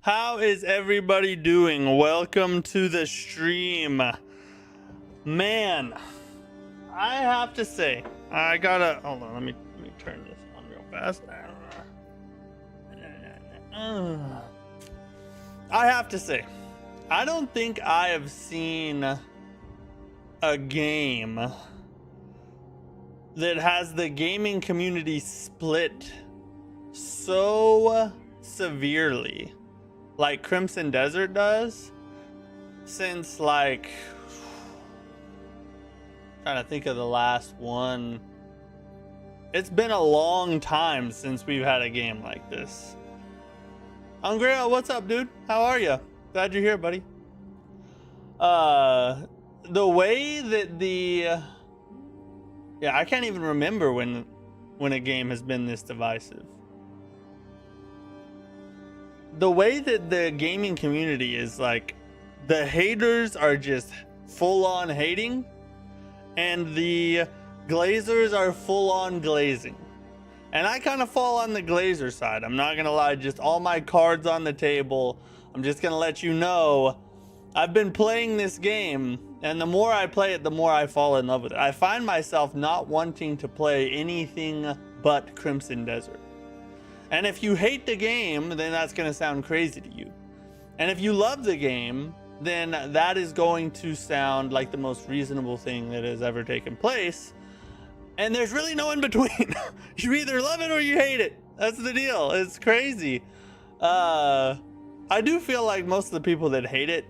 How is everybody doing? Welcome to the stream. Man, I have to say, I gotta hold on, let me turn this on real fast. I have to say, I don't think I have seen a game that has the gaming community split so severely like Crimson Desert does since, like, trying to think of the last one. It's been a long time since we've had a game like this. Angrea, what's up, dude? How are you? Glad you're here, buddy. The way that I can't even remember when a game has been this divisive. The way that the gaming community is, like, the haters are just full on hating and the glazers are full on glazing. And I kind of fall on the glazer side. I'm not gonna lie, just all my cards on the table. I'm just gonna let you know, I've been playing this game, and the more I play it, the more I fall in love with it. I find myself not wanting to play anything but Crimson Desert. And if you hate the game, then that's going to sound crazy to you. And if you love the game, then that is going to sound like the most reasonable thing that has ever taken place. And there's really no in between. You either love it or you hate it. That's the deal. It's crazy. I do feel like most of the people that hate it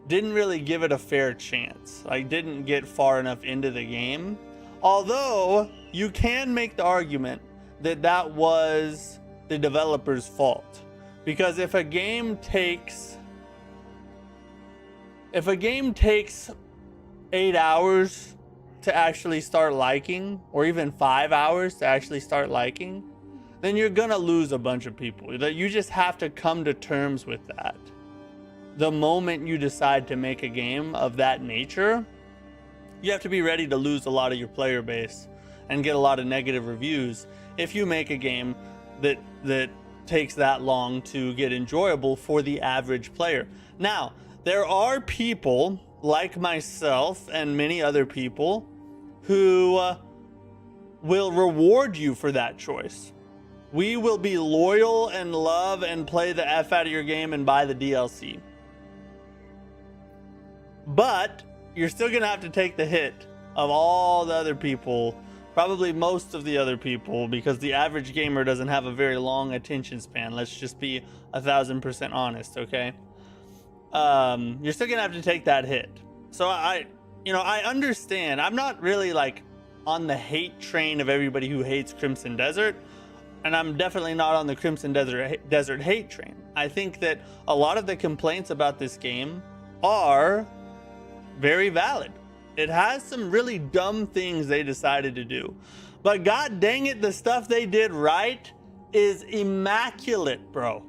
didn't really give it a fair chance. Like, didn't get far enough into the game. Although, you can make the argument that was the developer's fault, because if a game takes 8 hours to actually start liking, or even 5 hours to actually start liking, then you're gonna lose a bunch of people. That you just have to come to terms with that. The moment you decide to make a game of that nature, you have to be ready to lose a lot of your player base and get a lot of negative reviews if you make a game that takes that long to get enjoyable for the average player. Now, there are people like myself and many other people who will reward you for that choice. We will be loyal and love and play the F out of your game and buy the DLC. But you're still gonna have to take the hit of all the other people, probably most of the other people, because the average gamer doesn't have a very long attention span. Let's just be 1000% honest, okay? You're still gonna have to take that hit. So I understand. I'm not really like on the hate train of everybody who hates Crimson Desert, and I'm definitely not on the Crimson Desert hate train. I think that a lot of the complaints about this game are very valid. It has some really dumb things they decided to do, but god dang it, the stuff they did right is immaculate, bro.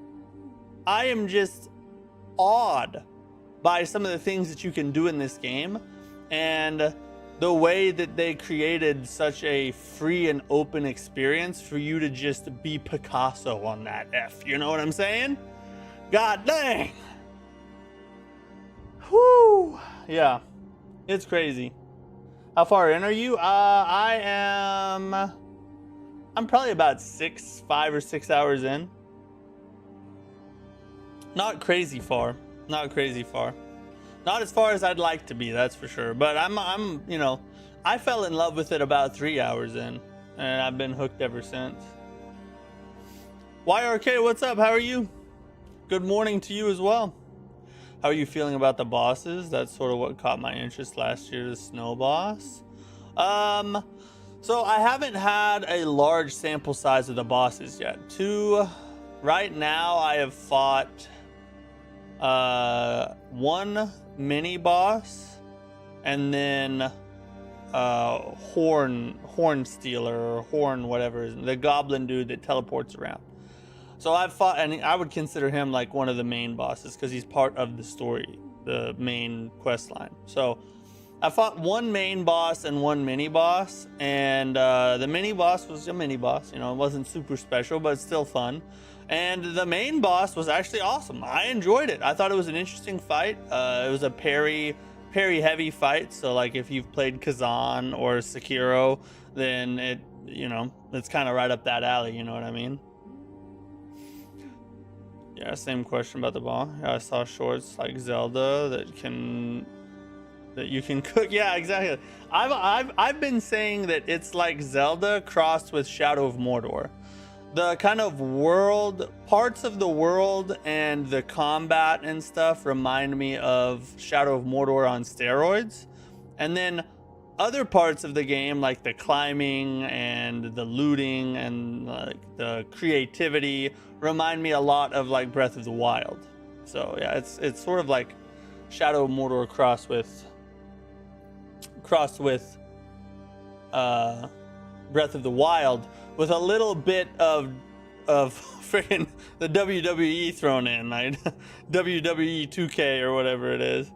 I am just awed by some of the things that you can do in this game, and the way that they created such a free and open experience for you to just be Picasso on that F. You know what I'm saying? God dang. Whoo. Yeah. It's crazy. How far in are you? I'm probably about 5 or 6 hours in. Not crazy far. Not crazy far. Not as far as I'd like to be, that's for sure. But I'm I fell in love with it about 3 hours in, and I've been hooked ever since. YRK, what's up? How are you? Good morning to you as well. How are you feeling about the bosses? That's sort of what caught my interest last year, the snow boss. So I haven't had a large sample size of the bosses yet. Right now I have fought one mini boss, and then horn stealer, or horn whatever, the goblin dude that teleports around. So I've fought, and I would consider him like one of the main bosses because he's part of the story, the main quest line. So I fought one main boss and one mini boss, and the mini boss was a mini boss. You know, it wasn't super special, but it's still fun. And the main boss was actually awesome. I enjoyed it. I thought it was an interesting fight. It was a parry heavy fight. So like if you've played Kazan or Sekiro, then it's kind of right up that alley. You know what I mean? Yeah, same question about the ball. Yeah, I saw shorts like Zelda that you can cook. Yeah, exactly. I've been saying that it's like Zelda crossed with Shadow of Mordor. The kind of parts of the world and the combat and stuff remind me of Shadow of Mordor on steroids. And then other parts of the game, like the climbing and the looting and like the creativity, remind me a lot of like Breath of the Wild. So yeah, it's sort of like Shadow of Mordor crossed with Breath of the Wild, with a little bit of freaking the WWE thrown in, like WWE 2K or whatever it is.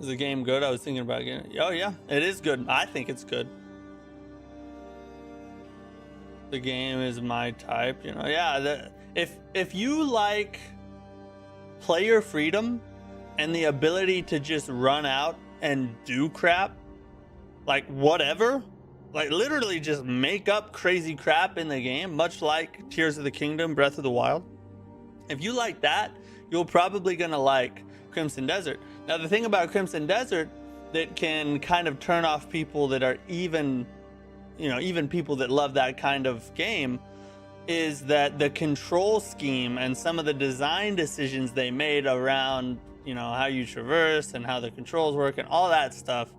Is the game good? I was thinking about getting it. Oh yeah, it is good. I think it's good. The game is my type, you know. Yeah, if you like player freedom and the ability to just run out and do crap, like whatever, like literally just make up crazy crap in the game, much like Tears of the Kingdom, Breath of the Wild. If you like that, you're probably gonna like Crimson Desert. Now the thing about Crimson Desert that can kind of turn off people that are even people that love that kind of game is that the control scheme and some of the design decisions they made around, you know, how you traverse and how the controls work and all that stuff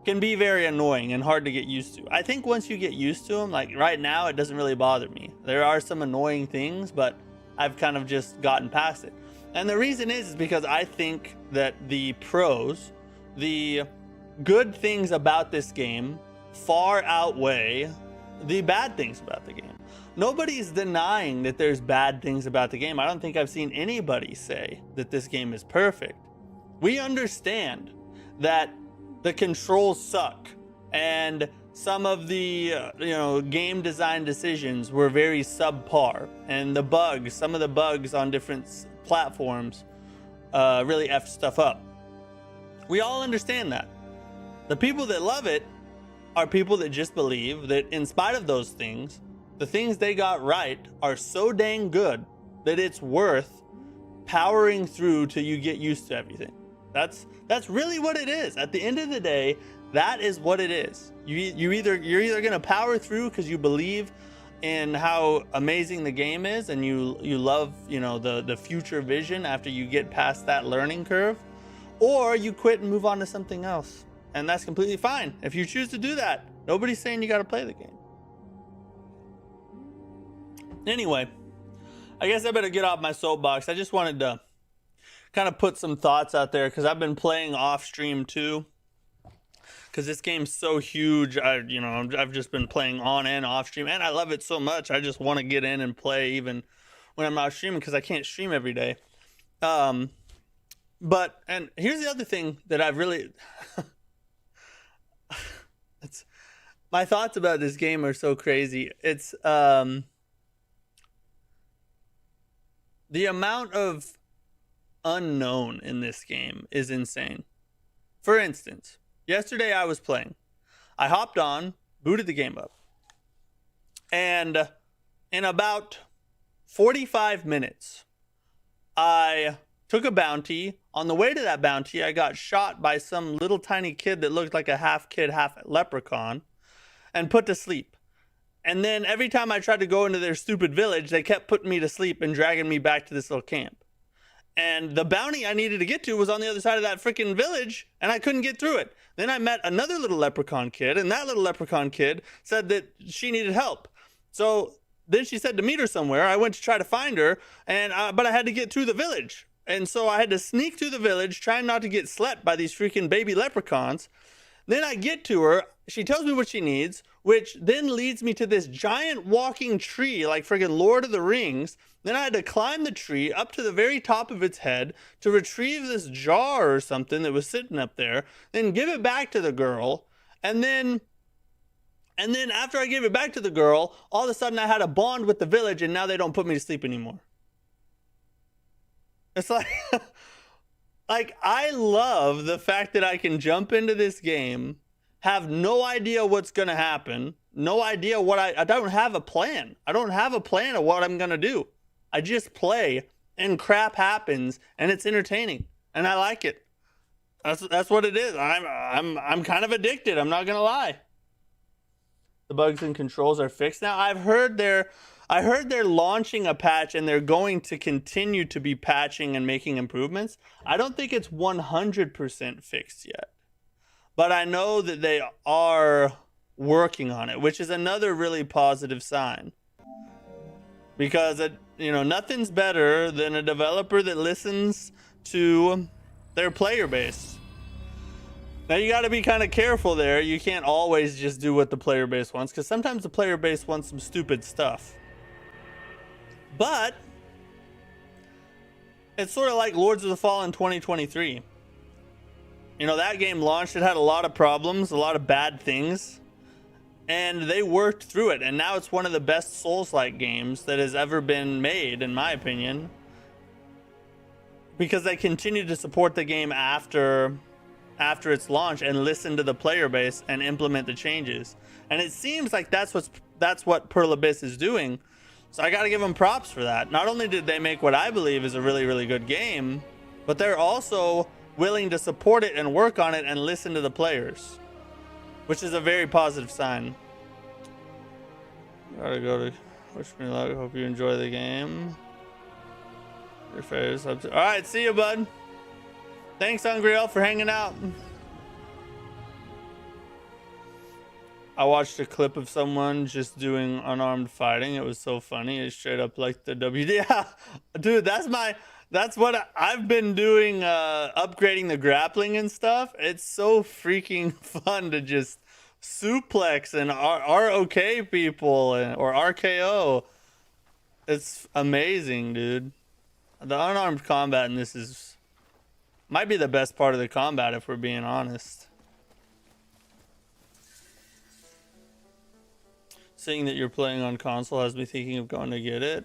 can be very annoying and hard to get used to. I think once you get used to them, like right now, it doesn't really bother me. There are some annoying things, but I've kind of just gotten past it. And the reason is because I think that the pros, the good things about this game far outweigh the bad things about the game. Nobody's denying that there's bad things about the game. I don't think I've seen anybody say that this game is perfect. We understand that the controls suck and some of the game design decisions were very subpar, and some of the bugs on different platforms really effed stuff up. We all understand that. The people that love it are people that just believe that in spite of those things, the things they got right are so dang good that it's worth powering through till you get used to everything. That's really what it is. At the end of the day, that is what it is. You're either gonna power through because you believe in how amazing the game is and you love, you know, the future vision after you get past that learning curve, or you quit and move on to something else. And that's completely fine. If you choose to do that, nobody's saying you got to play the game. Anyway, I guess I better get off my soapbox. I just wanted to kind of put some thoughts out there because I've been playing off stream too. Because this game's so huge, I've just been playing on and off stream, and I love it so much. I just want to get in and play even when I'm not streaming because I can't stream every day. And here's the other thing that I've really my thoughts about this game are so crazy. It's the amount of unknown in this game is insane. For instance, yesterday I was playing. I hopped on, booted the game up, and in about 45 minutes, I took a bounty. On the way to that bounty, I got shot by some little tiny kid that looked like a half kid, half leprechaun, and put to sleep. And then every time I tried to go into their stupid village, they kept putting me to sleep and dragging me back to this little camp. And the bounty I needed to get to was on the other side of that freaking village, and I couldn't get through it. Then I met another little leprechaun kid, and that little leprechaun kid said that she needed help. So then she said to meet her somewhere. I went to try to find her, but I had to get through the village. And so I had to sneak through the village, trying not to get slept by these freaking baby leprechauns. Then I get to her. She tells me what she needs. which then leads me to this giant walking tree like friggin' Lord of the Rings. Then I had to climb the tree up to the very top of its head to retrieve this jar or something that was sitting up there, then give it back to the girl, and then after I gave it back to the girl, all of a sudden I had a bond with the village, and now they don't put me to sleep anymore. It's like, like, I love the fact that I can jump into this game, have no idea what's going to happen, no idea what I don't have a plan. I don't have a plan of what I'm going to do. I just play, and crap happens, and it's entertaining, and I like it. That's what it is. I'm kind of addicted. I'm not going to lie. The bugs and controls are fixed now. I heard they're launching a patch, and they're going to continue to be patching and making improvements. I don't think it's 100% fixed yet, but I know that they are working on it, which is another really positive sign, because nothing's better than a developer that listens to their player base. Now, you got to be kind of careful there. You can't always just do what the player base wants, because sometimes the player base wants some stupid stuff. But it's sort of like Lords of the Fallen 2023. That game launched. It had a lot of problems, a lot of bad things, and they worked through it. And now it's one of the best Souls-like games that has ever been made, in my opinion, because they continue to support the game after its launch and listen to the player base and implement the changes. And it seems like that's what Pearl Abyss is doing. So I got to give them props for that. Not only did they make what I believe is a really, really good game, but they're also willing to support it and work on it and listen to the players, which is a very positive sign. Gotta go to wish me luck. Hope you enjoy the game. Your favorite subject. All right, see you, bud. Thanks, Hungriel, for hanging out. I watched a clip of someone just doing unarmed fighting. It was so funny. It's straight up like the WD. Yeah, dude, that's what I've been doing, upgrading the grappling and stuff. It's so freaking fun to just suplex and ROK people or RKO. It's amazing, dude. The unarmed combat in this might be the best part of the combat, if we're being honest. Seeing that you're playing on console has me thinking of going to get it.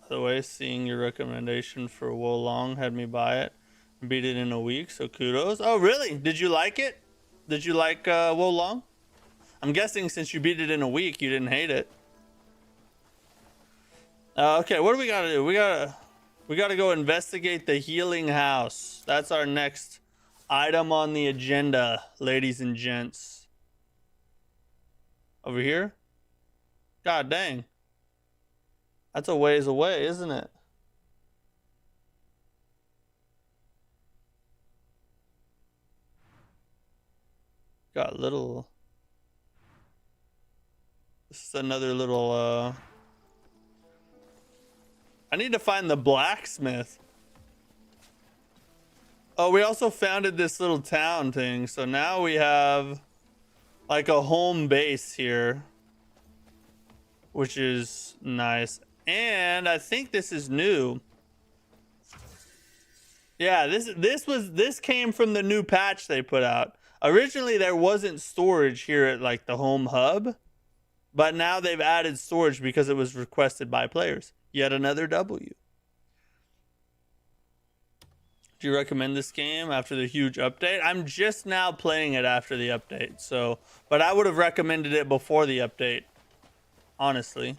By the way, seeing your recommendation for Wolong had me buy it and beat it in a week, so kudos. Oh, really? Did you like it? Did you like Wolong? I'm guessing since you beat it in a week, you didn't hate it. Okay, what do we gotta do? We gotta go investigate the healing house. That's our next item on the agenda, ladies and gents. Over here? God dang. That's a ways away, isn't it? Got little... This is another little, I need to find the blacksmith. Oh, we also founded this little town thing. So now we have like a home base here, which is nice. And I think this is new. Yeah, this came from the new patch they put out. Originally there wasn't storage here at like the home hub, but now they've added storage because it was requested by players. Yet another W. Do you recommend this game after the huge update? I'm just now playing it after the update, so, but I would have recommended it before the update, honestly.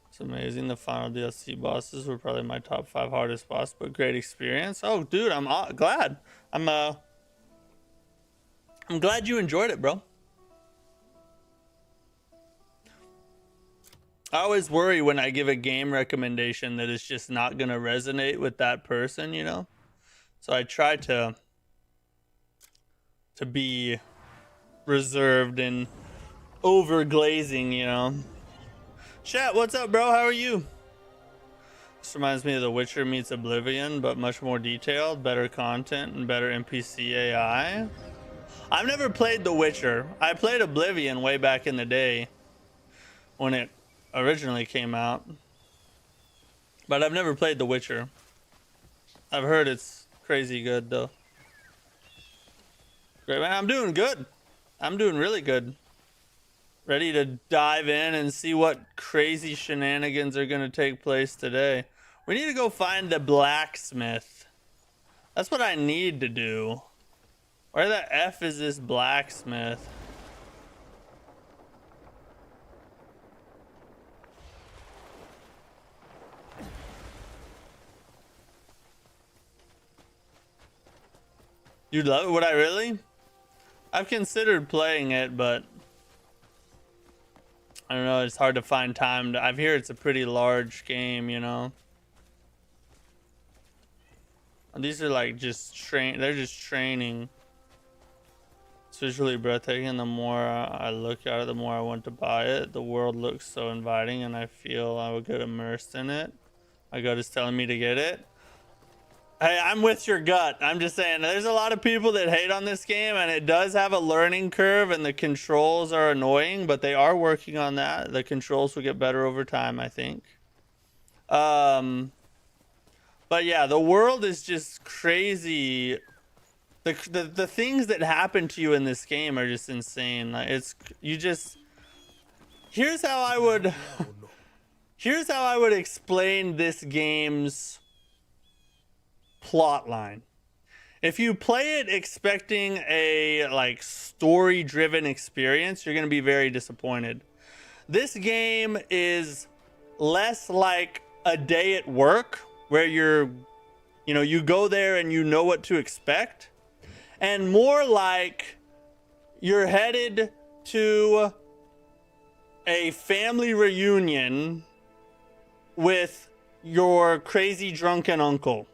It's amazing. The final DLC bosses were probably my top 5 hardest boss, but great experience. Oh, dude, I'm glad. I'm glad you enjoyed it, bro. I always worry when I give a game recommendation that it's just not going to resonate with that person, you know? So I try to be reserved and over glazing, you know? Chat, what's up, bro? How are you? This reminds me of The Witcher meets Oblivion, but much more detailed, better content, and better NPC AI. I've never played The Witcher. I played Oblivion way back in the day when it originally came out, but I've never played The Witcher. I've heard it's crazy good though. Great, man. I'm doing good. I'm doing really good. Ready to dive in and see what crazy shenanigans are going to take place today. We need to go find the blacksmith. That's what I need to do. Where the F is this blacksmith? You'd love it? Would I really? I've considered playing it, but I don't know. It's hard to find time. I hear it's a pretty large game, you know. These are like just they're just training. It's visually breathtaking. The more I look at it, the more I want to buy it. The world looks so inviting, and I feel I would get immersed in it. My gut is telling me to get it. Hey, I'm with your gut. I'm just saying, there's a lot of people that hate on this game, and it does have a learning curve, and the controls are annoying, but they are working on that. The controls will get better over time, I think. But yeah, the world is just crazy. The things that happen to you in this game are just insane. Like here's how I would explain this game's plot line. If you play it expecting a like story driven experience, you're going to be very disappointed. This game is less like a day at work where you go there and you know what to expect, and more like you're headed to a family reunion with your crazy drunken uncle.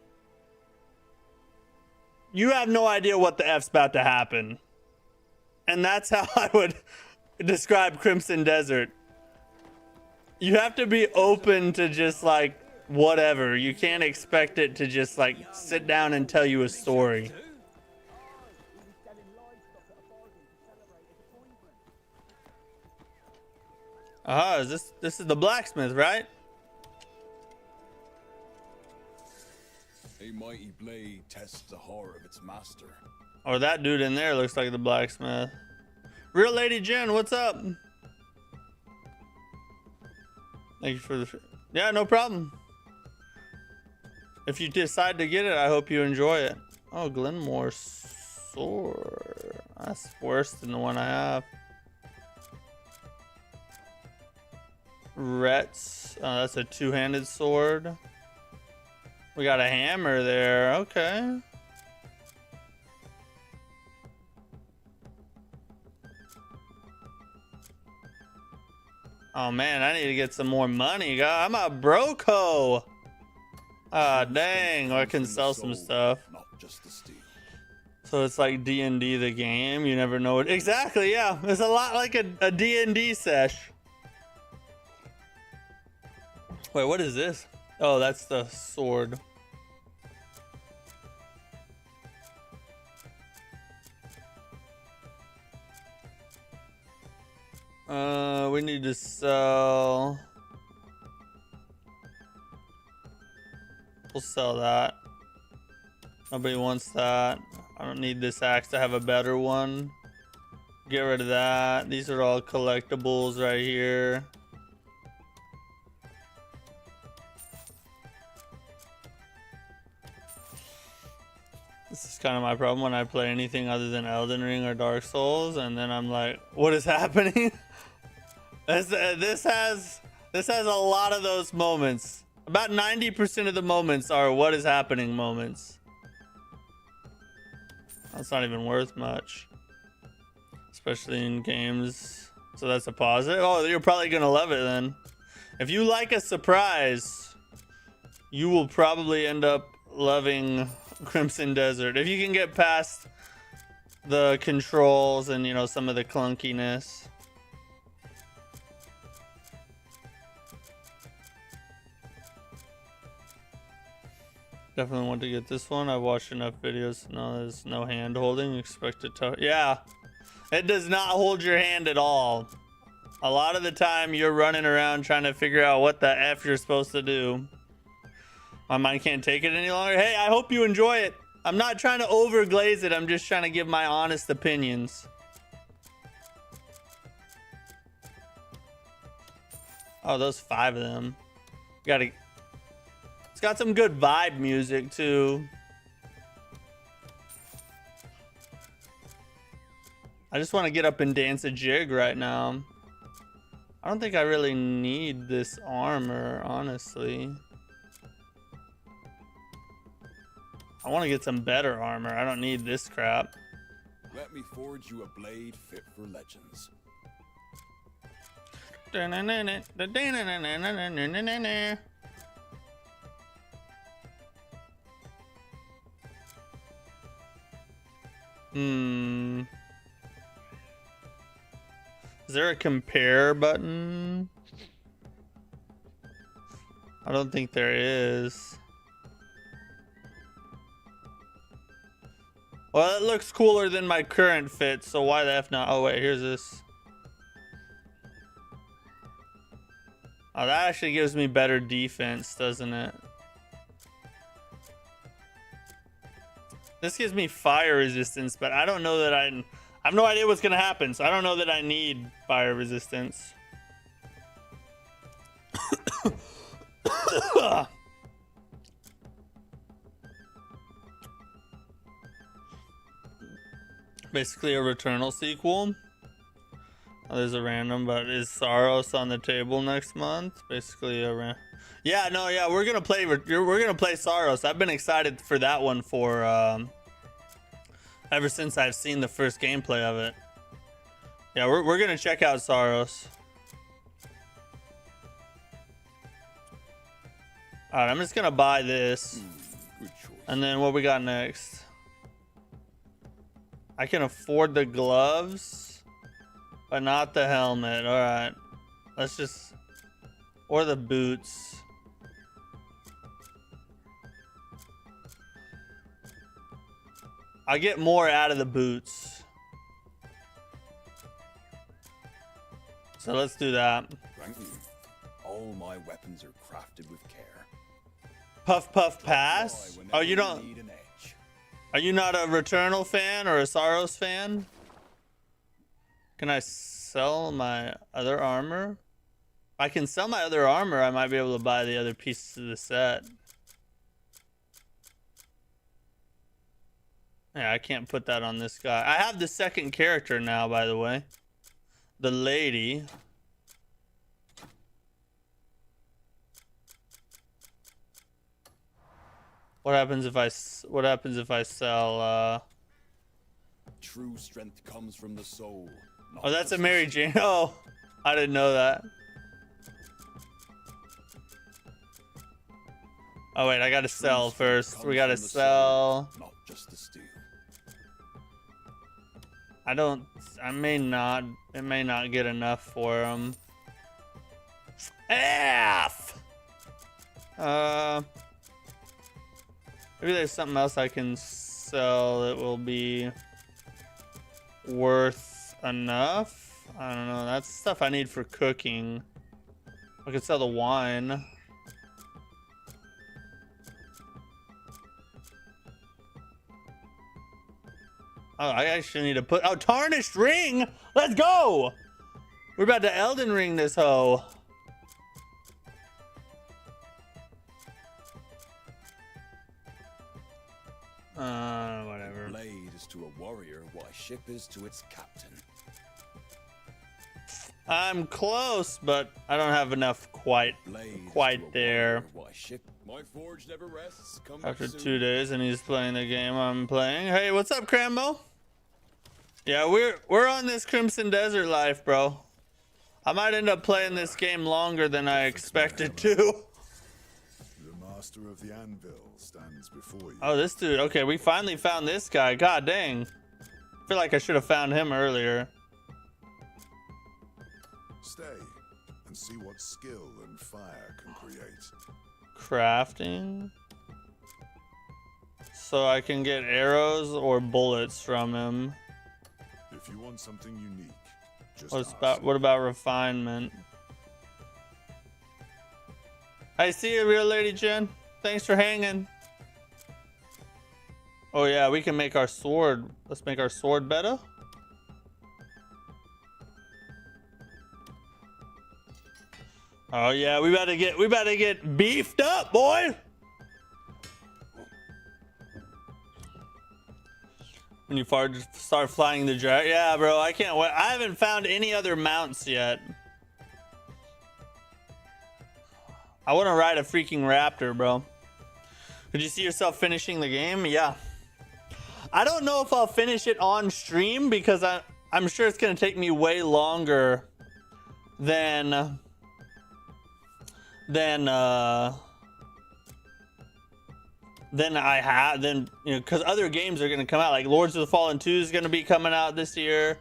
You have no idea what the F's about to happen. And that's how I would describe Crimson Desert. You have to be open to just like whatever. You can't expect it to just like sit down and tell you a story. Aha, this is the blacksmith, right? A mighty blade tests the horror of its master. Or that dude in there looks like the blacksmith. Real Lady Jen, what's up? Thank you for the... Yeah, no problem. If you decide to get it, I hope you enjoy it. Oh, Glenmore sword. That's worse than the one I have. Rets. Oh, that's a two-handed sword. We got a hammer there. Okay. Oh man, I need to get some more money. God, I'm a broke hoe. Ah, dang. I can sell some stuff. So it's like D&D the game. You never know it. Exactly, yeah. It's a lot like a D&D sesh. Wait, what is this? Oh, that's the sword. We need to sell. We'll sell that. Nobody wants that. I don't need this axe to have a better one. Get rid of that. These are all collectibles right here. This is kind of my problem when I play anything other than Elden Ring or Dark Souls, and then I'm like, what is happening? This has a lot of those moments. About 90% of the moments are what is happening moments. That's not even worth much, especially in games. So that's a positive. Oh, you're probably gonna love it then. If you like a surprise, you will probably end up loving Crimson Desert. If you can get past the controls and, you know, some of the clunkiness. Definitely want to get this one. I've watched enough videos to know there's no hand holding. Expect it to. Yeah, it does not hold your hand at all. A lot of the time you're running around trying to figure out what the F you're supposed to do. My mind can't take it any longer. Hey, I hope you enjoy it. I'm not trying to overglaze it. I'm just trying to give my honest opinions. Oh, those 5 of them. Gotta. It's got some good vibe music too. I just want to get up and dance a jig right now. I don't think I really need this armor, honestly. I want to get some better armor. I don't need this crap. Let me forge you a blade fit for legends. Is there a compare button? I don't think there is. Well, it looks cooler than my current fit, so why the F not? Oh, wait, here's this. Oh, that actually gives me better defense, doesn't it? This gives me fire resistance, but I don't know that I have no idea what's gonna happen, so I don't know that I need fire resistance. Basically a Returnal sequel. Oh, there's a random, but is Saros on the table next month? Basically a yeah, no, yeah, we're gonna play Saros. I've been excited for that one for ever since I've seen the first gameplay of it. Yeah, we're gonna check out Saros. All right, I'm just gonna buy this, and then what we got next? I can afford the gloves, but not the helmet. All right, let's just, or the boots. I get more out of the boots. So let's do that. Thank you. All my weapons are crafted with care. Puff puff pass? Oh, you don't. Are you not a Returnal fan or a Saros fan? Can I sell my other armor? If I can sell my other armor, I might be able to buy the other pieces of the set. Yeah, I can't put that on this guy. I have the second character now, by the way. The lady. What happens if I sell True strength comes from the soul. Oh, that's a Mary Jane. Oh, I didn't know that. Oh wait, I gotta sell first. We gotta sell. Not just the steel. I may not, it may not get enough for him. F! Maybe there's something else I can sell that will be worth enough. I don't know, that's stuff I need for cooking. I could sell the wine. Oh, I actually need to put... Oh, tarnished ring! Let's go! We're about to Elden Ring this hoe. Whatever. Blade is to a warrior what a ship is to its captain. I'm close, but I don't have enough quite there. My forge never rests. After 2 days and he's playing the game I'm playing. Hey, what's up, Crambo? Yeah, we're on this Crimson Desert life, bro. I might end up playing this game longer than I expected to. The master of the anvil stands before you. Oh, this dude. Okay, we finally found this guy. God dang. I feel like I should have found him earlier. Stay and see what skill and fire can create. Crafting. so I can get arrows or bullets from him. If you want something unique, just What about refinement? I see you, real lady Jen. Thanks for hanging. Oh yeah, we can make our sword. Let's make our sword better. Oh yeah, we about to get beefed up, boy. When you start flying the dragon. Yeah, bro, I can't wait. I haven't found any other mounts yet. I want to ride a freaking raptor, bro. Could you see yourself finishing the game? Yeah. I don't know if I'll finish it on stream because I'm sure it's going to take me way longer than you know, because other games are going to come out. Like Lords of the Fallen 2 is going to be coming out this year.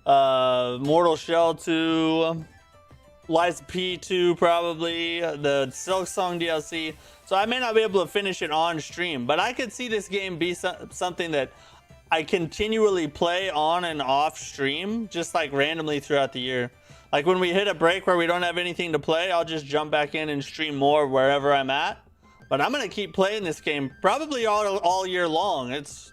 Mortal Shell 2. Lies of P2 probably. The Silksong DLC. So I may not be able to finish it on stream. But I could see this game be something that I continually play on and off stream. Just like randomly throughout the year. Like when we hit a break where we don't have anything to play, I'll just jump back in and stream more wherever I'm at. But I'm gonna keep playing this game probably all year long. It's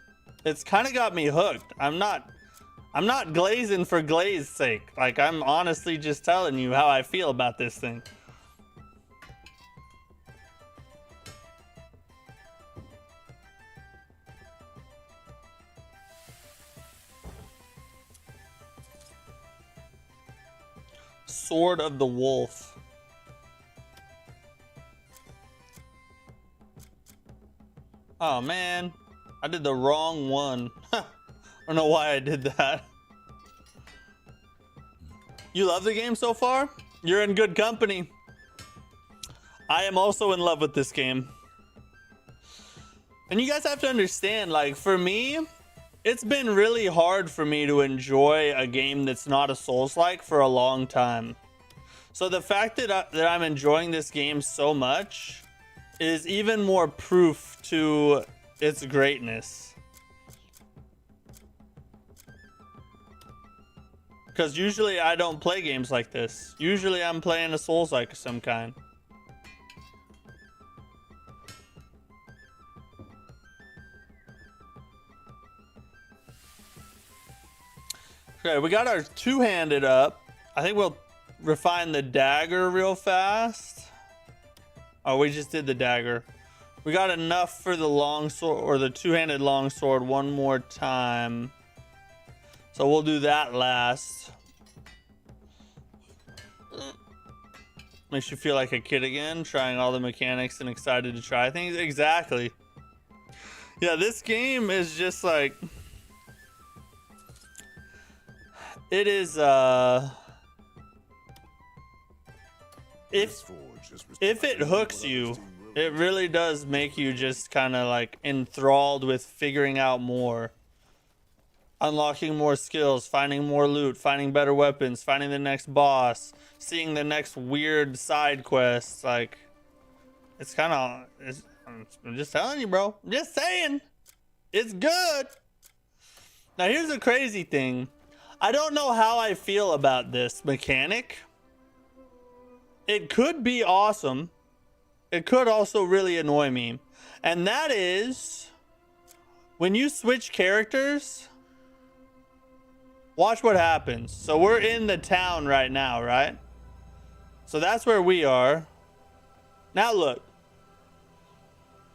kind of got me hooked. I'm not glazing for glaze's sake. Like I'm honestly just telling you how I feel about this thing. Sword of the Wolf. Oh man, I did the wrong one. I don't know why I did that. You love the game so far? You're in good company. I am also in love with this game. And you guys have to understand, like for me, it's been really hard for me to enjoy a game that's not a Souls-like for a long time. So the fact that I'm enjoying this game so much is even more proof to its greatness. Because usually I don't play games like this. Usually I'm playing a Souls-like of some kind. Okay, we got our two-handed up. I think we'll refine the dagger real fast. Oh, we just did the dagger. We got enough for the long sword, or the two-handed long sword one more time. So we'll do that last. Makes you feel like a kid again, trying all the mechanics and excited to try things. Exactly. Yeah, this game is just like... It is, if it hooks you, it really does make you just kind of like enthralled with figuring out more. Unlocking more skills, finding more loot, finding better weapons, finding the next boss, seeing the next weird side quests. Like, it's kind of, I'm just telling you, bro. I'm just saying. It's good. Now, here's the crazy thing. I don't know how I feel about this mechanic. It could be awesome. It could also really annoy me. And that is, when you switch characters, watch what happens. So we're in the town right now, right? So that's where we are. Now look.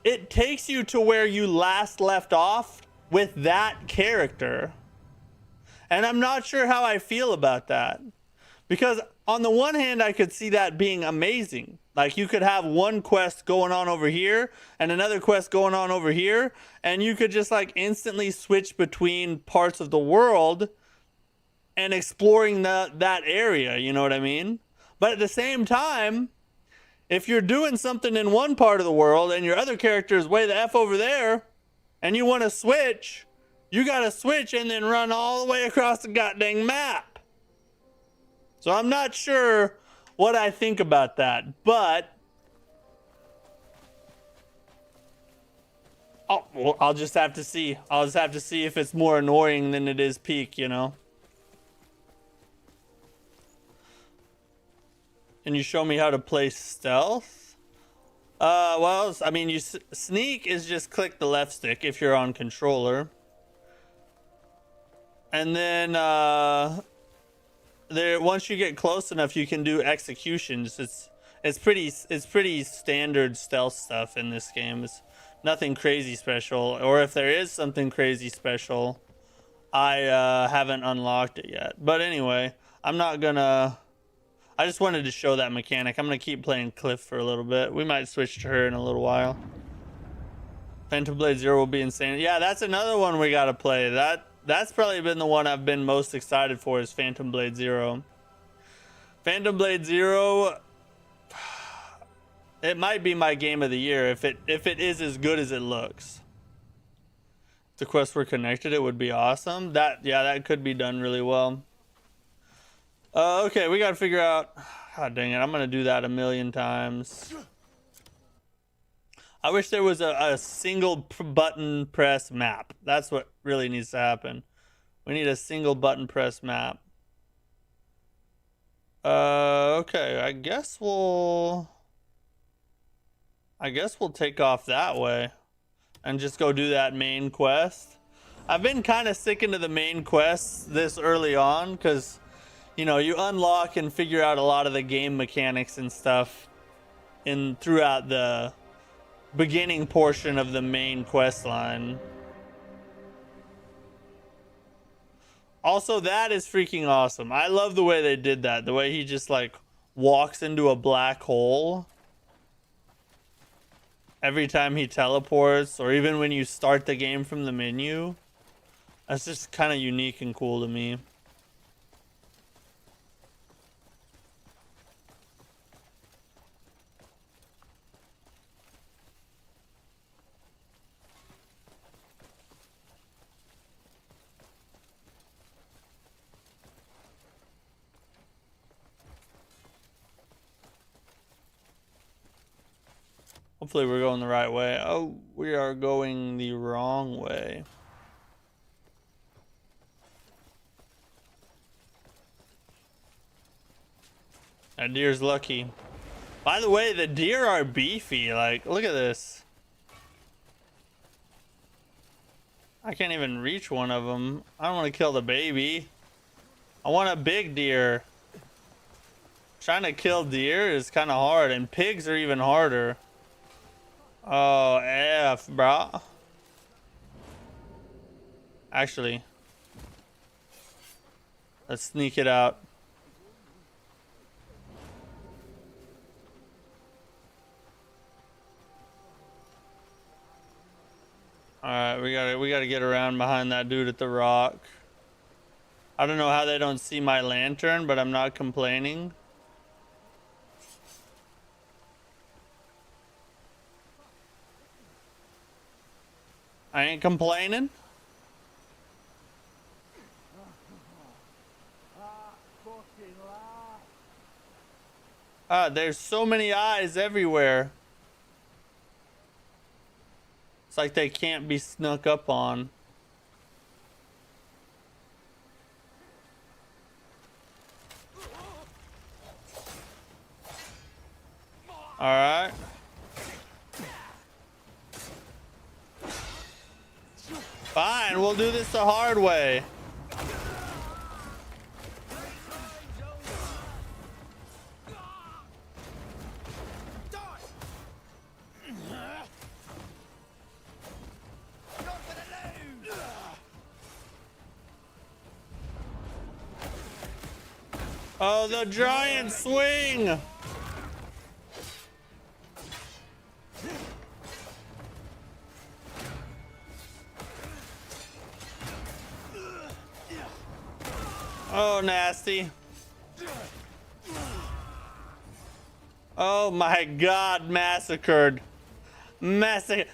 It takes you to where you last left off with that character. And I'm not sure how I feel about that. Because on the one hand, I could see that being amazing. Like you could have one quest going on over here and another quest going on over here. And you could just like instantly switch between parts of the world and exploring that area. You know what I mean? But at the same time, if you're doing something in one part of the world and your other character is way the F over there and you want to switch, you gotta switch and then run all the way across the goddamn map. So I'm not sure what I think about that, but... Oh, Well, I'll just have to see. I'll just have to see if it's more annoying than it is peak, you know? Can you show me how to play stealth? Well, I mean, sneak is just click the left stick if you're on controller. And then, once you get close enough, you can do executions. It's pretty standard stealth stuff in this game. It's nothing crazy special, or if there is something crazy special, I haven't unlocked it yet. But anyway, I just wanted to show that mechanic. I'm gonna keep playing Cliff for a little bit. We might switch to her in a little while. Phantom Blade Zero will be insane. Yeah, that's another one we gotta play. That's probably been the one I've been most excited for, is Phantom Blade Zero. Phantom Blade Zero, it might be my game of the year if it is as good as it looks. If the quests were connected, it would be awesome. That could be done really well. Okay, we gotta figure out. God dang it, I'm gonna do that a million times. I wish there was a single button press map. That's what really needs to happen. We need a single button press map. Okay, I guess we'll take off that way and just go do that main quest. I've been kind of sticking to the main quests this early on because, you know, you unlock and figure out a lot of the game mechanics and stuff throughout the beginning portion of the main quest line. Also, that is freaking awesome. I love the way they did that. The way he just like walks into a black hole every time he teleports, or even when you start the game from the menu. That's just kind of unique and cool to me. Hopefully we're going the right way. Oh, we are going the wrong way. That deer's lucky. By the way, the deer are beefy. Like, look at this. I can't even reach one of them. I don't want to kill the baby. I want a big deer. Trying to kill deer is kind of hard, and pigs are even harder. Oh, F, bro. Actually, let's sneak it out. All right, we gotta get around behind that dude at the rock. I don't know how they don't see my lantern, but I'm not complaining. I ain't complaining. There's so many eyes everywhere. It's like they can't be snuck up on. All right. Fine, we'll do this the hard way. Oh, the giant swing! Oh, nasty. Oh my god, massacred. Massacration.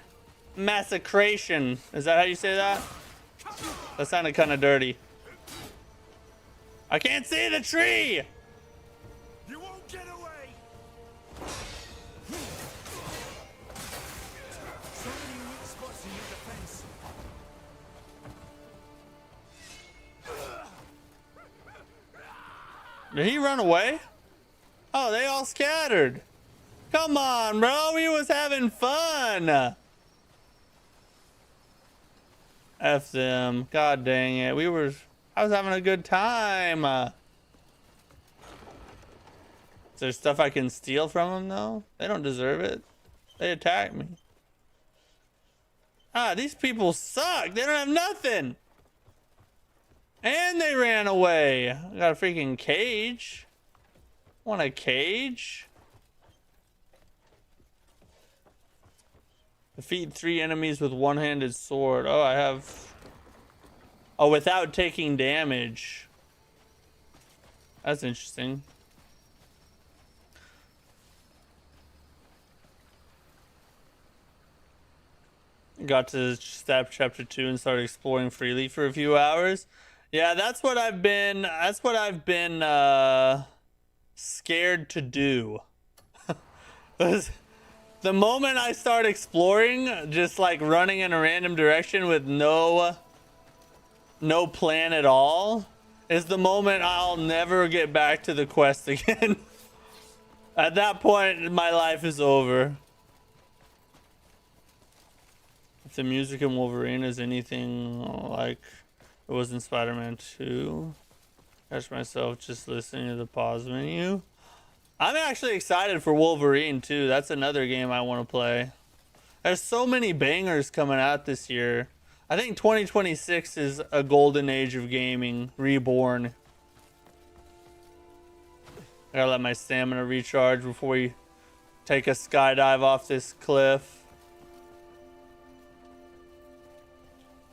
Is that how you say that? That sounded kind of dirty. I can't see the tree! You won't get away! So many weak spots in your defense. Did he run away? Oh, they all scattered. Come on, bro. We was having fun. F them. God dang it. I was having a good time. Is there stuff I can steal from them, though? They don't deserve it. They attacked me. Ah, these people suck. They don't have nothing. And they ran away. I got a freaking cage. Want a cage? Defeat 3 enemies with one-handed sword. Oh, I have... Oh, without taking damage. That's interesting. Got to step chapter 2 and started exploring freely for a few hours. Yeah, that's what I've been scared to do. The moment I start exploring, just like running in a random direction with no plan at all, is the moment I'll never get back to the quest again. At that point, my life is over. If the music in Wolverine is anything like it was in Spider-Man 2, catch myself just listening to the pause menu. I'm actually excited for Wolverine too. That's another game I want to play. There's so many bangers coming out this year. I think 2026 is a golden age of gaming reborn. I gotta let my stamina recharge before we take a skydive off this cliff.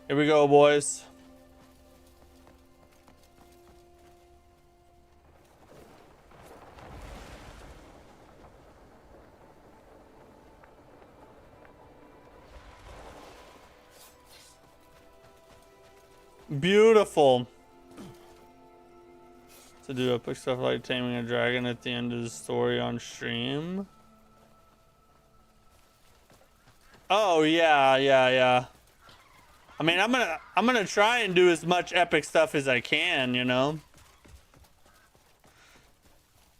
Here we go, boys. Beautiful. To do epic stuff like taming a dragon at the end of the story on stream. Oh yeah. I mean, I'm gonna try and do as much epic stuff as I can, you know.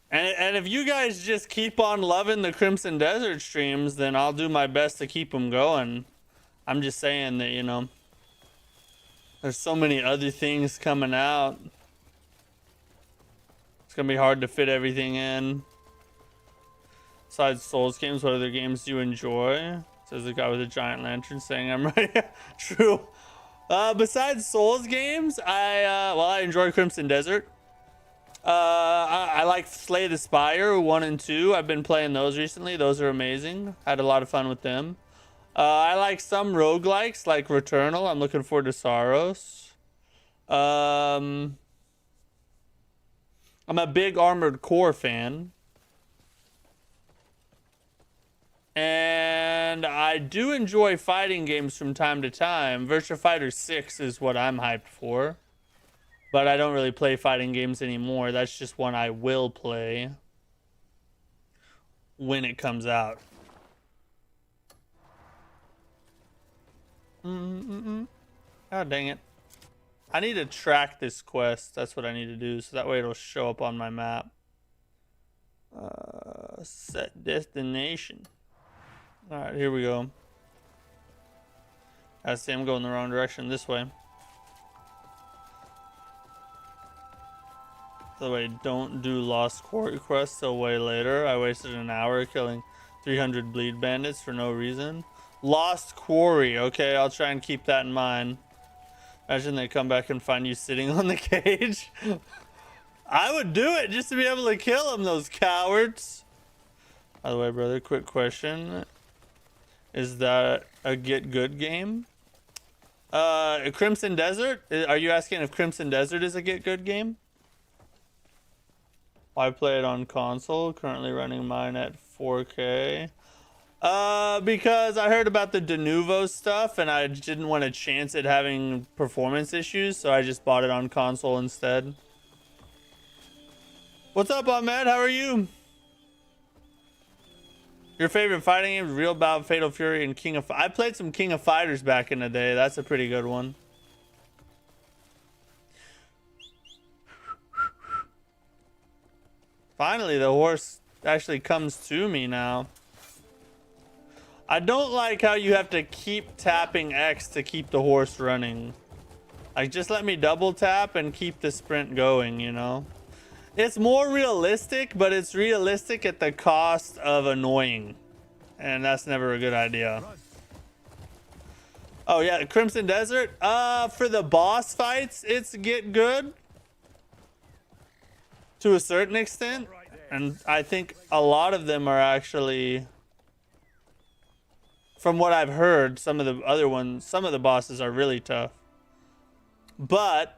And if you guys just keep on loving the Crimson Desert streams, then I'll do my best to keep them going. I'm just saying that, you know, there's so many other things coming out. It's gonna be hard to fit everything in. Besides Souls games, what other games do you enjoy? Says the guy with a giant lantern saying I'm right. True. Besides Souls games, I enjoy Crimson Desert. I like Slay the Spire 1 and 2. I've been playing those recently. Those are amazing. Had a lot of fun with them. I like some roguelikes like Returnal. I'm looking forward to Saros. I'm a big Armored Core fan. And I do enjoy fighting games from time to time. Virtua Fighter 6 is what I'm hyped for. But I don't really play fighting games anymore. That's just one I will play when it comes out. God dang it. I need to track this quest. That's what I need to do. So that way it'll show up on my map. Set destination. Alright, here we go. I see I'm going the wrong direction this way. By the way, don't do Lost Quarry quests till way later. I wasted an hour killing 300 bleed bandits for no reason. Lost Quarry. Okay, I'll try and keep that in mind. Imagine they come back and find you sitting on the cage. I would do it just to be able to kill them, those cowards. By the way, brother, quick question. Is that a get good game? Crimson Desert? Are you asking if Crimson Desert is a get good game? I play it on console, currently running mine at 4K. Because I heard about the de novo stuff and I didn't want to chance it having performance issues, so I just bought it on console instead. What's up, Ahmed? How are you? Your favorite fighting games? Real Bout, Fatal Fury, and King of... I played some King of Fighters back in the day. That's a pretty good one. Finally, the horse actually comes to me now. I don't like how you have to keep tapping X to keep the horse running. Like, just let me double tap and keep the sprint going, you know? It's more realistic, but it's realistic at the cost of annoying. And that's never a good idea. Oh, yeah, Crimson Desert. For the boss fights, it's get good. To a certain extent. And I think a lot of them are actually... From what I've heard, some of the other ones, some of the bosses are really tough. But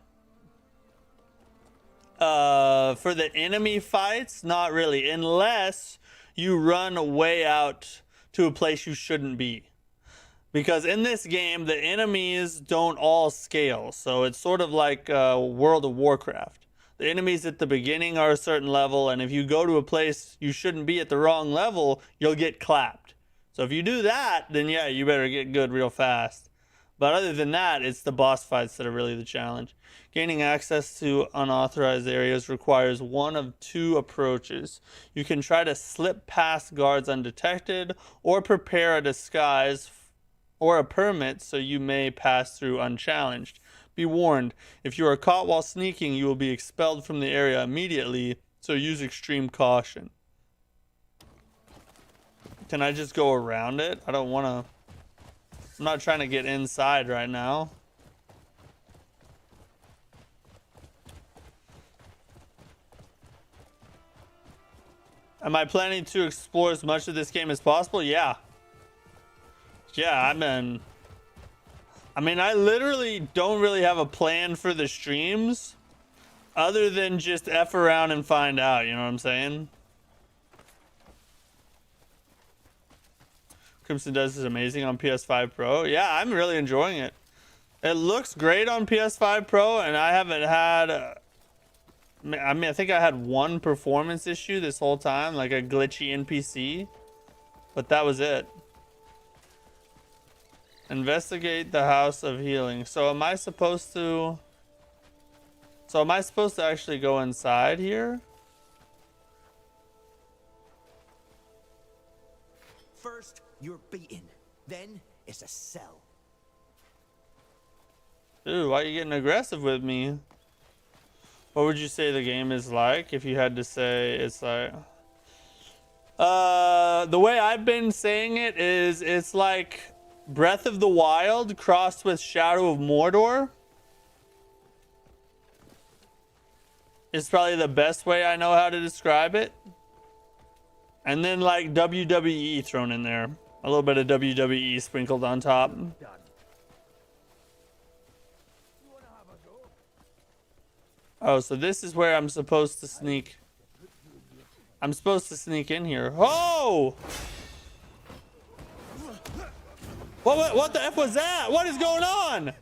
for the enemy fights, not really, unless you run way out to a place you shouldn't be. Because in this game, the enemies don't all scale. So it's sort of like World of Warcraft. The enemies at the beginning are a certain level, and if you go to a place you shouldn't be at the wrong level, you'll get clapped. So if you do that, then yeah, you better get good real fast. But other than that, it's the boss fights that are really the challenge. Gaining access to unauthorized areas requires one of two approaches. You can try to slip past guards undetected, or prepare a disguise or a permit so you may pass through unchallenged. Be warned, if you are caught while sneaking, you will be expelled from the area immediately, so use extreme caution. Can I just go around it? I don't want to... I'm not trying to get inside right now. Am I planning to explore as much of this game as possible? Yeah. Yeah, I mean, I literally don't really have a plan for the streams other than just F around and find out, you know what I'm saying? Crimson Desert is amazing on PS5 Pro. Yeah, I'm really enjoying it. It looks great on PS5 Pro, and I haven't had... I mean, I think I had one performance issue this whole time, like a glitchy NPC. But that was it. Investigate the House of Healing. So am I supposed to... So am I supposed to actually go inside here? First, you're beaten. Then, it's a cell. Dude, why are you getting aggressive with me? What would you say the game is like if you had to say it's like... The way I've been saying it is it's like Breath of the Wild crossed with Shadow of Mordor. It's probably the best way I know how to describe it. And then like WWE thrown in there. A little bit of WWE sprinkled on top. Oh, so this is where I'm supposed to sneak. I'm supposed to sneak in here. Oh! What the F was that? What is going on?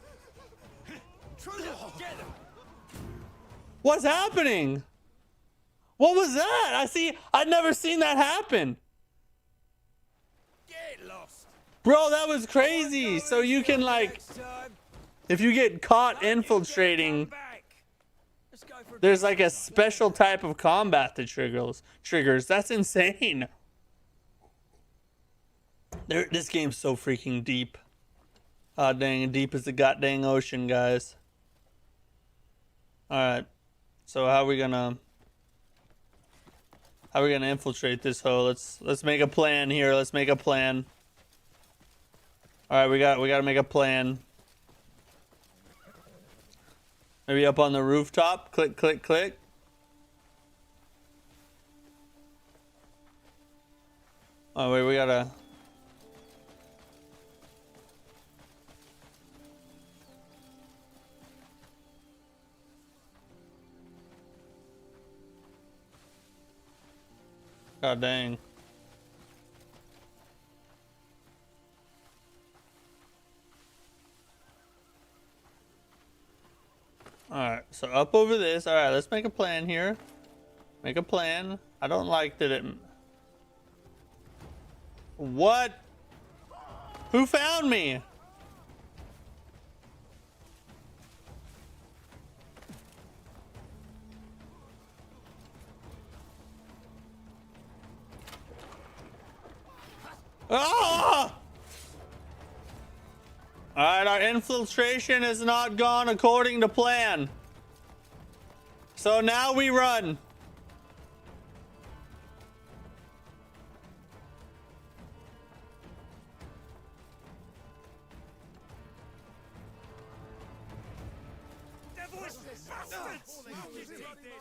What's happening? What was that? I'd never seen that happen. Get lost. Bro, that was crazy. So you can like, if you get caught infiltrating, there's like a special type of combat that triggers. That's insane. This game's so freaking deep. Ah, dang, deep as the goddamn ocean, guys. All right. So how are we gonna infiltrate this hole? Let's make a plan here. Let's make a plan. All right, we gotta make a plan. Maybe up on the rooftop. Click, click, click. Oh wait, we gotta. God dang. Alright, so up over this. Alright, let's make a plan here. Make a plan. I don't like that it... What? Who found me? Ah! Alright, our infiltration has not gone according to plan. So now we run.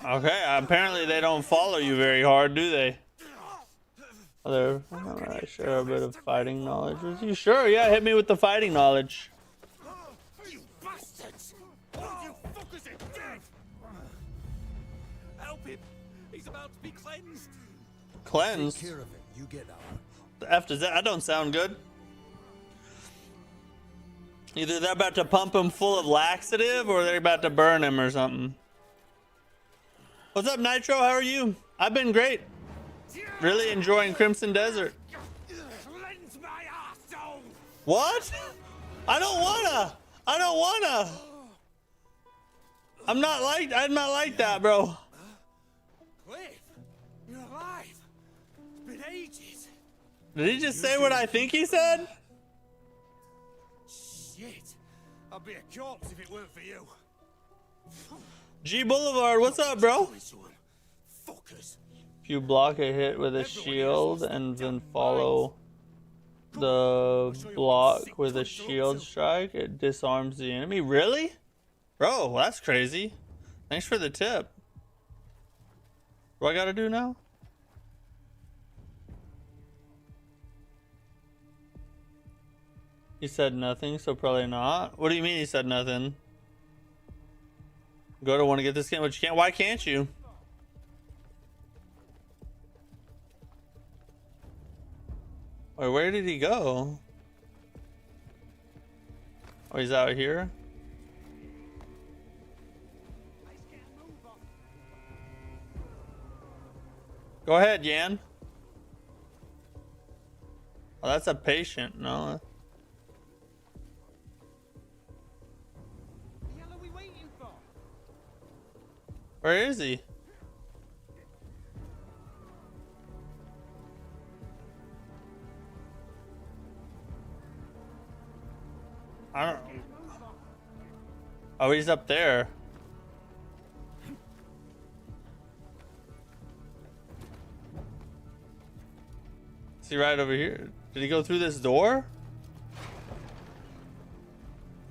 Okay, apparently they don't follow you very hard, do they? I share a bit of fighting knowledge with you. Sure, yeah, hit me with the fighting knowledge. You bastards! All you fuckers are dead! Help him! He's about to be cleansed! Cleansed? Take care of it. You get out. The F does that? That don't sound good. Either they're about to pump him full of laxative or they're about to burn him or something. What's up, Nitro? How are you? I've been great. Really enjoying Crimson Desert. Cleanse my arsehole! What? I don't wanna. I don't wanna. I'm not like that, bro. Cliff, you're alive. It's been ages. Did he just say what I think he said? Shit. I'd be a corpse if it weren't for you. G Boulevard, what's up, bro? Fuckers. If you block a hit with a shield and then follow the block with a shield strike, it disarms the enemy. Really? Bro, that's crazy. Thanks for the tip. What do I gotta do now? He said nothing, so probably not. What do you mean he said nothing? Go to want to get this game, but you can't. Why can't you? Wait, where did he go? Oh, he's out here. Go ahead, Yan. Oh, that's a patient. No. The hell are we waiting for? Where is he? I don't. Oh, he's up there. Is he right over here? Did he go through this door?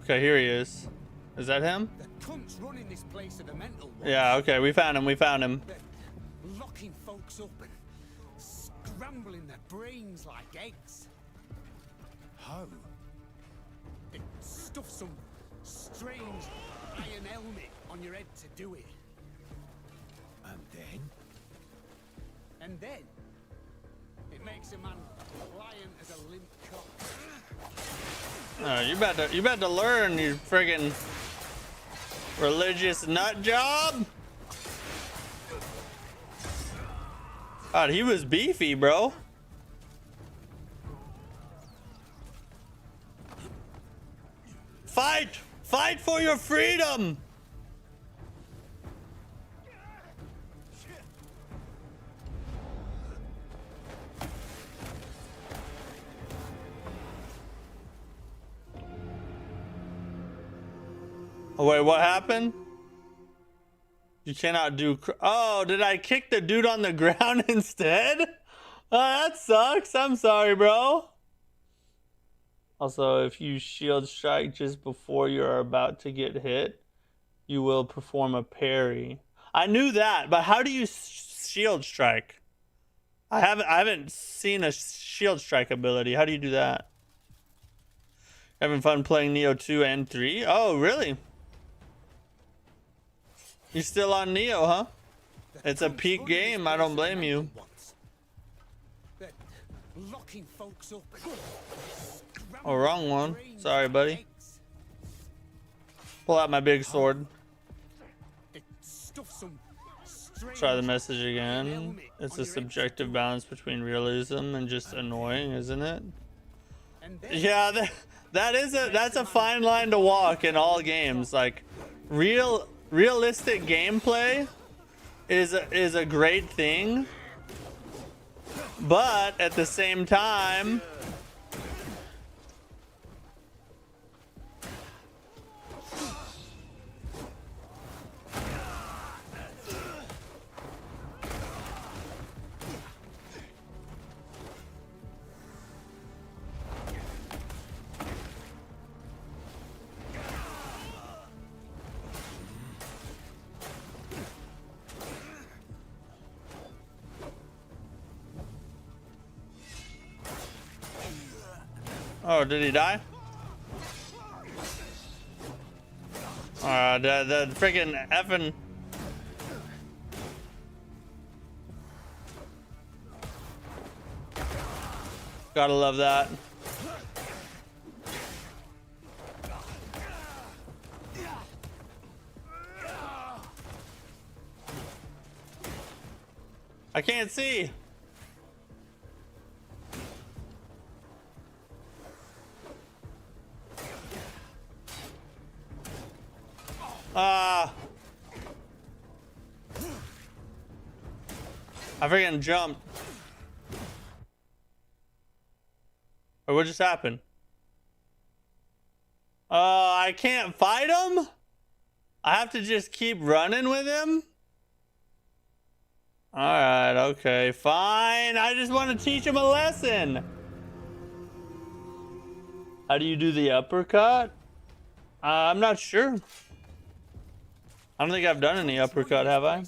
Okay, here he is. Is that him? The cunts running this place are the mental ones. Yeah, okay, we found him, we found him. They're locking folks up and scrambling their brains like eggs. How? They stuff some strange iron helmet on your head to do it. And then? And then it makes a man pliant as a limp cock. Oh, you about to learn, you friggin' religious nut job. God, he was beefy, bro. Fight! Fight for your freedom! Oh, wait, what happened? You cannot do... Oh, did I kick the dude on the ground instead? Oh, that sucks. I'm sorry, bro. Also, if you shield strike just before you're about to get hit, you will perform a parry. I knew that, but how do you shield strike? I haven't seen a shield strike ability. How do you do that? Having fun playing Neo 2 and 3? Oh, really? You're still on Neo, huh? It's a peak game. I don't blame you. They're locking folks up. Oh, wrong one. Sorry, buddy. Pull out my big sword. Try the message again. It's a subjective balance between realism and just annoying, isn't it? Yeah, that's a fine line to walk in all games. Like, realistic gameplay is a great thing, but at the same time, Oh, did he die? The freaking effing. Gotta love that. I can't see. I freaking jumped. Or what just happened? I can't fight him? I have to just keep running with him? Alright, okay, fine. I just want to teach him a lesson. How do you do the uppercut? I'm not sure. I don't think I've done any uppercut, have I?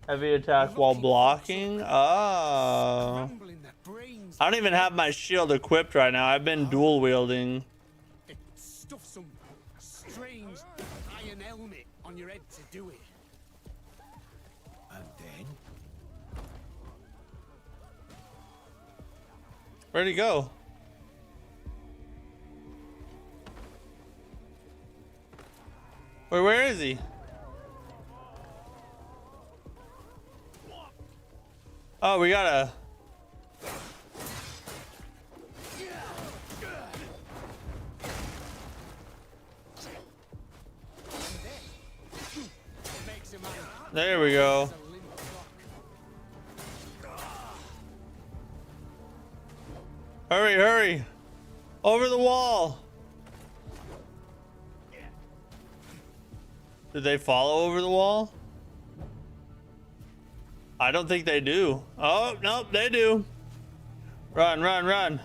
Heavy attack while blocking? Oh. I don't even have my shield equipped right now. I've been dual wielding. It stuffs some strange iron helmet on your head to do it. And then? Where'd he go? Wait, where is he? Oh, we gotta... There we go. Hurry, hurry. Over the wall. Did they follow over the wall? I don't think they do. Oh, nope, they do. Run, run, run.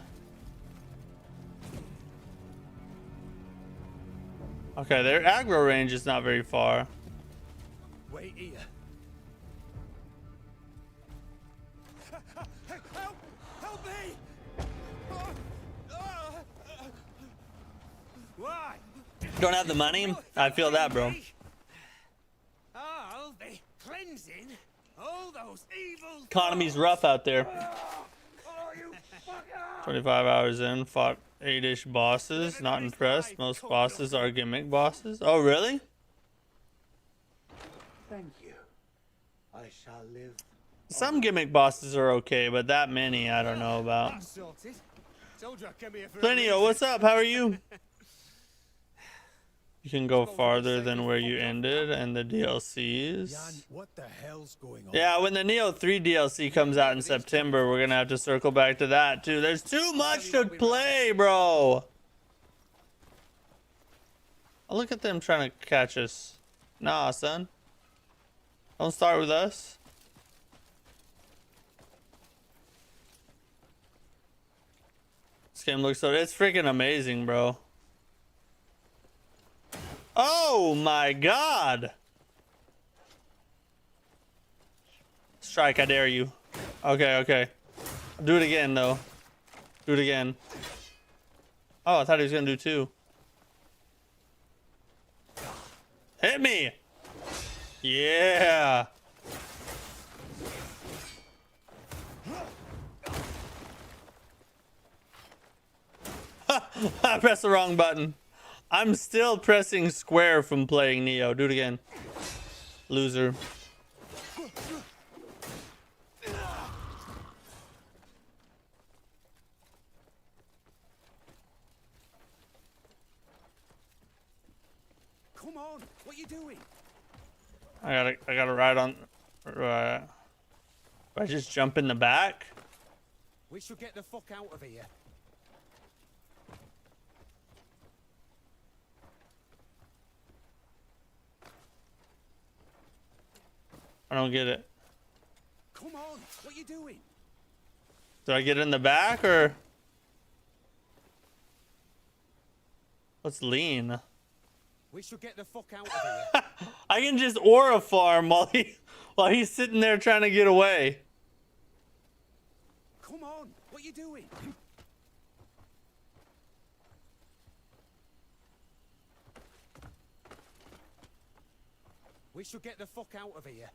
Okay, their aggro range is not very far. Wait here. Help! Help me! Why? Don't have the money? I feel that, bro. Oh, the cleansing. All those evil. Economy's rough out there. Oh, you fucker! 25 hours in, fought 8-ish bosses. Not impressed. Most bosses are gimmick bosses. Oh, really? Thank you. I shall live. Some gimmick bosses are okay, but that many I don't know about. That's sorted. Told you I'd come here for a Plenio, reason. what's up? How are you? You can go farther than where you ended and the DLCs. Jan, what the hell's going on? Yeah, when the Neo 3 DLC comes out in September, we're gonna have to circle back to that too. There's too much to play, bro. Oh, look at them trying to catch us. Nah, son. Don't start with us. This game looks so... It's freaking amazing, bro. Oh my god! Strike, I dare you. Okay, okay. Do it again, though. Do it again. Oh, I thought he was gonna do 2. Hit me! Yeah! I pressed the wrong button. I'm still pressing square from playing Neo. Do it again. Loser. Come on, what you doing? I gotta ride on. Do I just jump in the back? We should get the fuck out of here. I don't get it. Come on, what you doing? Do I get in the back or? Let's lean. We should get the fuck out of here. I can just aura farm while he's sitting there trying to get away. Come on, what you doing? We should get the fuck out of here.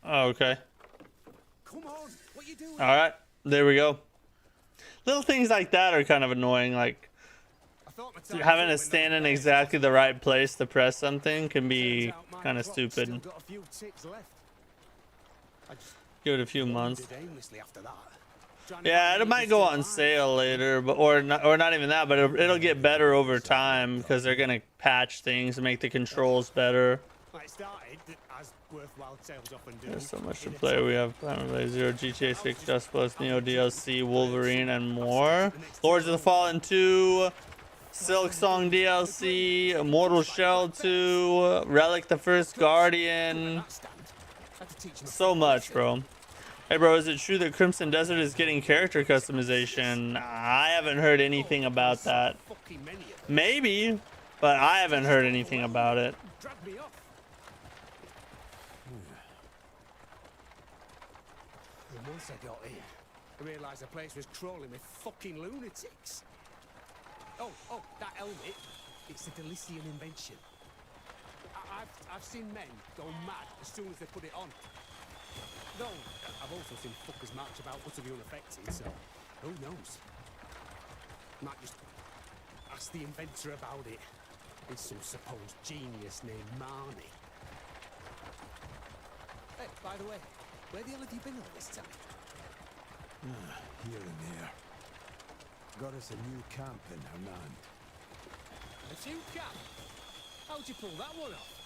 Oh, okay. Come on, what you doing? All right, there we go. Little things like that are kind of annoying. Like I thought my time having was to up when stand in nothing exactly the right place to press something can be turns out my kind of clock's stupid. Still got a few ticks left. I just Give it a few months. wandered aimlessly after that. Trying to Yeah, find it might go on sale later, but or not even that. But it'll get better over time because they're gonna patch things and make the controls better. Well, it started as worthwhile tales often do. There's so much to in a play. We have Platinum Blade Zero, GTA 6, Just Plus, Neo DLC, Wolverine, and more. Lords of the Fallen 2, Silk Song DLC, Immortal Shell 2, Relic the First Guardian. that stand. Had to teach him a So much, bro. Hey, bro, is it true that Crimson Desert is getting character customization? I haven't heard anything about that. fucking many of them. Maybe, but I haven't heard anything about it. Drag me off. And once I got here, I realised the place was crawling with fucking lunatics. Oh, that helmet. It's a Delician invention. I've seen men go mad as soon as they put it on. Though, I've also seen fuckers march about utterly unaffected, so who knows? Might just ask the inventor about it. It's some supposed genius named Marnie. Hey, by the way, where the hell have you been all this time? Here and there. Got us a new camp in Hernan. A new camp? How'd you pull that one off?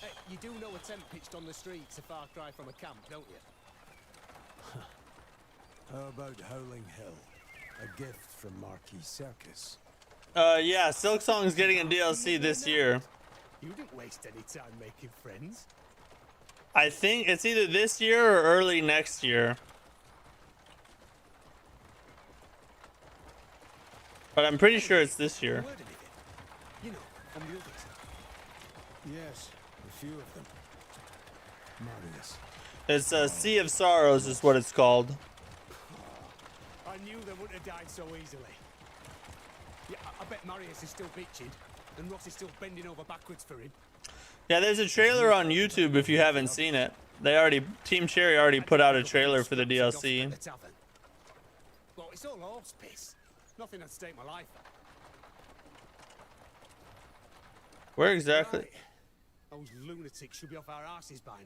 Hey, you do know a tent pitched on the street's a far cry from a camp, don't you? How about Howling Hill? A gift from Marquis Circus. Yeah, Silk Song's getting a DLC this year. You didn't waste any time making friends. I think it's either this year or early next year. But I'm pretty sure it's this year. Word of it. You know, on the other side. Yes, a few of them. Marius. It's Sea of Sorrows is what it's called. I knew they wouldn't have died so easily. Yeah, I bet Marius is still bitching, and Ross is still bending over backwards for him. Yeah, there's a trailer on YouTube if you haven't seen it. Team Cherry already put out a trailer for the DLC. Well, it's all horse piss. Nothing that'd stake my life on. Where exactly? Right. Those lunatics should be off our asses by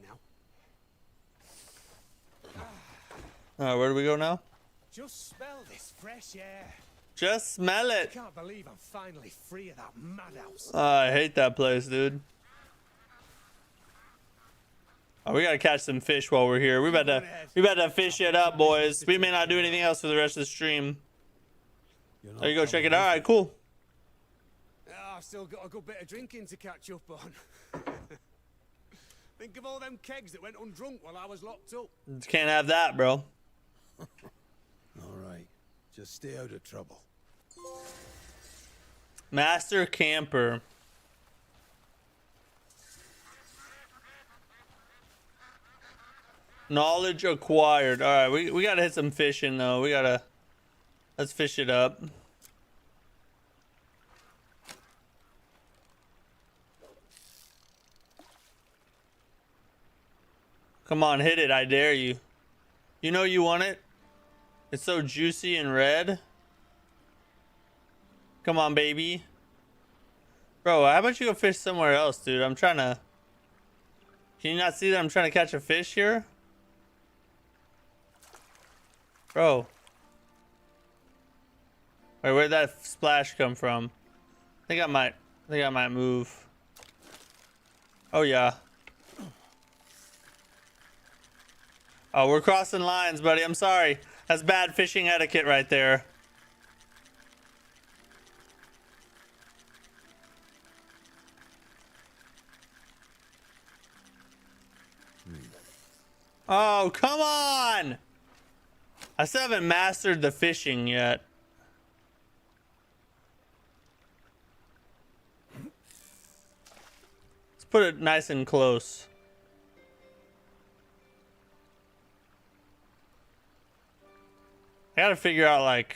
now. Where do we go now? Just smell this fresh air. Just smell I it. can't believe I'm finally free of that madhouse. I hate that place, dude. Oh, we gotta catch some fish while we're here. We about to fish it up, boys. We may not do anything else for the rest of the stream. There you go, check it out. All right, cool. I've still got a good bit of drinking to catch up on. Think of all them kegs that went undrunk while I was locked up. Can't have that, bro. All right, just stay out of trouble. Master Camper. Knowledge acquired. All right, we gotta hit some fishing though. Let's fish it up. Come on, hit it. I dare you. You know you want it. It's so juicy and red. Come on, baby. Bro, how about you go fish somewhere else, dude? I'm trying to... Can you not see that I'm trying to catch a fish here? Bro. Wait, where'd that splash come from? I think I might move. Oh, yeah. Oh, we're crossing lines, buddy. I'm sorry. That's bad fishing etiquette right there. Oh, come on! I still haven't mastered the fishing yet. Let's put it nice and close. I gotta figure out, like...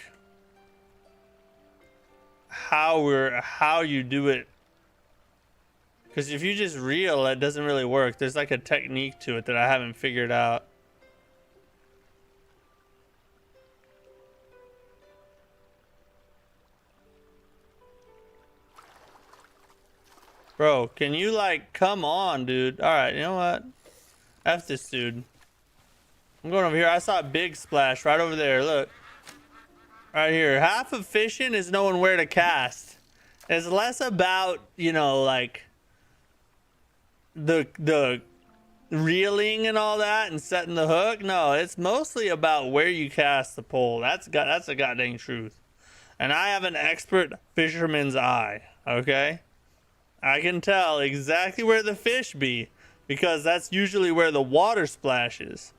how you do it. Because if you just reel, it doesn't really work. There's like a technique to it that I haven't figured out. Bro, can you like, come on, dude. All right, you know what? F this dude. I'm going over here. I saw a big splash right over there. Look. Right here. Half of fishing is knowing where to cast. It's less about, you know, like the reeling and all that and setting the hook. No, it's mostly about where you cast the pole. That's a goddamn truth. And I have an expert fisherman's eye, okay? I can tell exactly where the fish be because that's usually where the water splashes.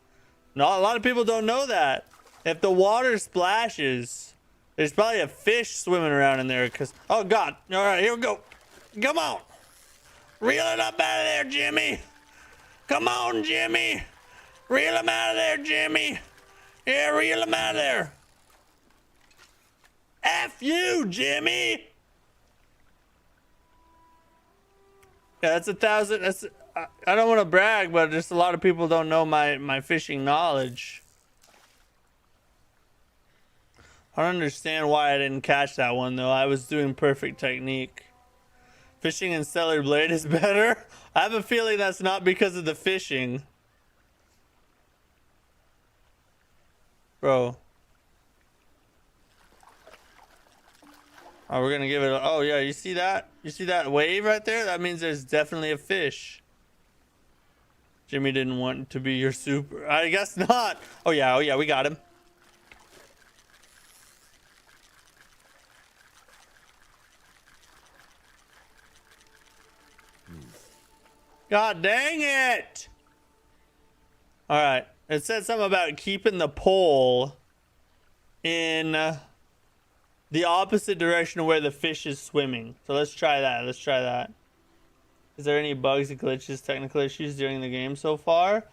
No, a lot of people don't know that. If the water splashes, there's probably a fish swimming around in there because, oh God. All right, here we go. Come on. Reel it up out of there, Jimmy. Come on, Jimmy. Reel him out of there, Jimmy. Yeah, reel him out of there. F you, Jimmy. Yeah, that's 1,000. That's, I don't want to brag, but just a lot of people don't know my fishing knowledge. I don't understand why I didn't catch that one, though. I was doing perfect technique. Fishing in Stellar Blade is better. I have a feeling that's not because of the fishing. Bro. Oh, we're gonna give it a, oh yeah, you see that? You see that wave right there? That means there's definitely a fish. Jimmy didn't want to be your super. I guess not. Oh yeah, we got him. God dang it! Alright. It said something about keeping the pole in the opposite direction of where the fish is swimming. So let's try that. Let's try that. Is there any bugs, glitches, technical issues during the game so far?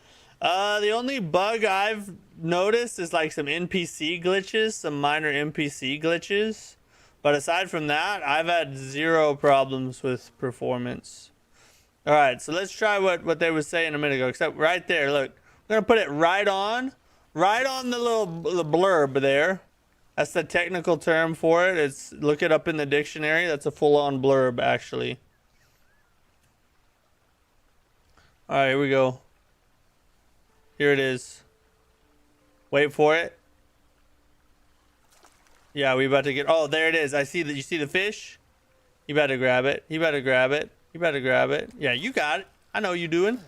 The only bug I've noticed is like some NPC glitches, some minor NPC glitches. But aside from that, I've had zero problems with performance. All right, so let's try what they were saying a minute ago. Except right there, look, we're gonna put it right on the blurb there. That's the technical term for it. It's, look it up in the dictionary. That's a full-on blurb, actually. All right, here we go. Here it is. Wait for it. Yeah, we about to get. Oh, there it is. I see that. You see the fish? You better grab it. You better grab it. You better grab it. Yeah, you got it. I know you doing.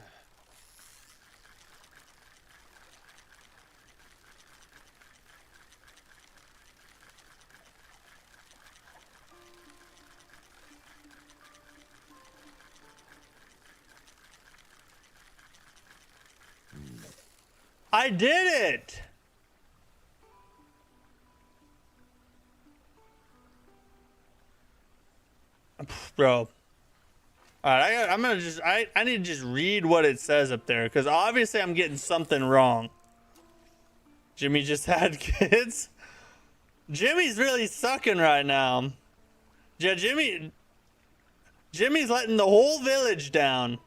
I did it. Bro. All right, I'm gonna just I need to just read what it says up there because obviously I'm getting something wrong. Jimmy just had kids. Jimmy's really sucking right now. Yeah, Jimmy's letting the whole village down.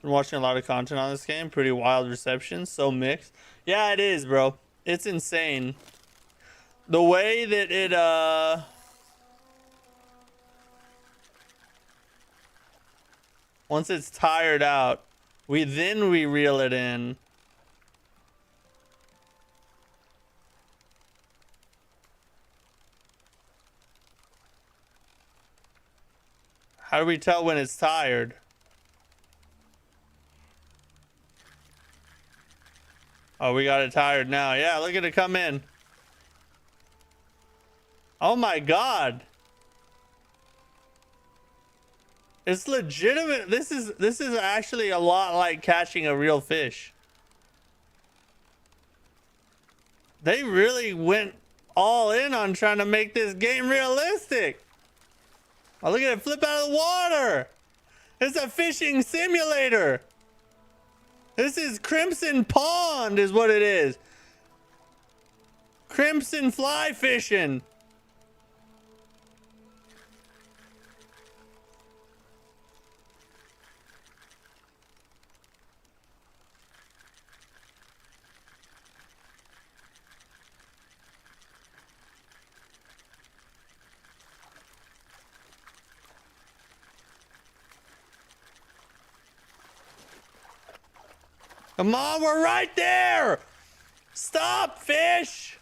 Been watching a lot of content on this game. Pretty wild reception. So mixed. Yeah, it is, bro. It's insane. The way that it once it's tired out, we reel it in. How do we tell when it's tired? Oh, we got it tired now. Yeah, look at it come in. Oh my God. It's legitimate. This is actually a lot like catching a real fish. They really went all in on trying to make this game realistic. Oh, look at it flip out of the water. It's a fishing simulator. This is Crimson Pond is what it is. Crimson fly fishing. Come on, we're right there. Stop, fish.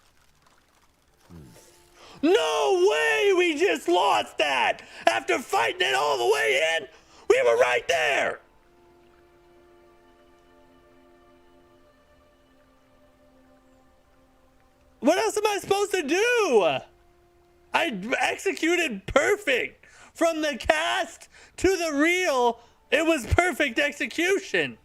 No way we just lost that. After fighting it all the way in, we were right there. What else am I supposed to do? I executed perfect. From the cast to the reel, it was perfect execution.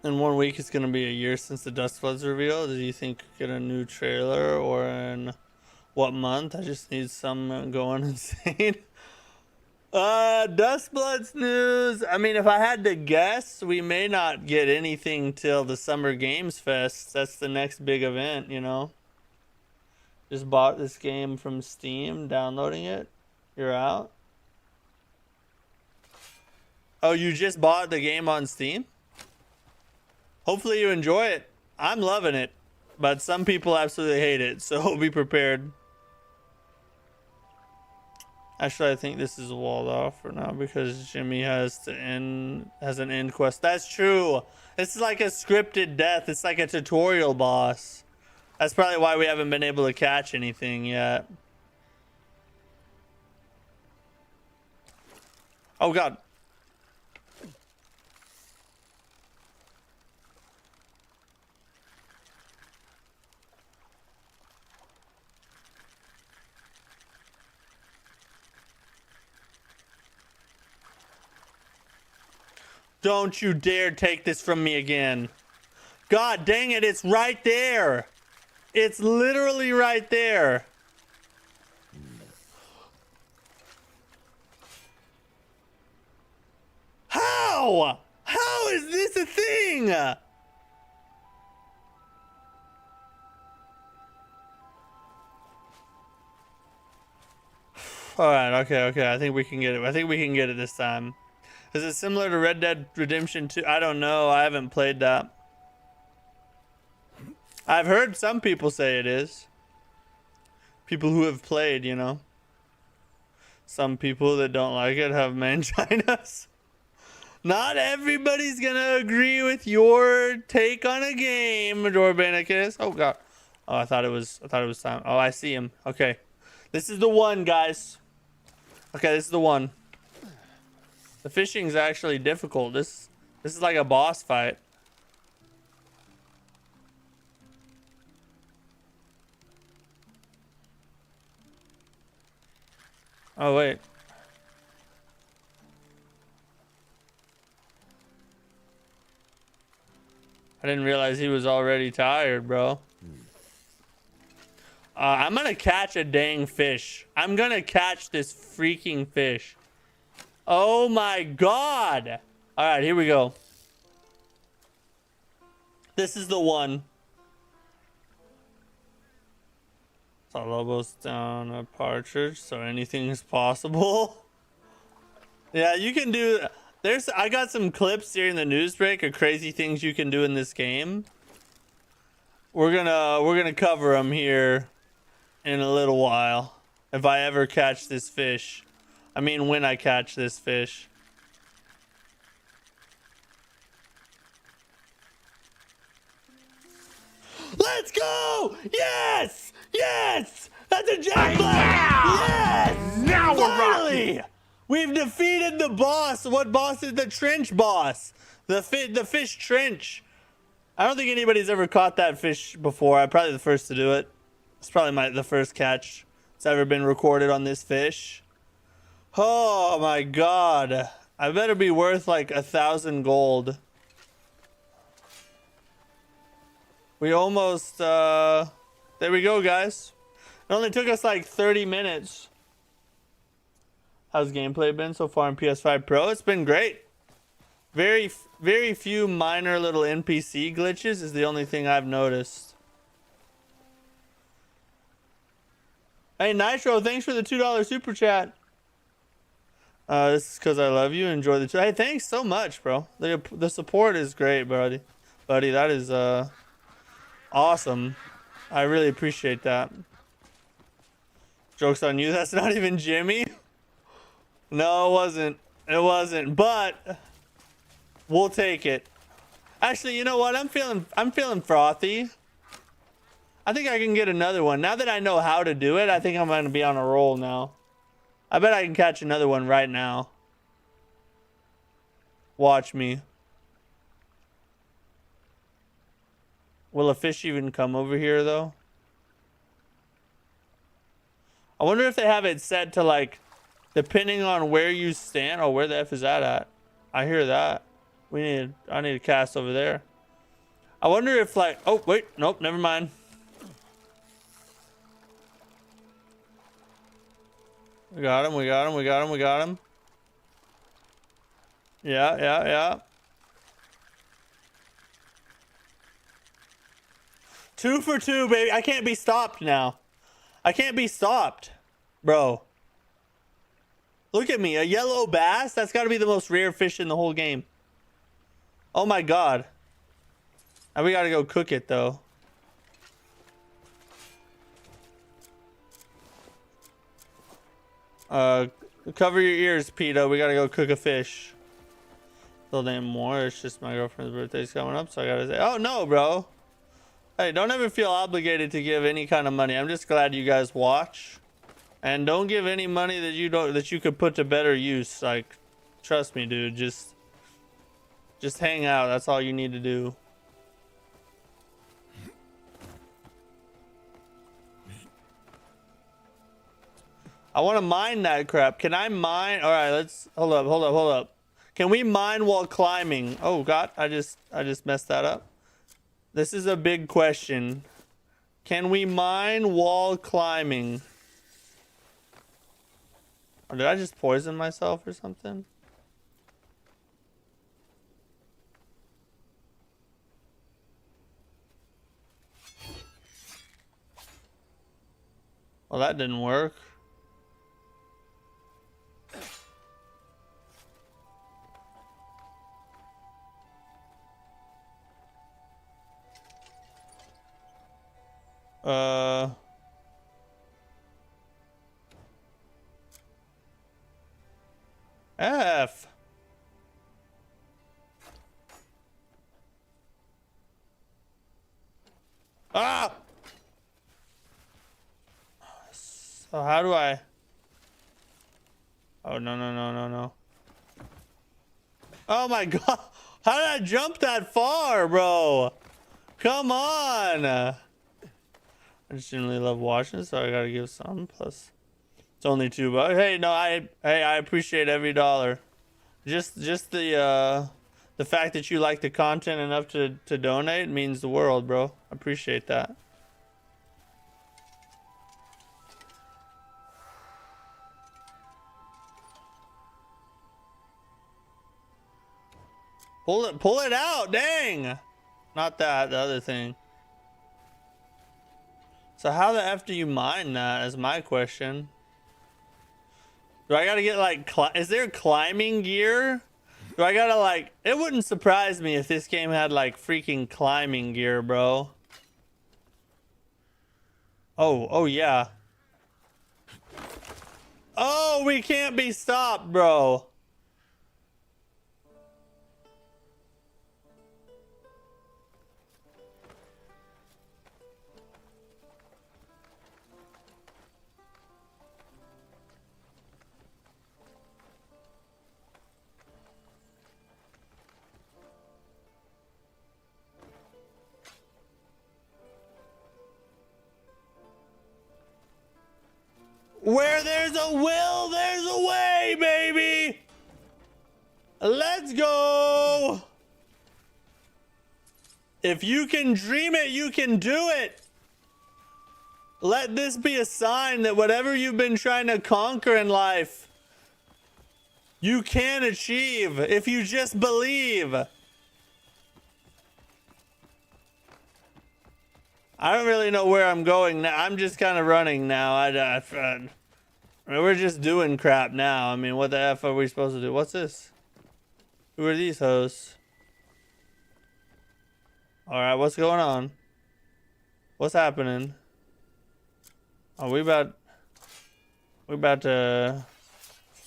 In 1 week, it's going to be a year since the Dust Floods reveal. Do you think get a new trailer, or in what month? I just need some going insane. Dust Bloods news. I mean, if I had to guess, we may not get anything till the Summer Games Fest. That's the next big event, you know. Just bought this game from Steam, downloading it. You're out. Oh, you just bought the game on Steam? Hopefully you enjoy it. I'm loving it, but some people absolutely hate it, so be prepared. Actually, I think this is walled off for now because Jimmy has an end quest. That's true. It's like a scripted death. It's like a tutorial boss. That's probably why we haven't been able to catch anything yet. Oh God. Don't you dare take this from me again. God dang it, it's right there. It's literally right there. How? How is this a thing? Alright, okay. I think we can get it. I think we can get it this time. Is it similar to Red Dead Redemption 2? I don't know. I haven't played that. I've heard some people say it is. People who have played, you know. Some people that don't like it have manginas. Not everybody's gonna agree with your take on a game, Dorbanicus. Oh God. Oh, I thought it was time. Oh, I see him. Okay. This is the one, guys. Okay, this is the one. The fishing's actually difficult. This is like a boss fight. Oh wait. I didn't realize he was already tired, bro. I'm gonna catch a dang fish. I'm gonna catch this freaking fish. Oh my God. All right, here we go. This is the one. Saw Lobos down a partridge, so anything is possible. Yeah, you can do. I got some clips during the news break of crazy things you can do in this game. We're gonna cover them here in a little while. If I ever catch this fish. I mean, when I catch this fish. Let's go! Yes! Yes! That's a jack black! Yes! Now we're Finally! We've defeated the boss. What boss is the trench boss? The fish trench. I don't think anybody's ever caught that fish before. I'm probably the first to do it. It's probably the first catch that's ever been recorded on this fish. Oh my God. I better be worth like 1,000 gold. We almost, there we go, guys. It only took us like 30 minutes. How's gameplay been so far on PS5 Pro? It's been great. Very few minor little NPC glitches is the only thing I've noticed. Hey, Nitro, thanks for the $2 super chat. This is because I love you. Enjoy the... Hey, thanks so much, bro. The support is great, buddy. Buddy, that is awesome. I really appreciate that. Joke's on you. That's not even Jimmy. No, it wasn't. It wasn't. But we'll take it. Actually, you know what? I'm feeling frothy. I think I can get another one. Now that I know how to do it, I think I'm going to be on a roll now. I bet I can catch another one right now. Watch me. Will a fish even come over here, though? I wonder if they have it set to, like, depending on where you stand. Oh, where the F is that at? I hear that. I need to cast over there. I wonder if, like... Oh, wait. Nope, never mind. We got him, we got him, we got him, we got him. Yeah. 2 for 2, baby. I can't be stopped now. I can't be stopped, bro. Look at me, a yellow bass. That's got to be the most rare fish in the whole game. Oh my god. And we got to go cook it though. Cover your ears, Peta. We got to go cook a fish. Still name more. It's just my girlfriend's birthday's coming up, so I got to say, oh no, bro. Hey, don't ever feel obligated to give any kind of money. I'm just glad you guys watch. And don't give any money that you could put to better use. Like, trust me, dude. Just hang out. That's all you need to do. I want to mine that crap. Can I mine? All right, let's hold up. Can we mine while climbing? Oh god, I just messed that up. This is a big question. Can we mine while climbing? Or did I just poison myself or something? Well, that didn't work. F. Ah! So how do I... Oh, no. Oh my god! How did I jump that far, bro? Come on! I just generally love watching, so I gotta give some. Plus, it's only $2. Hey, no, I appreciate every dollar. Just the fact that you like the content enough to donate means the world, bro. I appreciate that. Pull it out, dang! Not that, the other thing. So how the F do you mine that is my question. Do I gotta get like, is there climbing gear? Do I gotta like, it wouldn't surprise me if this game had like freaking climbing gear, bro. Oh yeah. Oh, we can't be stopped, bro. Where there's a will, there's a way, baby. Let's go. If you can dream it, you can do it. Let this be a sign that whatever you've been trying to conquer in life, you can achieve if you just believe. I don't really know where I'm going now. I'm just kind of running now. I mean, we're just doing crap now. I mean, what the F are we supposed to do? What's this? Who are these hosts? Alright, what's going on? What's happening? Are we about to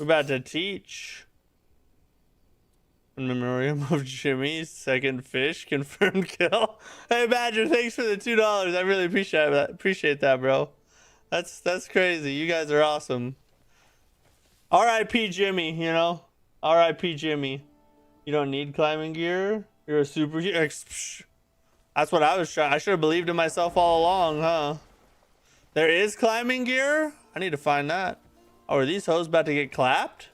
We're about to teach. In memoriam of Jimmy's second fish confirmed kill. Hey Badger, thanks for the $2. I really appreciate that. Appreciate that, bro. That's crazy. You guys are awesome. R.I.P. Jimmy, you know? R.I.P. Jimmy. You don't need climbing gear? You're a super... That's what I was trying. I should have believed in myself all along, huh? There is climbing gear? I need to find that. Oh, are these hoes about to get clapped?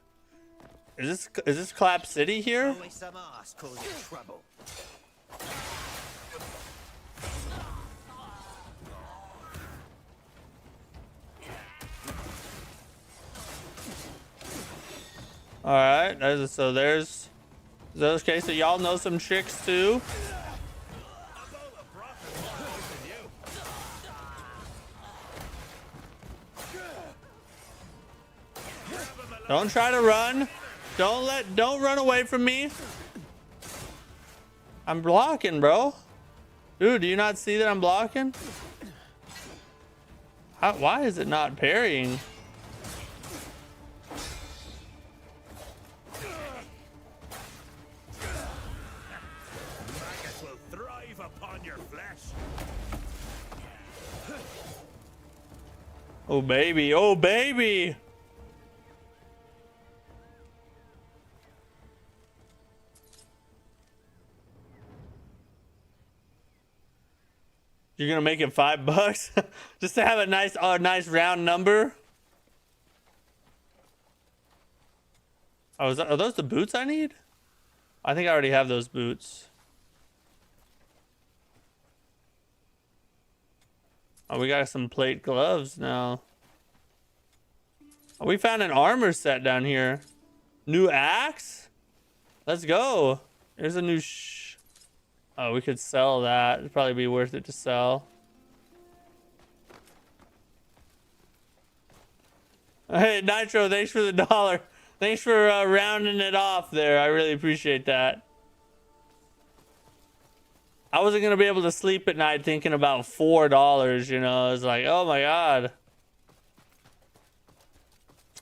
Is this Clap City here? Only some ass causing trouble. All right, so there's those. Okay, so y'all know some chicks too. Don't try to run. Don't run away from me. I'm blocking, bro. Dude, do you not see that I'm blocking? Why is it not parrying? Maggots will thrive upon your flesh. Oh baby, oh baby. You're gonna make it $5 just to have a nice round number. Oh, are those the boots I need? I think I already have those boots. Oh, we got some plate gloves now. Oh, we found an armor set down here. New axe? Let's go. There's a new oh, we could sell that. It'd probably be worth it to sell. Hey, Nitro, thanks for the $1. Thanks for rounding it off there. I really appreciate that. I wasn't going to be able to sleep at night thinking about $4, you know. I was like, oh my God.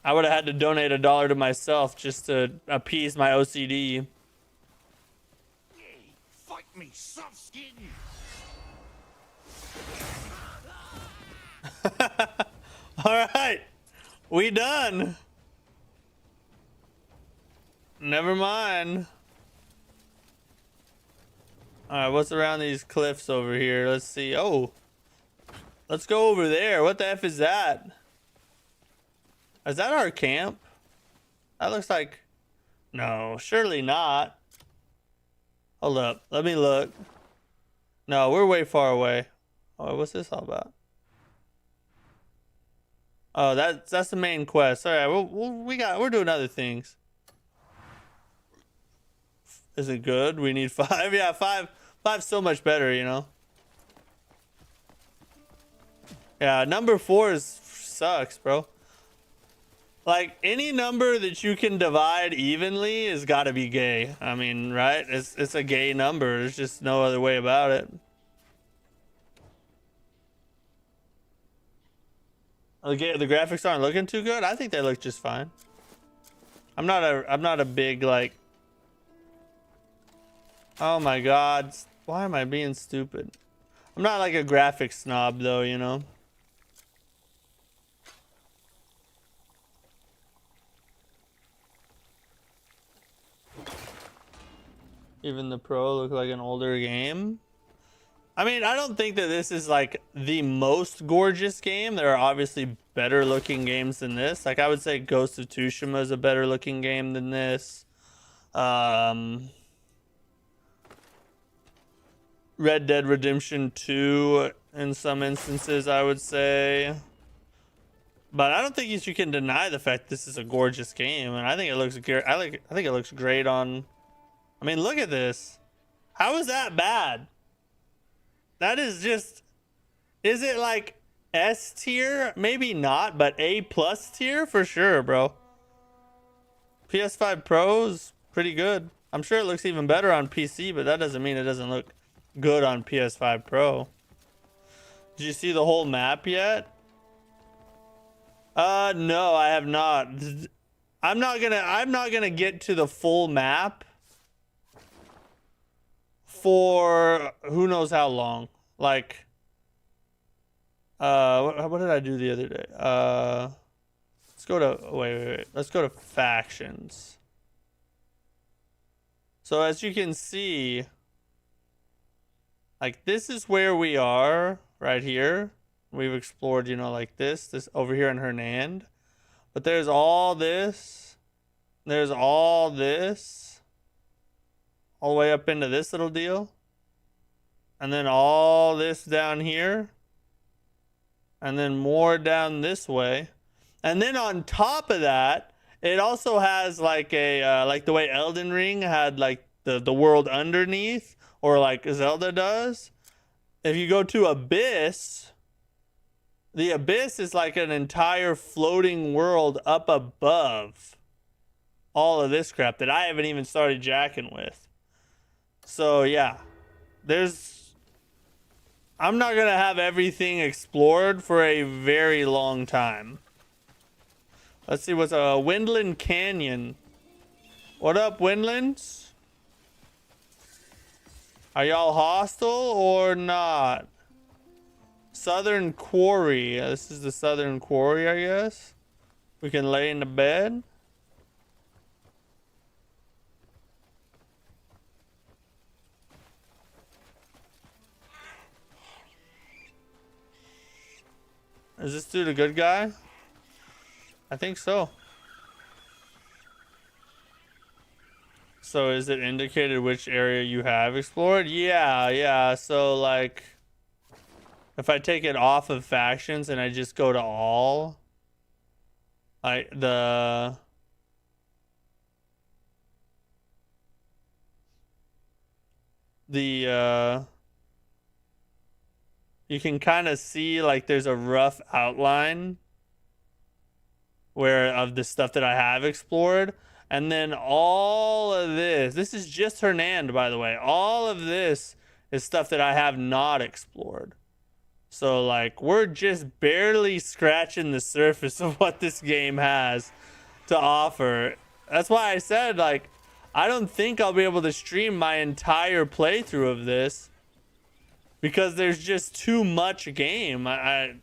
I would have had to donate $1 to myself just to appease my OCD. Fight me, soft skin. All right. We done. Never mind. All right, what's around these cliffs over here? Let's see. Oh, let's go over there. What the F is that? Is that our camp? That looks like... No, surely not. Hold up. Let me look. No, we're way far away. Oh, what's this all about? Oh, that's the main quest. All right, we're doing other things. Is it good? We need 5. Yeah, 5. 5's so much better, you know. Yeah, number 4 sucks, bro. Like any number that you can divide evenly has got to be gay. I mean, right? It's a gay number. There's just no other way about it. The graphics aren't looking too good. I think they look just fine. I'm not a big like. Oh my God! Why am I being stupid? I'm not like a graphics snob though, you know. Even the Pro look like an older game. I mean, I don't think that this is like the most gorgeous game. There are obviously better looking games than this. Like I would say Ghost of Tsushima is a better looking game than this. Red Dead Redemption 2 in some instances, I would say. But I don't think you can deny the fact this is a gorgeous game, and I think it looks great. I think it looks great on. I mean, look at this. How is that bad? That is just. Is it like S tier? Maybe not, but A+ tier for sure, bro. PS5 Pro is pretty good. I'm sure it looks even better on PC, but that doesn't mean it doesn't look good on PS5 Pro. Did you see the whole map yet? No, I have not. I'm not gonna get to the full map for who knows how long. Like, what did I do the other day? Let's go to wait. Let's go to factions. So as you can see, like this is where we are right here. We've explored, you know, like this over here in Hernand. But there's all this. There's all this. All the way up into this little deal. And then all this down here. And then more down this way. And then on top of that, it also has like a, like the way Elden Ring had like the world underneath. Or like Zelda does. If you go to Abyss, the Abyss is like an entire floating world up above all of this crap that I haven't even started jacking with. So yeah, I'm not gonna have everything explored for a very long time. Let's see what's a Windland Canyon. What up, Windlands? Are y'all hostile or not? Southern Quarry. This is the Southern Quarry, I guess. We can lay in the bed. Is this dude a good guy? I think so. So is it indicated which area you have explored? Yeah. So like, if I take it off of factions and I just go to all, like you can kind of see like there's a rough outline where of the stuff that I have explored. And then all of this is just Hernand, by the way. All of this is stuff that I have not explored. So like we're just barely scratching the surface of what this game has to offer. That's why I said like I don't think I'll be able to stream my entire playthrough of this because there's just too much game. I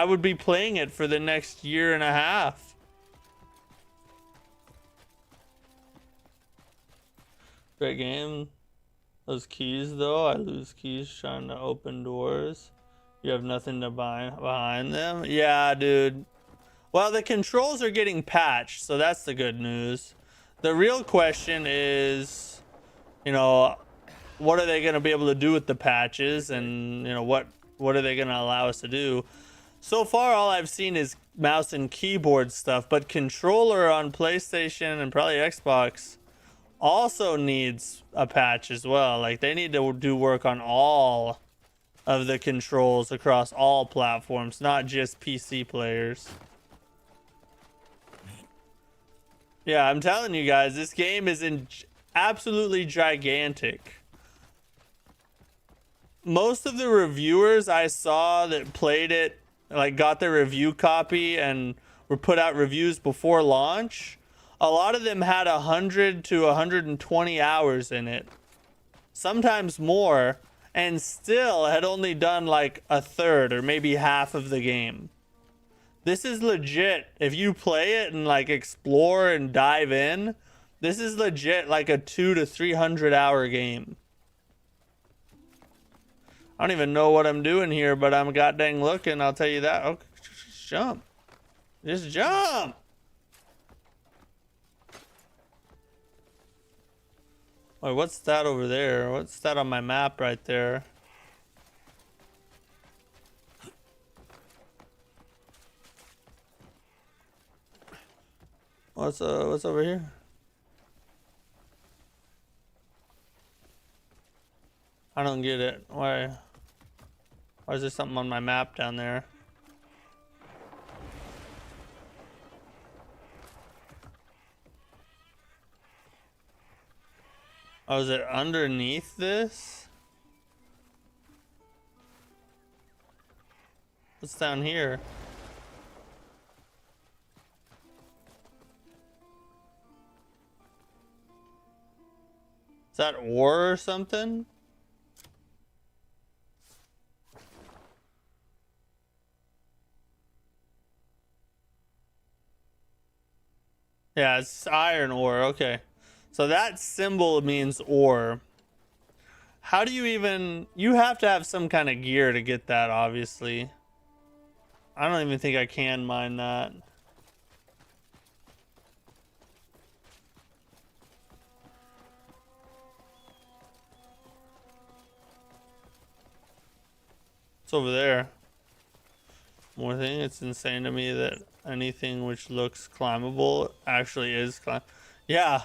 would be playing it for the next year and a half. Great game. Those keys though, I lose keys trying to open doors. You have nothing to buy behind them. Yeah, dude. Well, the controls are getting patched, so that's the good news. The real question is, you know, what are they going to be able to do with the patches, and you know what are they going to allow us to do? So far, all I've seen is mouse and keyboard stuff, but controller on PlayStation and probably Xbox also needs a patch as well. Like they need to do work on all of the controls across all platforms, not just PC players. Yeah, I'm telling you guys, this game is absolutely gigantic. Most of the reviewers I saw that played it, like got their review copy and were put out reviews before launch, a lot of them had 100 to 120 hours in it, sometimes more, and still had only done like a third or maybe half of the game. This is legit. If you play it and like explore and dive in, this is legit like a 200 to 300 hour game. I don't even know what I'm doing here, but I'm goddamn looking, I'll tell you that. Okay, just jump. Just jump. Wait, what's that over there? What's that on my map right there? What's over here? I don't get it. Why is there something on my map down there? Oh, is it underneath this? What's down here? Is that ore or something? Yeah, it's iron ore. Okay. So that symbol means ore. How do you even... You have to have some kind of gear to get that, obviously. I don't even think I can mine that. It's over there. More thing, it's insane to me that anything which looks climbable actually is climb. Yeah.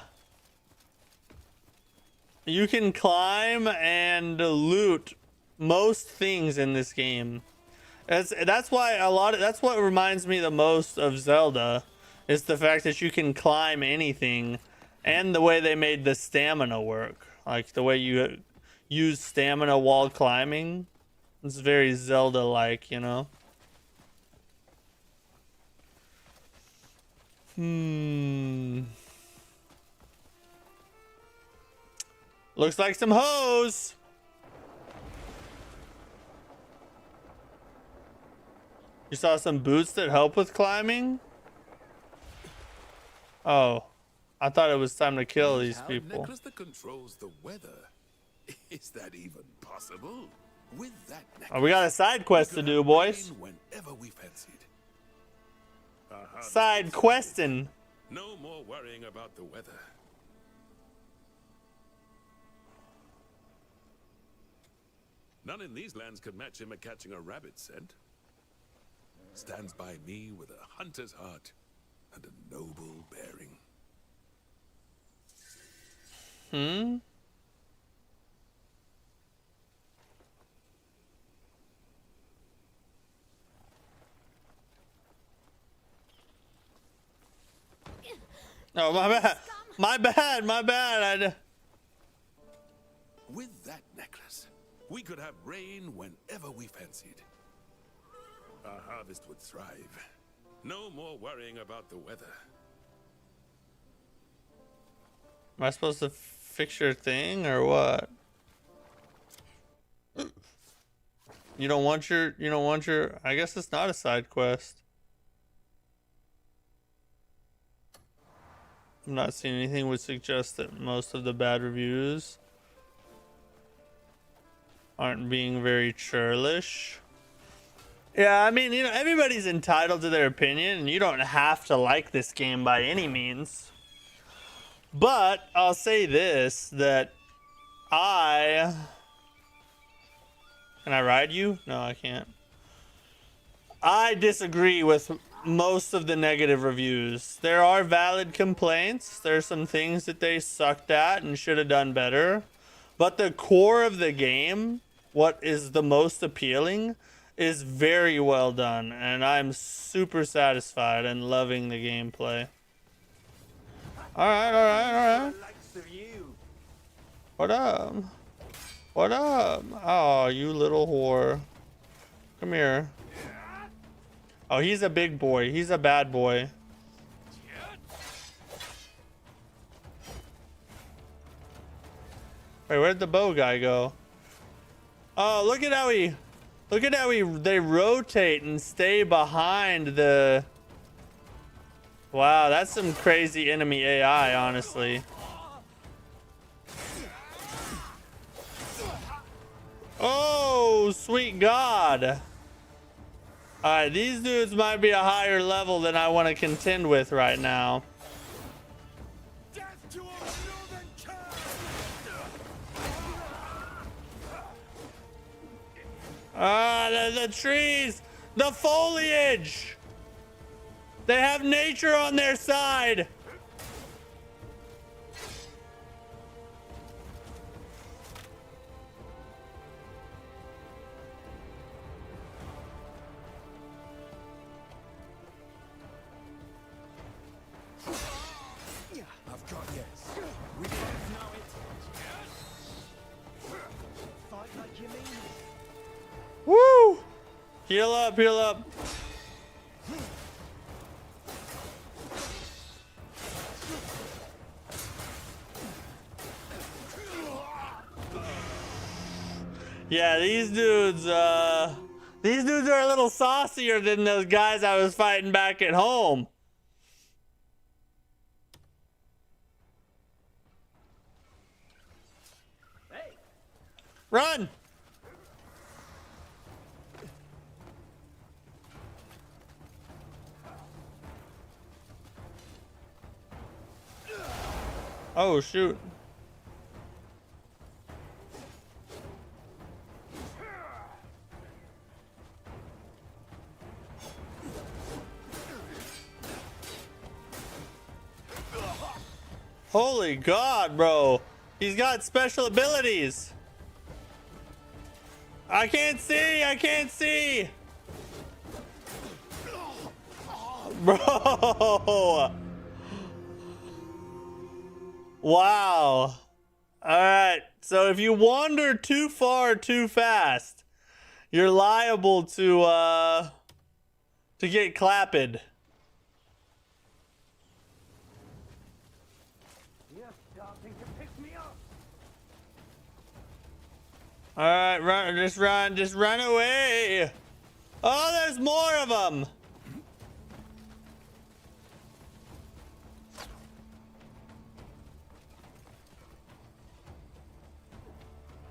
You can climb and loot most things in this game. That's why that's what reminds me the most of Zelda, is the fact that you can climb anything, and the way they made the stamina work. Like the way you use stamina while climbing. It's very Zelda-like, you know? Looks like some hose. You saw some boots that help with climbing? Oh, I thought it was time to kill these people. Necklace that controls the weather. Is that even possible? With that necklace, Oh, we got a side quest to do, boys. whenever we fancied. Side questing. No more worrying about the weather. None in these lands can match him at catching a rabbit scent. Stands by me with a hunter's heart and a noble bearing. Oh, my bad. My bad. My bad. With that necklace, we could have rain whenever we fancied. Our harvest would thrive. No more worrying about the weather. Am I supposed to fix your thing or what? You don't want your, I guess it's not a side quest. I'm not seeing anything would suggest that most of the bad reviews aren't being very churlish. Yeah, I mean, you know, everybody's entitled to their opinion, and you don't have to like this game by any means. But I'll say this, that can I ride you? No, I can't. I disagree with most of the negative reviews. There are valid complaints. There's some things that they sucked at and should have done better. But the core of the game, what is the most appealing, is very well done. And I'm super satisfied and loving the gameplay. Alright. What up? What up? Oh, you little whore. Come here. Oh, he's a big boy. He's a bad boy. Wait, where'd the bow guy go? Oh, look at how they rotate and stay behind the... Wow, that's some crazy enemy AI, honestly. Oh, sweet God. Alright, these dudes might be a higher level than I want to contend with right now. The trees, the foliage. They have nature on their side. I've got yes. We both know it. Fight like you mean it. Woo! Heal up, heal up. Yeah, these dudes are a little saucier than those guys I was fighting back at home. Hey, Run! Oh, shoot. Holy God, bro. He's got special abilities. I can't see. I can't see. Bro. Wow. All right. So if you wander too far too fast, you're liable to get clapped. you starting to piss me off. All right, just run away. Oh, there's more of them.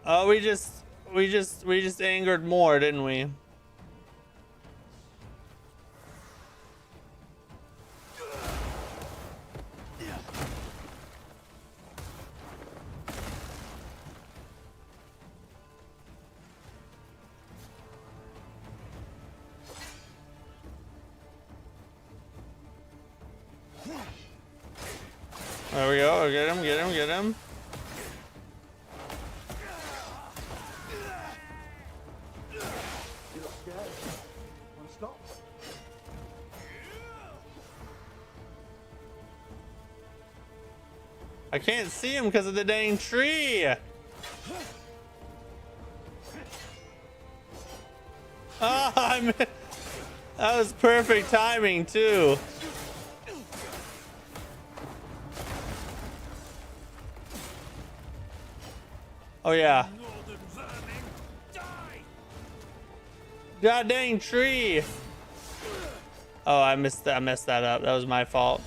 Oh, we just angered more, didn't we? There we go. Get him, get him, get him. I can't see him because of the dang tree. Oh, that was perfect timing too. Oh yeah. God dang tree. Oh, I messed that up. That was my fault.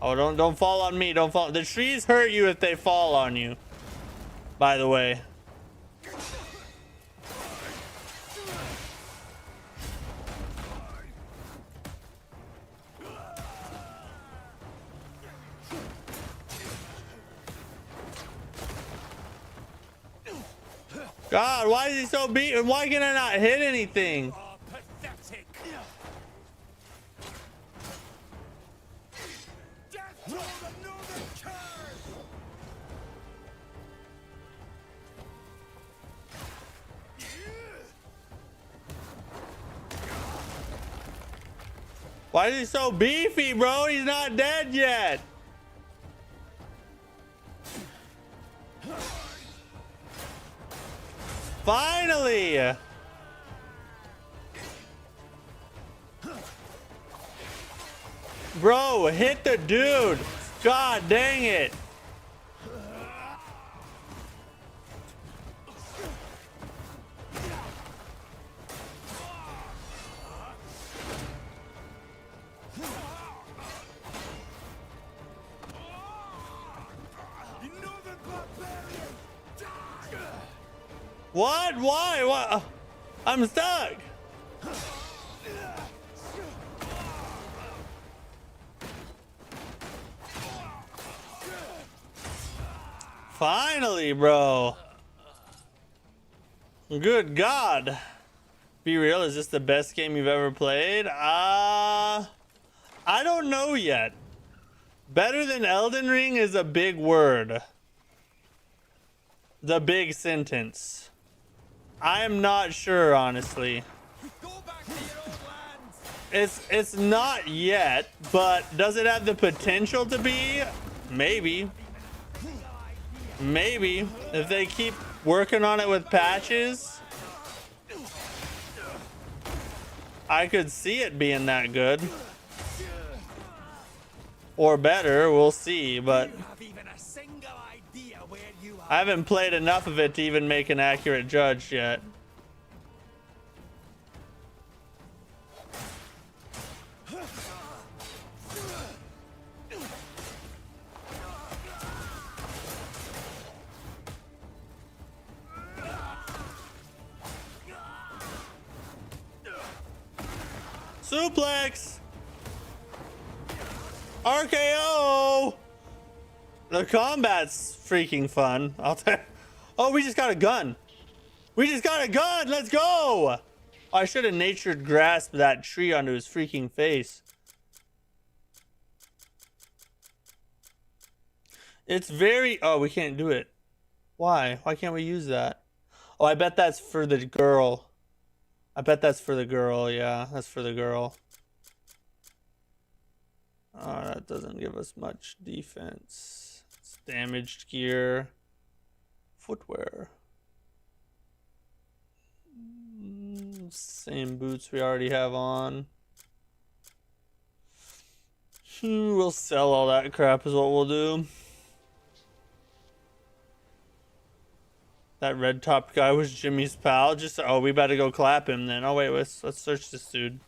Oh, don't fall on me. Don't fall. The trees hurt you if they fall on you. By the way. God, why is he so beaten? Why can I not hit anything? Oh, pathetic. Death to the northern curse. Why is he so beefy, bro? He's not dead yet. Finally! Bro, hit the dude! God dang it! What? Why? What? I'm stuck. Finally, bro. Good God. Be real, is this the best game you've ever played? I don't know yet. Better than Elden Ring is a big word. The big sentence. I am not sure, honestly. Go back to your old lands. It's not yet, but does it have the potential to be? Maybe. Maybe. If they keep working on it with patches, I could see it being that good. Or better, we'll see, but You have even a single idea where I haven't played enough of it to even make an accurate judge yet. Suplex! RKO! The combat's freaking fun. I'll tell. Oh, we just got a gun. We just got a gun. Let's go. I should have natured grasped that tree onto his freaking face. It's very. Oh, we can't do it. Why? Why can't we use that? Oh, I bet that's for the girl. I bet that's for the girl. Yeah, that's for the girl. Oh, that doesn't give us much defense. It's damaged gear. Footwear. Same boots we already have on. We'll sell all that crap is what we'll do. That red top guy was Jimmy's pal. Just oh, we better go clap him then. Oh wait, let's search this dude.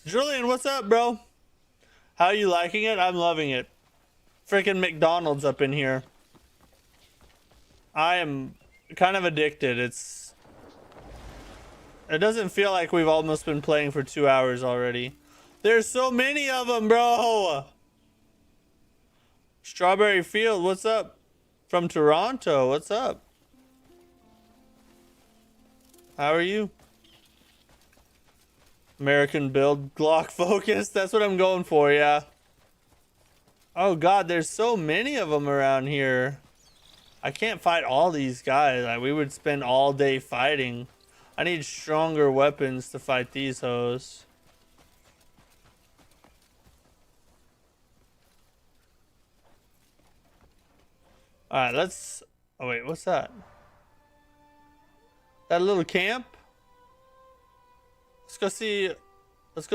Julian, what's up, bro? How are you liking it? I'm loving it. Freaking McDonald's up in here. I am kind of addicted. It doesn't feel like we've almost been playing for 2 hours already. There's so many of them, bro. Strawberry Field, what's up? From Toronto, what's up? How are you? American build Glock focus. That's what I'm going for, yeah. Oh god, there's so many of them around here. I can't fight all these guys. Like, we would spend all day fighting. I need stronger weapons to fight these hoes. Alright, let's... Oh wait, what's that? That little camp? Let's go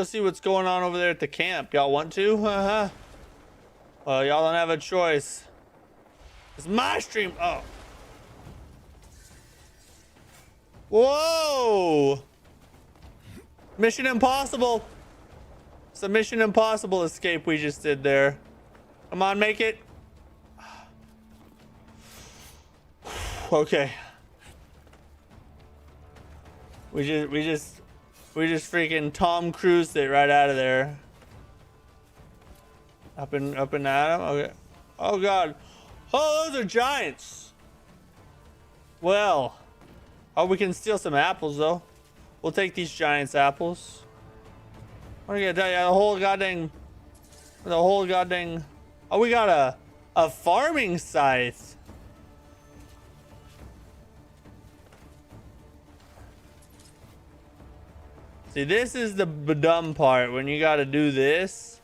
see what's going on over there at the camp. Y'all want to? Well, y'all don't have a choice. It's my stream. Oh. Whoa! Mission Impossible. It's a Mission Impossible escape we just did there. Come on, make it. Okay. We just freaking Tom Cruised it right out of there. Up and at him. Okay. Oh god. Oh, those are giants. Well. Oh, we can steal some apples though. We'll take these giants apples. What are you gonna tell you? The whole goddamn. Oh, we got a farming scythe. See, this is the dumb part when you gotta do this.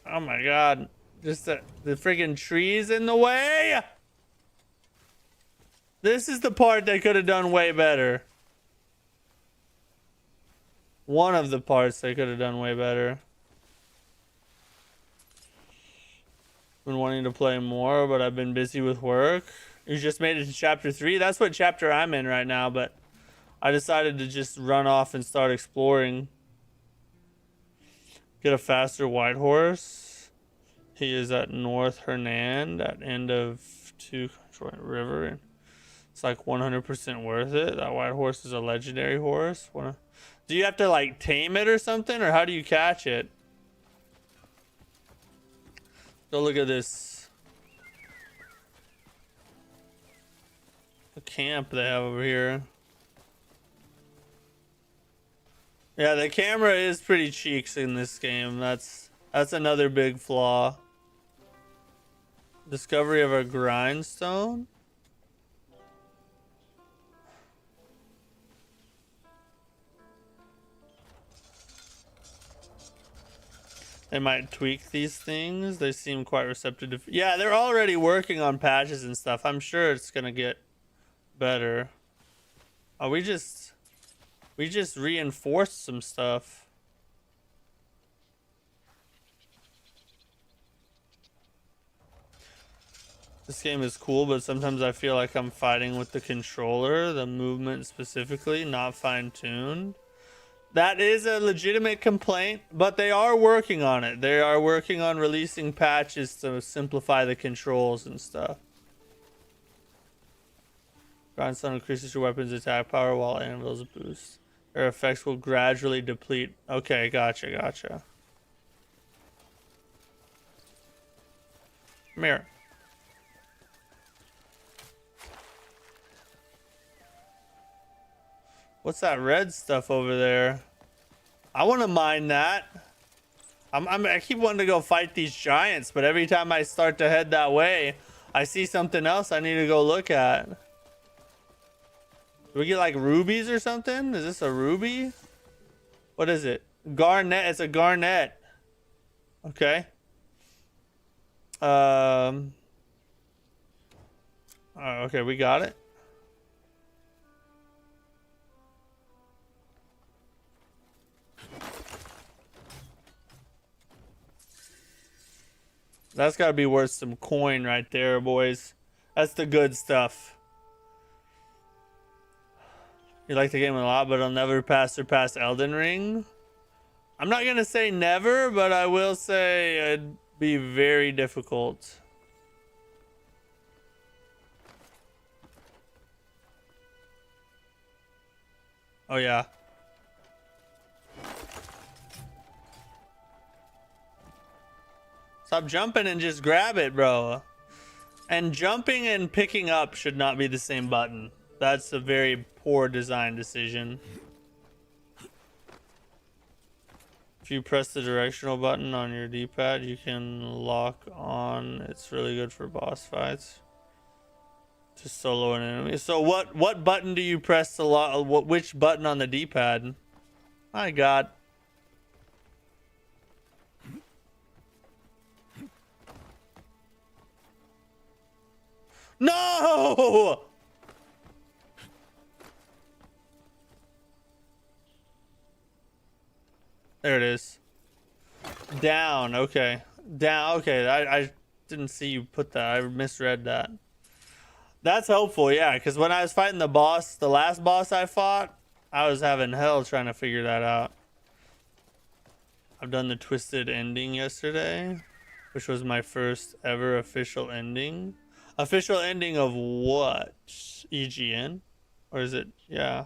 Oh my god. Just the freaking trees in the way. This is the part they could have done way better. One of the parts they could have done way better. Been wanting to play more, but I've been busy with work. You just made it to chapter 3. That's what chapter I'm in right now, but I decided to just run off and start exploring. Get a faster white horse. He is at North Hernand at end of 2 River. It's like 100% worth it. That white horse is a legendary horse. Do you have to like tame it or something, or how do you catch it? Go look at this. The camp they have over here. Yeah, the camera is pretty cheeks in this game. That's another big flaw. Discovery of a grindstone. They might tweak these things. They seem quite receptive to... Yeah, they're already working on patches and stuff. I'm sure it's gonna get better. Oh, we just reinforced some stuff. This game is cool, but sometimes I feel like I'm fighting with the controller, the movement specifically, not fine-tuned. That is a legitimate complaint, but they are working on it. They are working on releasing patches to simplify the controls and stuff. Grindstone increases your weapon's attack power while anvils boost. Their effects will gradually deplete. Okay, gotcha. Come here. What's that red stuff over there? I want to mine that. I keep wanting to go fight these giants, but every time I start to head that way, I see something else I need to go look at. Do we get like rubies or something? Is this a ruby? What is it? Garnet. It's a garnet. Okay. Okay, we got it. That's got to be worth some coin right there, boys. That's the good stuff. You like the game a lot, but I'll never surpass Elden Ring. I'm not going to say never, but I will say it'd be very difficult. Oh, yeah. Stop jumping and just grab it, bro. And jumping and picking up should not be the same button. That's a very poor design decision. If you press the directional button on your D-pad, you can lock on. It's really good for boss fights. To solo an enemy. So what button do you press to lock? Which button on the D-pad? My God. No! There it is. Down. Okay. Down. Okay. I didn't see you put that. I misread that. That's helpful. Yeah. Because when I was fighting the boss, the last boss I fought, I was having hell trying to figure that out. I've done the twisted ending yesterday, which was my first ever official ending. Official ending of what? EGN? Or is it? Yeah.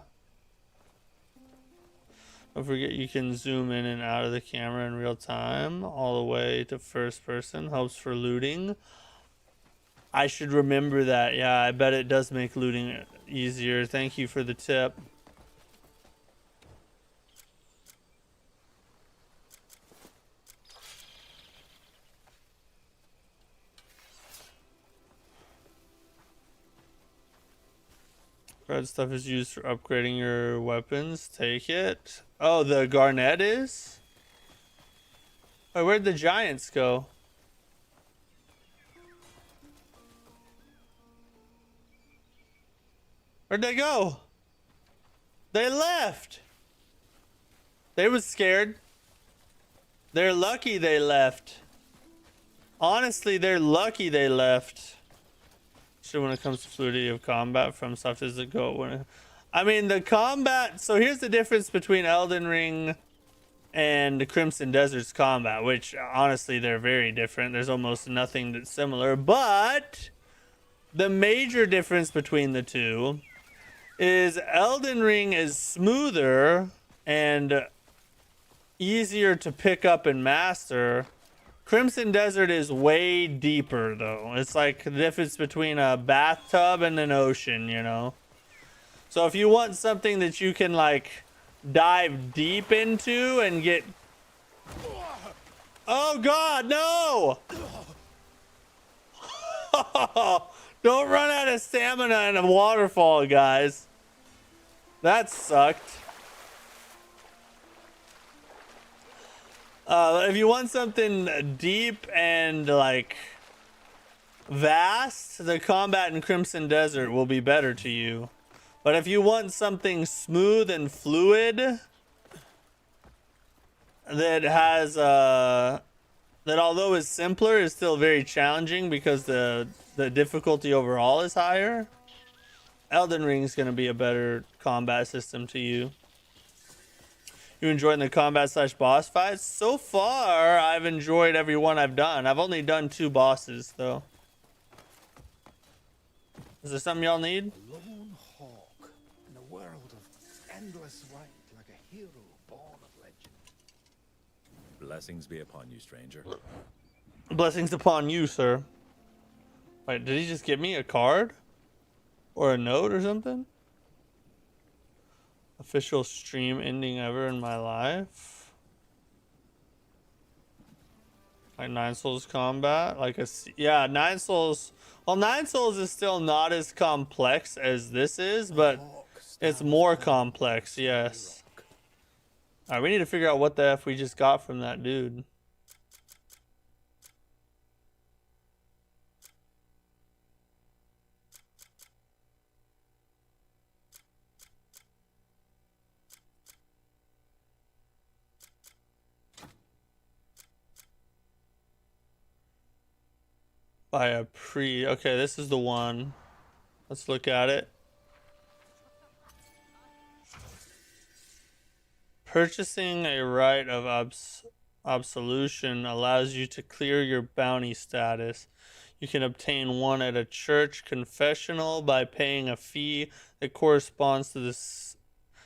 Don't forget you can zoom in and out of the camera in real time. All the way to first person. Helps for looting. I should remember that. Yeah, I bet it does make looting easier. Thank you for the tip. Red stuff is used for upgrading your weapons. Take it. Oh, the garnet is? Oh, where'd the giants go? Where'd they go? They left. They was scared. They're lucky they left. Honestly, they're lucky they left. When it comes to fluidity of combat, from soft as it go. I mean, the combat. So here's the difference between Elden Ring and Crimson Desert's combat, which honestly they're very different. There's almost nothing that's similar, but the major difference between the two is Elden Ring is smoother and easier to pick up and master. Crimson Desert is way deeper, though. It's like the difference between a bathtub and an ocean, you know? So if you want something that you can, like, dive deep into and get... Oh, God, no! Don't run out of stamina in a waterfall, guys. That sucked. If you want something deep and like vast, the combat in Crimson Desert will be better to you. But if you want something smooth and fluid that has that although it's simpler, it's still very challenging because the difficulty overall is higher. Elden Ring is going to be a better combat system to you. You enjoying the combat slash boss fights? So far, I've enjoyed every one I've done. I've only done 2 bosses, though. Is there something y'all need? A lone hawk in a world of endless light, like a hero born of legend. Blessings be upon you, stranger. Blessings upon you, sir. Wait, did he just give me a card? Or a note or something? Official stream ending ever in my life. Like 9 Souls combat? Like a... Yeah, 9 Souls... Well, 9 Souls is still not as complex as this is, but it's more complex, yes. Alright, we need to figure out what the F we just got from that dude. By a okay, this is the one. Let's look at it. Purchasing a right of absolution allows you to clear your bounty status. You can obtain one at a church confessional by paying a fee that corresponds to the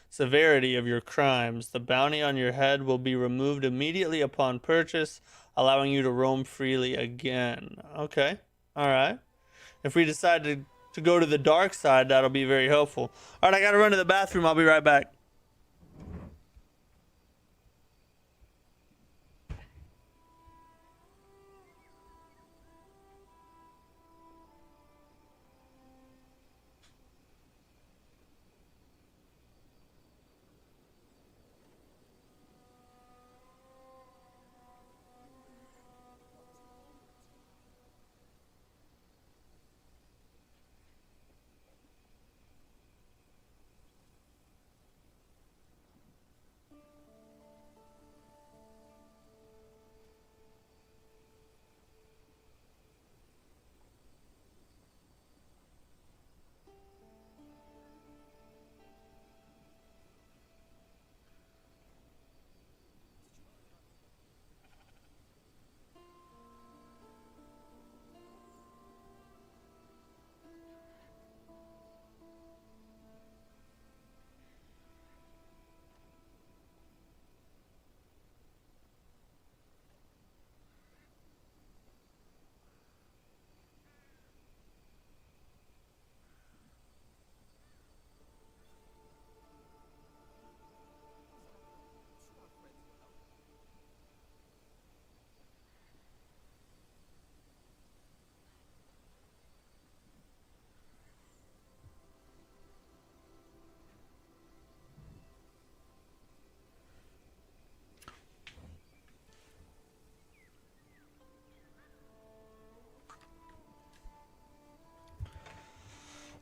severity of your crimes. The bounty on your head will be removed immediately upon purchase, allowing you to roam freely again. Okay. All right. If we decide to go to the dark side, that'll be very helpful. All right, I got to run to the bathroom. I'll be right back.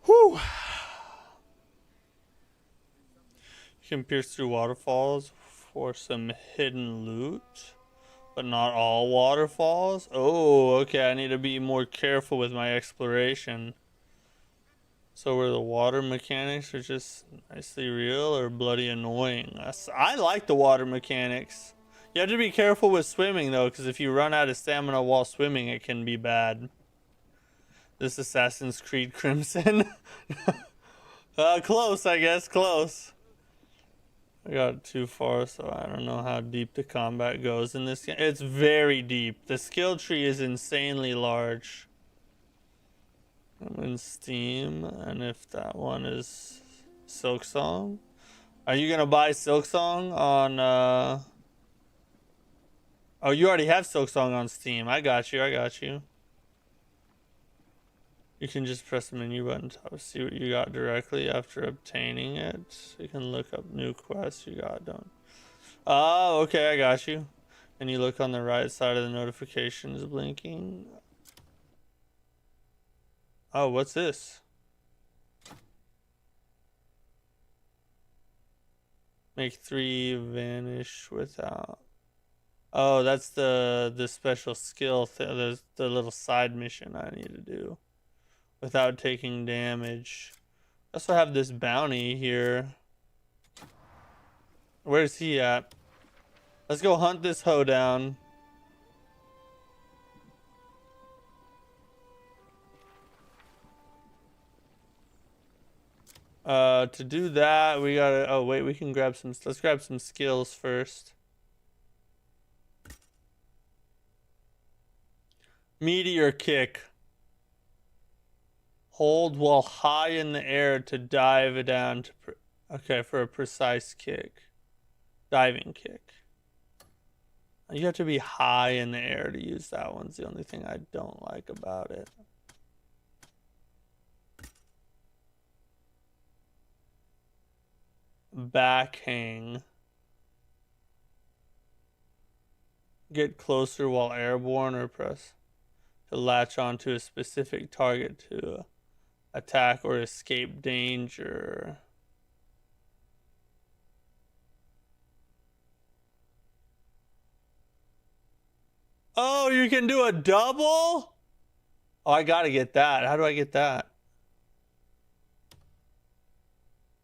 Whew. You can pierce through waterfalls for some hidden loot, but not all waterfalls. Oh, okay. I need to be more careful with my exploration. So where the water mechanics are just nicely real or bloody annoying. I like the water mechanics. You have to be careful with swimming though, because if you run out of stamina while swimming, it can be bad. This Assassin's Creed Crimson. Close, I guess. Close. I got too far, so I don't know how deep the combat goes in this game. It's very deep. The skill tree is insanely large. I'm in Steam, and if that one is Silksong. Are you gonna buy Silksong on Oh, you already have Silksong on Steam. I got you, I got you. You can just press the menu button to see what you got directly after obtaining it. You can look up new quests you got done. Oh, okay, I got you. And you look on the right side of the notifications blinking. Oh, what's this? Make 3 vanish without. Oh, that's the special skill. There's the little side mission I need to do without taking damage. I also have this bounty here. Where's he at? Let's go hunt this hoe down. To do that, we gotta. Oh wait, we can grab some. Let's grab some skills first. Meteor kick. Hold while high in the air to dive down to. Okay, for a precise kick. Diving kick. You have to be high in the air to use that one. It's the only thing I don't like about it. Back hang. Get closer while airborne or press to latch onto a specific target to attack or escape danger. Oh, you can do a double? Oh, I gotta get that. How do I get that?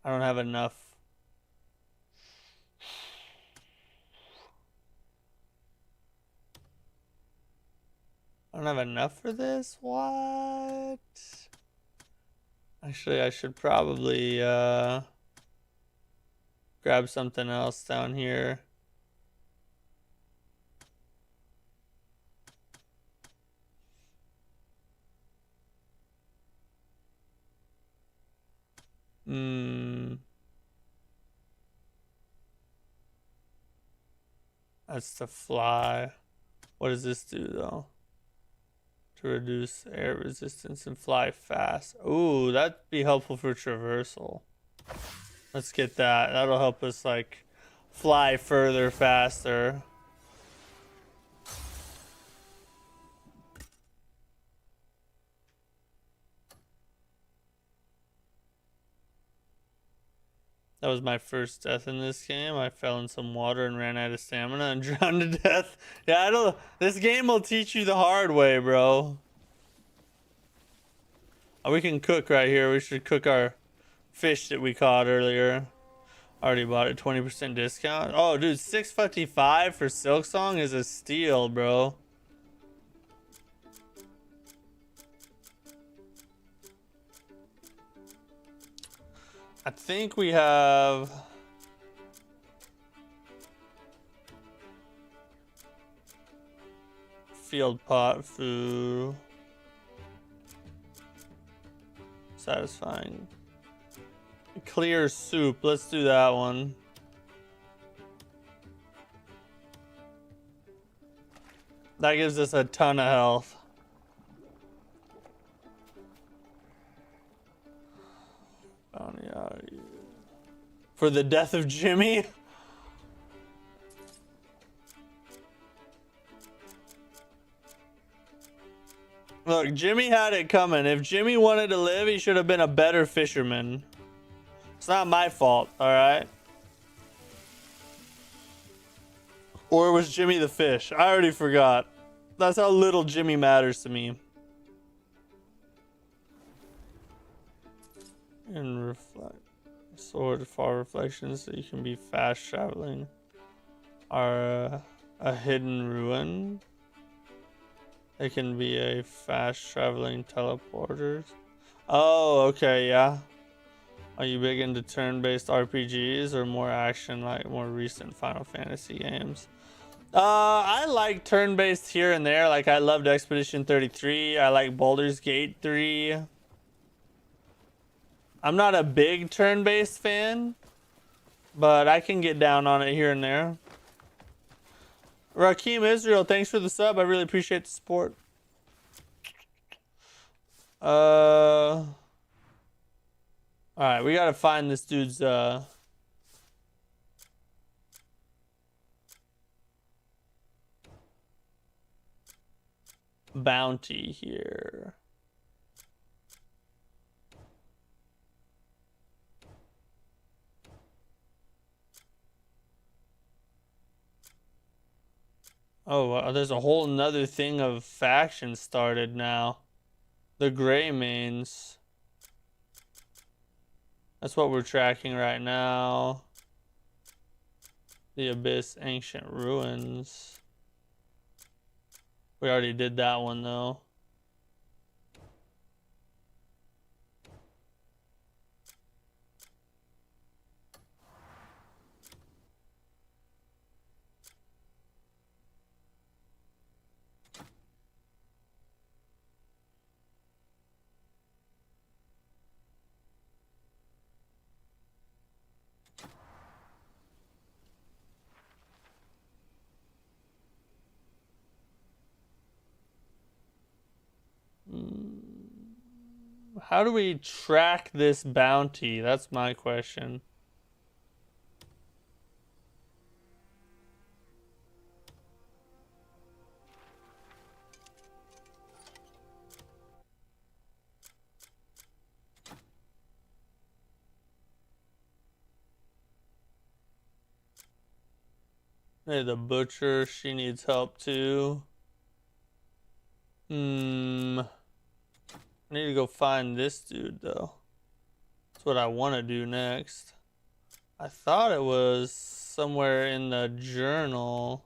I don't have enough. I don't have enough for this? What? Actually, I should probably grab something else down here. That's to fly. What does this do though? To reduce air resistance and fly fast. Ooh, that'd be helpful for traversal. Let's get that. That'll help us like fly further faster. That was my first death in this game. I fell in some water and ran out of stamina and drowned to death. Yeah, I don't. This game will teach you the hard way, bro. Oh, we can cook right here. We should cook our fish that we caught earlier. Already bought it, 20% discount. Oh, dude, $6.55 for Silksong is a steal, bro. I think we have field pot food. Satisfying. Clear soup. Let's do that one. That gives us a ton of health. Bounty out of you. For the death of Jimmy? Look, Jimmy had it coming. If Jimmy wanted to live, he should have been a better fisherman. It's not my fault, alright? Or was Jimmy the fish? I already forgot. That's how little Jimmy matters to me. And reflect. Sword far reflections so you can be fast traveling. Are a hidden ruin. They can be a fast traveling teleporters. Oh, okay, yeah. Are you big into turn-based RPGs or more action like more recent Final Fantasy games? I like turn-based here and there. Like I loved Expedition 33. I like Baldur's Gate 3. I'm not a big turn-based fan, but I can get down on it here and there. Rakeem Israel, thanks for the sub. I really appreciate the support. All right, we gotta find this dude's bounty here. Oh, there's a whole nother thing of factions started now. The Grey Mains. That's what we're tracking right now. The Abyss Ancient Ruins. We already did that one though. How do we track this bounty? That's my question. Hey, the butcher, she needs help too. I need to go find this dude though. That's what I want to do next. I thought it was somewhere in the journal.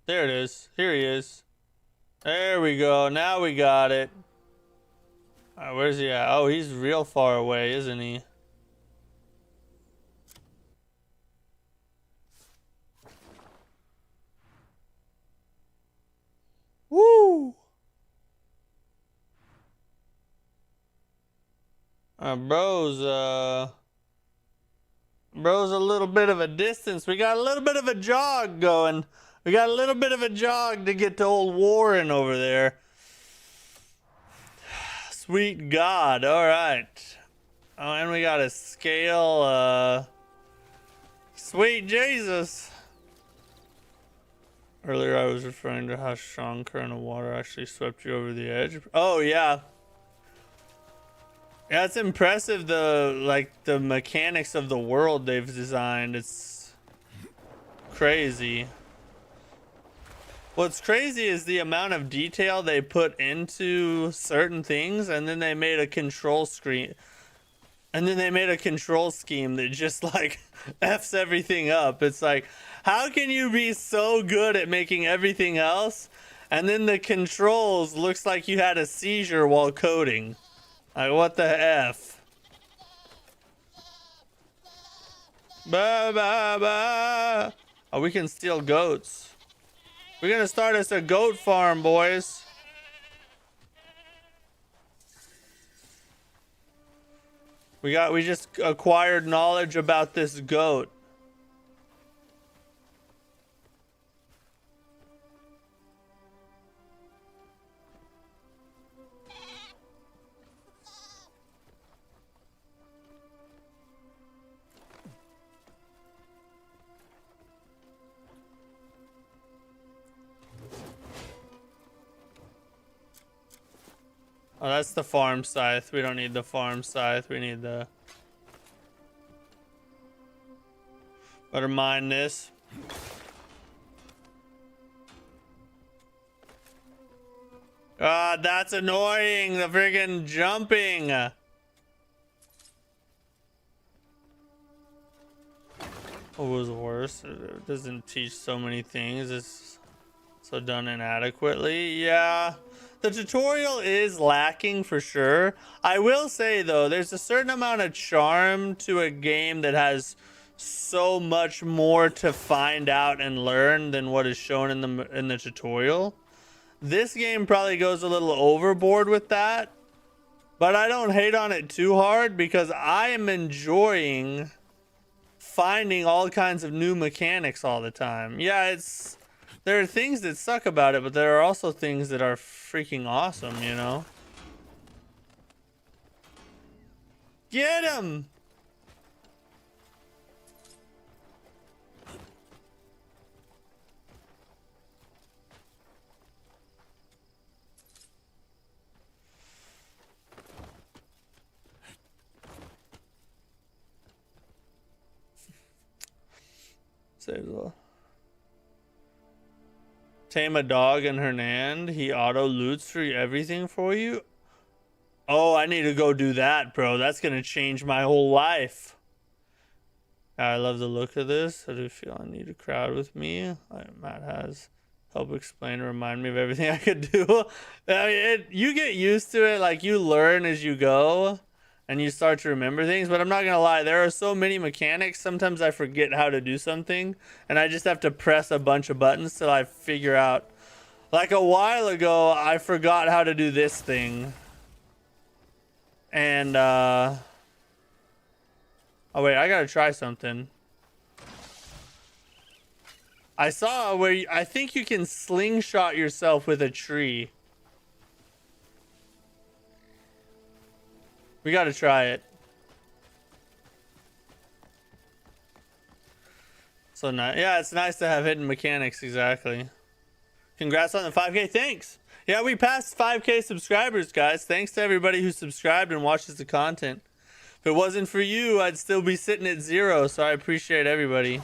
There it is. Here he is. There we go. Now we got it. Where's he at? Oh, he's real far away, isn't he? Woo! Bro's a little bit of a distance. We got a little bit of a jog going. We got a little bit of a jog to get to old Warren over there. Sweet God. All right. Oh, and we got a scale. Sweet Jesus. Earlier I was referring to how strong current of water actually swept you over the edge. Oh, yeah. Yeah, it's impressive the mechanics of the world they've designed. It's crazy. What's crazy is the amount of detail they put into certain things, and then they made a control screen. And then they made a control scheme that just like F's everything up. It's like, how can you be so good at making everything else, and then the controls looks like you had a seizure while coding? Like, what the F? Ba ba ba. Oh, we can steal goats. We're gonna start us a goat farm, boys. We just acquired knowledge about this goat. Oh, that's the farm scythe. We don't need the farm scythe. We need the... Better mind this. God, that's annoying. The friggin' jumping. What was worse? It doesn't teach so many things. It's so done inadequately. Yeah. The tutorial is lacking for sure. I will say though, there's a certain amount of charm to a game that has so much more to find out and learn than what is shown in the tutorial. This game probably goes a little overboard with that, but I don't hate on it too hard because I am enjoying finding all kinds of new mechanics all the time. Yeah, there are things that suck about it, but there are also things that are freaking awesome, you know? Get him! say though. Tame a dog in Hernand. He auto loots for everything for you. Oh, I need to go do that, bro. That's gonna change my whole life. I love the look of this. I do feel I need a crowd with me. Matt has help explain and remind me of everything I could do. I mean, you get used to it. Like, you learn as you go and you start to remember things. But I'm not gonna lie, there are so many mechanics. Sometimes I forget how to do something and I just have to press a bunch of buttons till I figure out. Like a while ago, I forgot how to do this thing. And oh wait, I gotta try something. I saw where I think you can slingshot yourself with a tree. We gotta try it. So nice. Yeah, it's nice to have hidden mechanics, exactly. Congrats on the 5K, thanks. Yeah, we passed 5K subscribers, guys. Thanks to everybody who subscribed and watches the content. If it wasn't for you, I'd still be sitting at 0, so I appreciate everybody.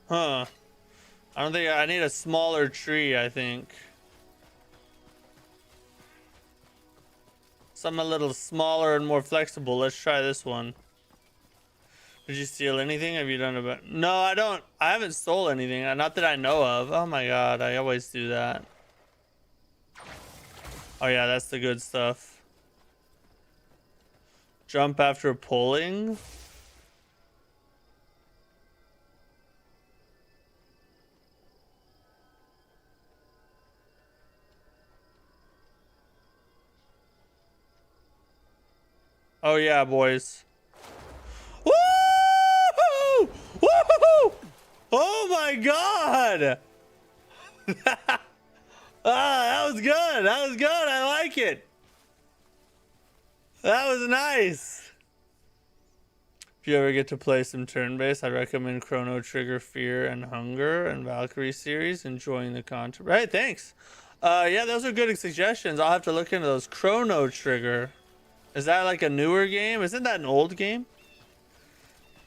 Huh. I don't think I need a smaller tree, I think. Something a little smaller and more flexible. Let's try this one. Did you steal anything? Have you done about? No, I don't. I haven't stole anything. Not that I know of. Oh my god, I always do that. Oh yeah, that's the good stuff. Jump after pulling. Oh yeah, boys. Woo! Woo! Oh my god! That was good. That was good. I like it. That was nice. If you ever get to play some turn-based, I recommend Chrono Trigger, Fear and Hunger and Valkyrie series. Enjoying the content. Right, thanks. Yeah, those are good suggestions. I'll have to look into those. Chrono Trigger. Is that like a newer game? Isn't that an old game?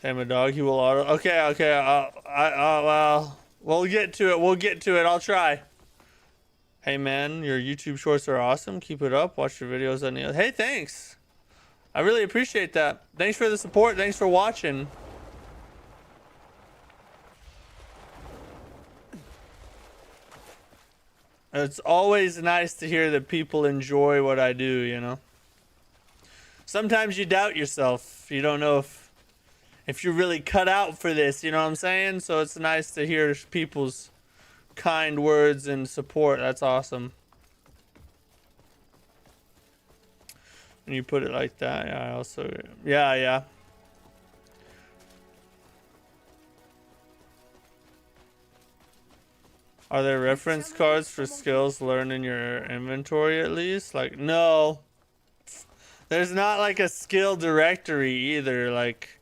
Tame a dog, he will auto. Okay, okay. Well, we'll get to it. We'll get to it. I'll try. Hey man, your YouTube shorts are awesome. Keep it up. Watch your videos on the. Hey, thanks. I really appreciate that. Thanks for the support. Thanks for watching. It's always nice to hear that people enjoy what I do, you know. Sometimes you doubt yourself. You don't know if you're really cut out for this, you know what I'm saying? So it's nice to hear people's kind words and support. That's awesome. When you put it like that, yeah, I also, yeah. Are there reference cards for skills learned in your inventory at least? Like, no. There's not like a skill directory either. Like,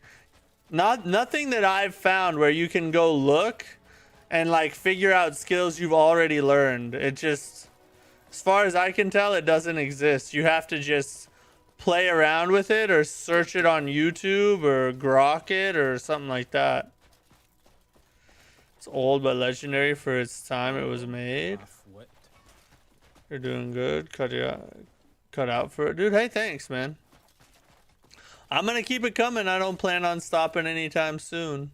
nothing that I've found where you can go look and like figure out skills you've already learned. It just, as far as I can tell, it doesn't exist. You have to just play around with it or search it on YouTube or grok it or something like that. It's old but legendary for its time it was made. You're doing good. Cut out for it, dude. Hey, thanks, man. I'm gonna keep it coming. I don't plan on stopping anytime soon.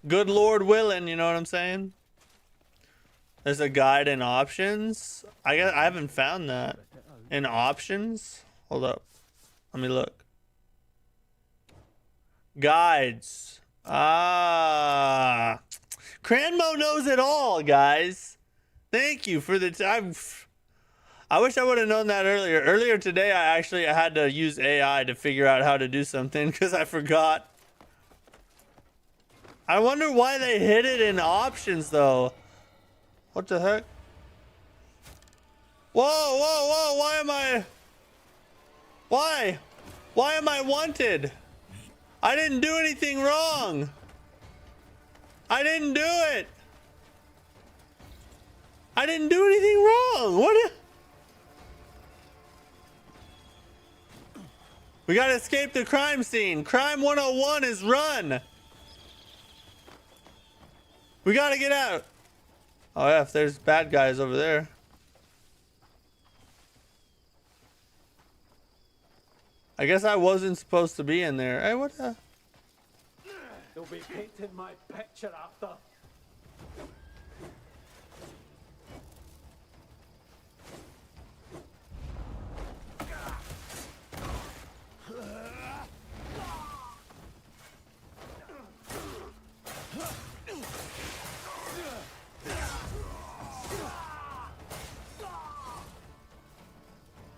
Good Lord willing, you know what I'm saying? There's a guide in options. I haven't found that in options. Hold up, let me look. Guides. Ah, Cranmo knows it all, guys. Thank you for the time. I wish I would have known that earlier. Earlier today, I had to use AI to figure out how to do something because I forgot. I wonder why they hid it in options though. What the heck? Whoa, whoa, whoa, why am I... Why? Why am I wanted? I didn't do anything wrong. I didn't do it. I didn't do anything wrong. What? We gotta escape the crime scene. Crime 101 is run. We gotta get out. Oh yeah, if there's bad guys over there. I guess I wasn't supposed to be in there. Hey, what the? They'll be painting my picture after.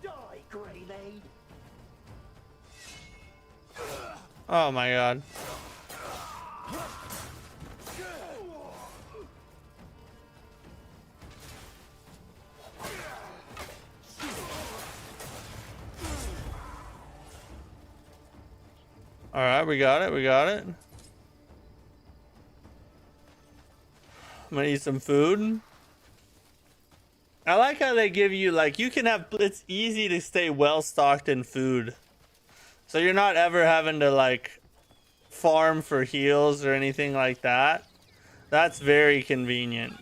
Die, grenade! Oh my god. All right, we got it. We got it. I'm gonna eat some food. I like how they give you, like, you can have, it's easy to stay well stocked in food. So you're not ever having to, like, farm for heals or anything like that. That's very convenient.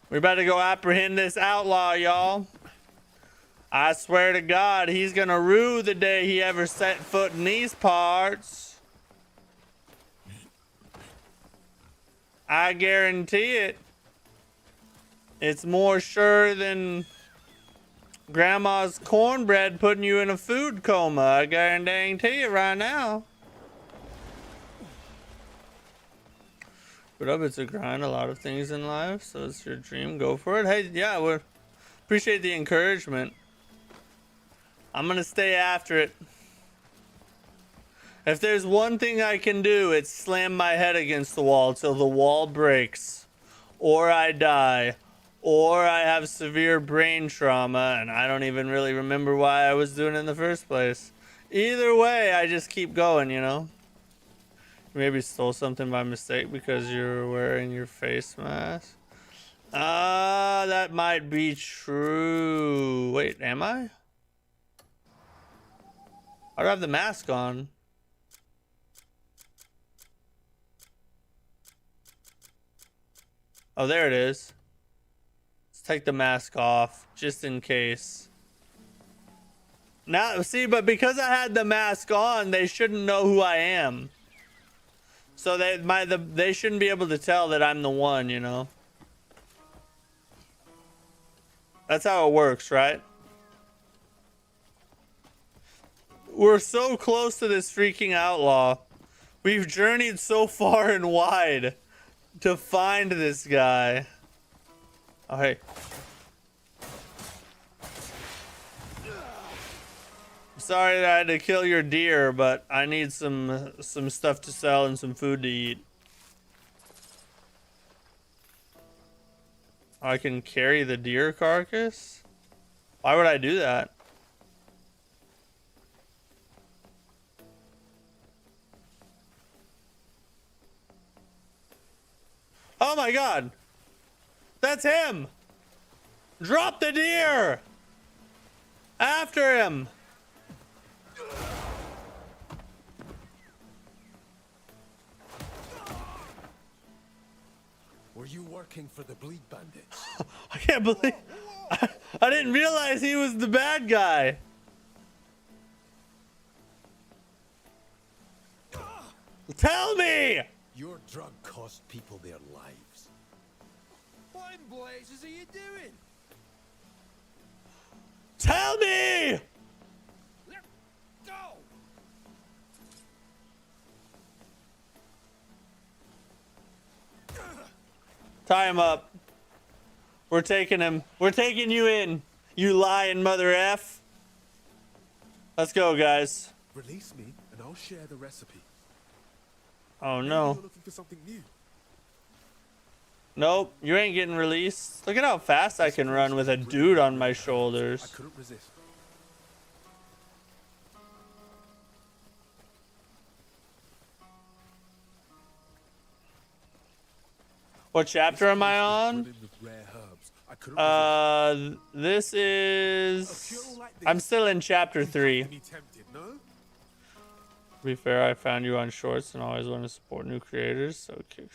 We're about to go apprehend this outlaw, y'all. I swear to God, he's gonna rue the day he ever set foot in these parts. I guarantee it. It's more sure than grandma's cornbread putting you in a food coma. I guarantee it right now. But up, it's a grind, a lot of things in life. So it's your dream, go for it. Hey, yeah, we appreciate the encouragement. I'm gonna stay after it. If there's one thing I can do, it's slam my head against the wall till the wall breaks, or I die, or I have severe brain trauma and I don't even really remember why I was doing it in the first place. Either way, I just keep going, you know. Maybe stole something by mistake because you're wearing your face mask. That might be true. Wait, am I? I don't have the mask on. Oh, there it is. Let's take the mask off just in case. Now, see, but because I had the mask on, they shouldn't know who I am. So they shouldn't be able to tell that I'm the one, you know. That's how it works, right? We're so close to this freaking outlaw. We've journeyed so far and wide to find this guy. Oh, hey. Sorry that I had to kill your deer, but I need some stuff to sell and some food to eat. I can carry the deer carcass? Why would I do that? Oh my god! That's him! Drop the deer! After him! Were you working for the Bleed Bandits? I can't believe... I didn't realize he was the bad guy. Tell me! Your drug cost people their lives. What in blazes are you doing? Tell me! Let go! Tie him up. We're taking him. We're taking you in, you lying mother F. Let's go, guys. Release me, and I'll share the recipe. Oh Maybe no. you're looking for something new. Nope, you ain't getting released. Look at how fast I can run with a dude on my I shoulders. couldn't resist. What chapter am I on? Brimming with rare herbs. I couldn't resist. This is... I'm still in chapter 3. Be tempted, no? To be fair, I found you on Shorts and always want to support new creators, so kick.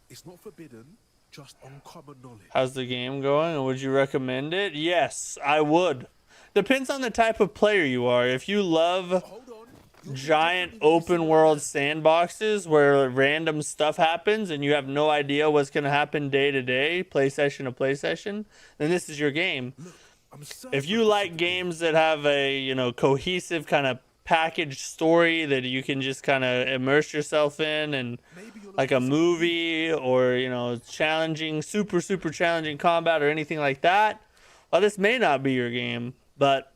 It's not forbidden, just uncommon knowledge. How's the game going, and would you recommend it? Yes, I would. Depends on the type of player you are. If you love Hold on. giant open world sandboxes where random stuff happens and you have no idea what's going to happen day to day, play session to play session, then this is your game. If you like games that have a, you know, cohesive kind of packaged story that you can just kind of immerse yourself in, and like a movie, or, you know, challenging, super challenging combat or anything like that, well, this may not be your game. But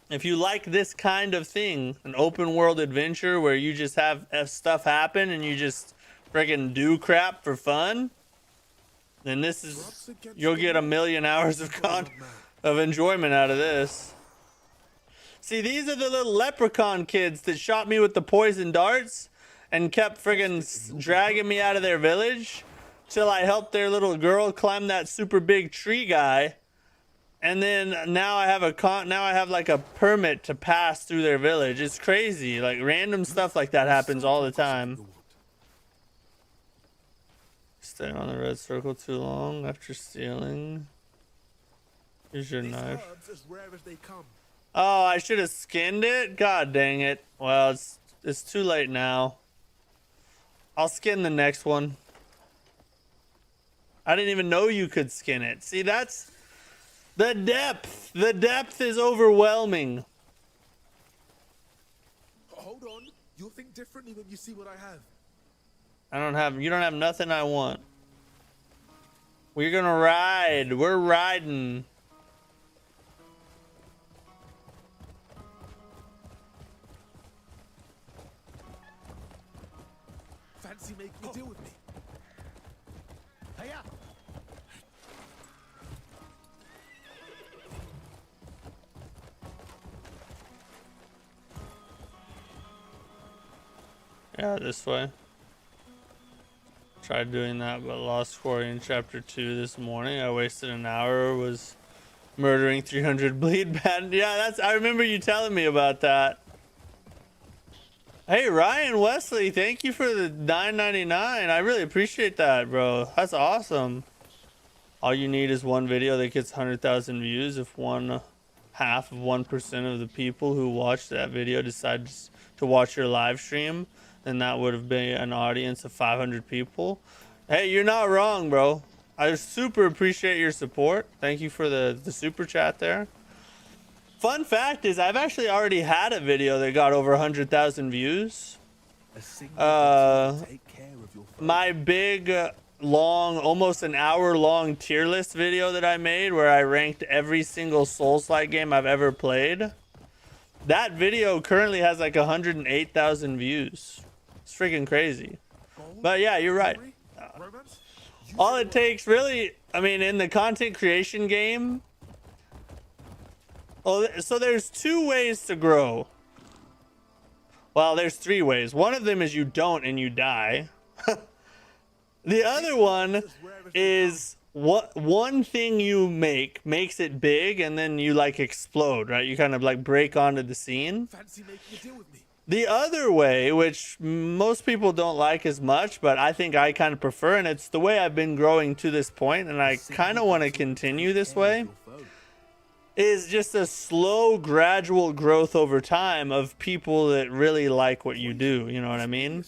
if you like this kind of thing, an open world adventure where you just have stuff happen and you just friggin' do crap for fun, then this is, you'll get 1,000,000 hours of enjoyment out of this. See, these are the little leprechaun kids that shot me with the poison darts and kept friggin' dragging me out of their village till I helped their little girl climb that super big tree guy. And then now I have like a permit to pass through their village. It's crazy. Like, random stuff like that happens all the time. Staying on the red circle too long after stealing. Here's your knife. Oh, I should have skinned it? God dang it. Well, it's too late now. I'll skin the next one. I didn't even know you could skin it. See, that's the depth. The depth is overwhelming. Hold on. You'll think differently when you see what I have. You don't have nothing I want. We're gonna ride. We're riding. Fancy making a deal with me? Hiya! Yeah, this way. Tried doing that, but lost quarry in chapter 2 this morning. I wasted an hour, was murdering 300 bleed bad. Yeah, I remember you telling me about that. Hey, Ryan Wesley, thank you for the $9.99. I really appreciate that, bro. That's awesome. All you need is one video that gets 100,000 views. If 1/2 of the people who watch that video decides to watch your live stream, then that would have been an audience of 500 people. Hey, you're not wrong, bro. I super appreciate your support. Thank you for the super chat there. Fun fact is, I've actually already had a video that got over 100,000 views. My big, long, almost an hour-long tier list video that I made where I ranked every single Souls-like game I've ever played. That video currently has like 108,000 views. It's freaking crazy. But yeah, you're right. All it takes, really, I mean, in the content creation game, so there's 2 ways to grow. Well, there's 3 ways. One of them is you don't and you die. The other one is one thing you makes it big, and then you like explode, right? You kind of like break onto the scene. Fancy making a deal with me? The other way, which most people don't like as much, but I think I kind of prefer, and it's the way I've been growing to this point, and I kind of want to continue this way, is just a slow, gradual growth over time of people that really like what you do. You know what I mean?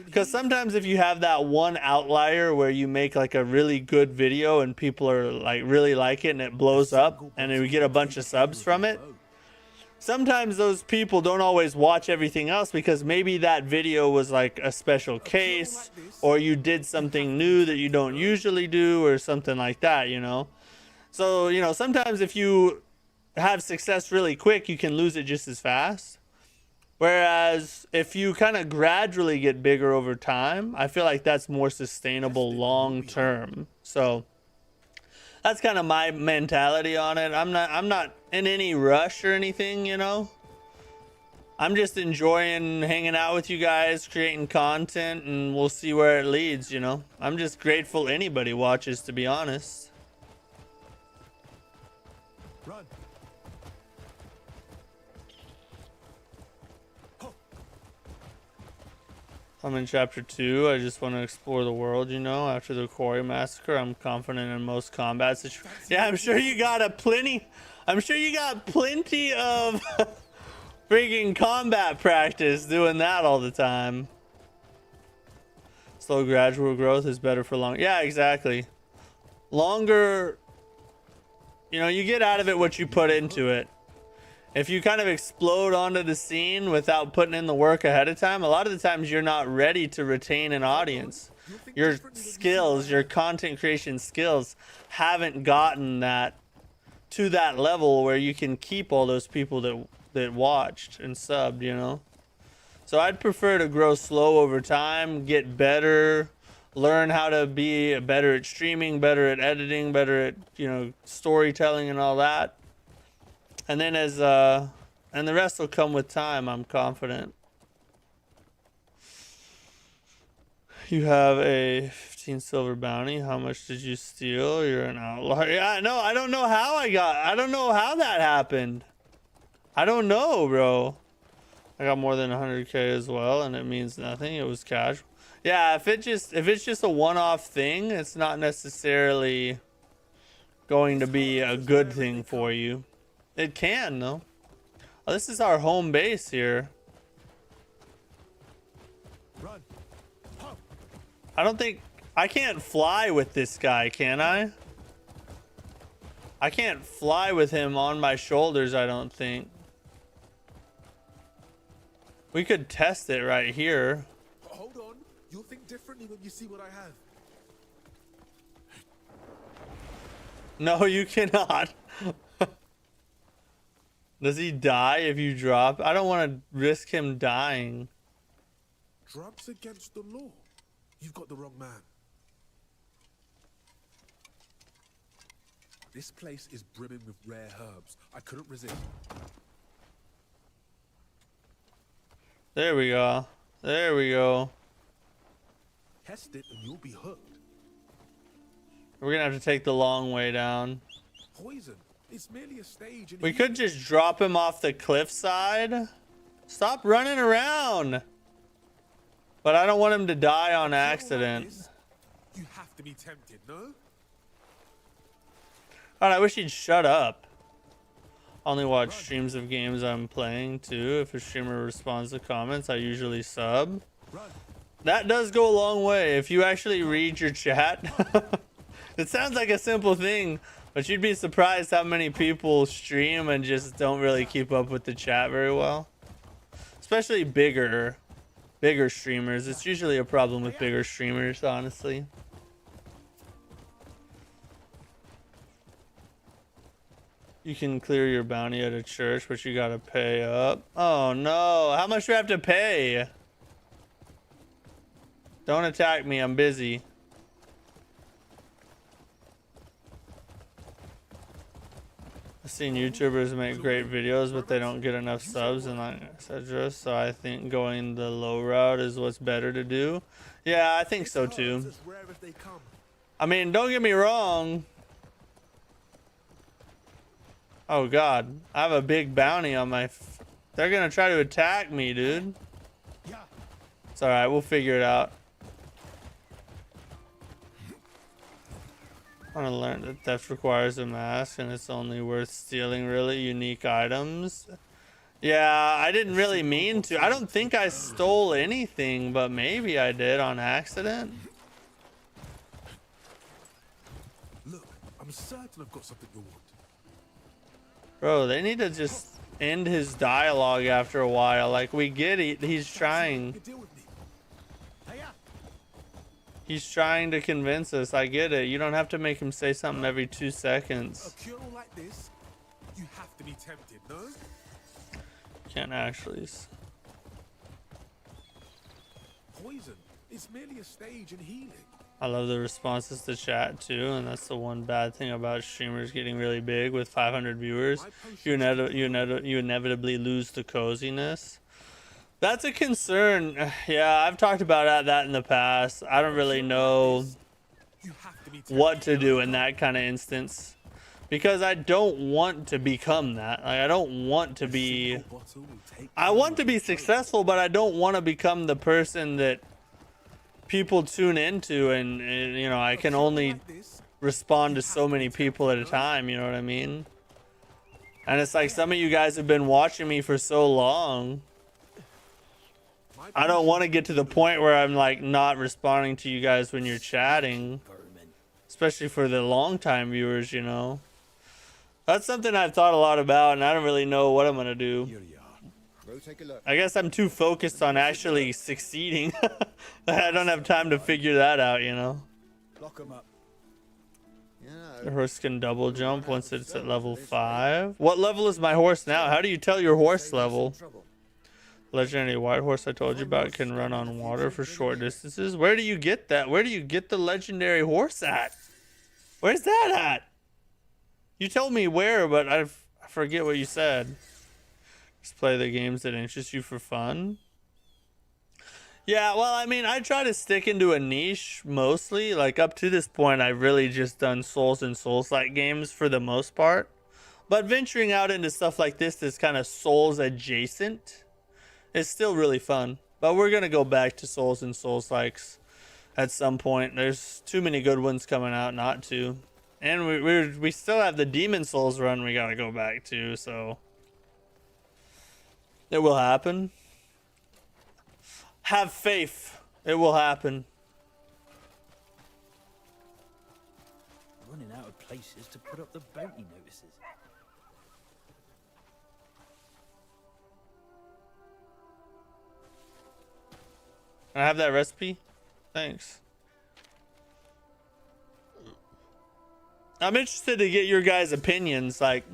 Because sometimes if you have that one outlier where you make like a really good video and people are like really like it and it blows up and then we get a bunch of subs from it, sometimes those people don't always watch everything else because maybe that video was like a special case, or you did something new that you don't usually do, or something like that, you know? So, you know, sometimes if you have success really quick, you can lose it just as fast. Whereas if you kind of gradually get bigger over time, I feel like that's more sustainable long term. So that's kind of my mentality on it. I'm not in any rush or anything, you know. I'm just enjoying hanging out with you guys, creating content, and we'll see where it leads, you know. I'm just grateful anybody watches, to be honest. Run. I'm in chapter 2. I just want to explore the world, you know. After the quarry massacre, I'm confident in most combat situations. Yeah, I'm sure you got plenty of freaking combat practice doing that all the time. Slow gradual growth is better for long. Yeah, exactly. Longer, you know, you get out of it what you put into it. If you kind of explode onto the scene without putting in the work ahead of time, a lot of the times you're not ready to retain an audience. Your skills, your content creation skills haven't gotten that to that level where you can keep all those people that watched and subbed, you know. So I'd prefer to grow slow over time, get better, learn how to be better at streaming, better at editing, better at, you know, storytelling and all that. And then and the rest will come with time, I'm confident. You have a 15 silver bounty. How much did you steal? You're an outlaw. Yeah, no, I don't know how I don't know how that happened. I don't know, bro. I got more than 100k as well, and it means nothing. It was casual. Yeah, if it's just a one-off thing, it's not necessarily going to be a good thing for you. It can, though. Oh, this is our home base here. Run. I don't think I can't fly with this guy, can I? I can't fly with him on my shoulders, I don't think. We could test it right here. Hold on. You'll think differently when you see what I have. No, you cannot. Does he die if you drop? I don't want to risk him dying. Drugs against the law. You've got the wrong man. This place is brimming with rare herbs. I couldn't resist. There we go. There we go. Test it and you'll be hooked. We're gonna have to take the long way down. Poison. It's merely a stage. We could just drop him off the cliffside. Stop running around. But I don't want him to die on accident. You have to be tempted, no? God, I wish he'd shut up. Only watch streams of games I'm playing too. If a streamer responds to comments, I usually sub. That does go a long way. If you actually read your chat. It sounds like a simple thing, but you'd be surprised how many people stream and just don't really keep up with the chat very well. Especially bigger streamers. It's usually a problem with bigger streamers, honestly. You can clear your bounty at a church, but you gotta pay up. Oh no, how much do I have to pay? Don't attack me, I'm busy. I've seen YouTubers make great videos, but they don't get enough subs and etc. So I think going the low route is what's better to do. Yeah, I think so too. I mean, don't get me wrong. Oh god, I have a big bounty on my... They're gonna try to attack me, dude. It's alright, we'll figure it out. I want to learn that theft requires a mask and it's only worth stealing really unique items. Yeah, I didn't really mean to. I don't think I stole anything, but maybe I did on accident. Look, I'm certain I've got something you want. Bro, they need to just end his dialogue after a while. Like, we get it. He's trying. He's trying to convince us. I get it. You don't have to make him say something every 2 seconds. A cure like this, You have to be tempted, no? Can't actually. Poison. It's merely a stage in healing. I love the responses to chat too, and that's the one bad thing about streamers getting really big with 500 viewers. You inevitably lose the coziness. That's a concern. Yeah, I've talked about that in the past. I don't really know what to do in that kind of instance, because I don't want to become that. Like, I don't want to be. I want to be successful, but I don't want to become the person that people tune into, and you know, I can only respond to so many people at a time, you know what I mean? And it's like, some of you guys have been watching me for so long, I don't want to get to the point where I'm like not responding to you guys when you're chatting, especially for the long time viewers, you know. That's something I've thought a lot about, and I don't really know what I'm gonna do. I guess I'm too focused on actually succeeding. I don't have time to figure that out, you know. Lock 'em up. The horse can double jump once it's at level 5. What level is my horse now? How do you tell your horse level? Legendary white horse I told you about can run on water for short distances. Where do you get that? Where do you get the legendary horse at? Where's that at? You told me where, but I forget what you said. Just play the games that interest you for fun. Yeah, well, I mean, I try to stick into a niche mostly. Like, up to this point, I've really just done Souls and Souls-like games for the most part. But venturing out into stuff like this that's kind of Souls adjacent is still really fun. But we're going to go back to Souls and Souls-likes at some point. There's too many good ones coming out not to. And we still have the Demon Souls run we got to go back to, so it will happen. Have faith. It will happen. Running out of places to put up the bounty notices. Can I have that recipe? Thanks. I'm interested to get your guys' opinions. Like,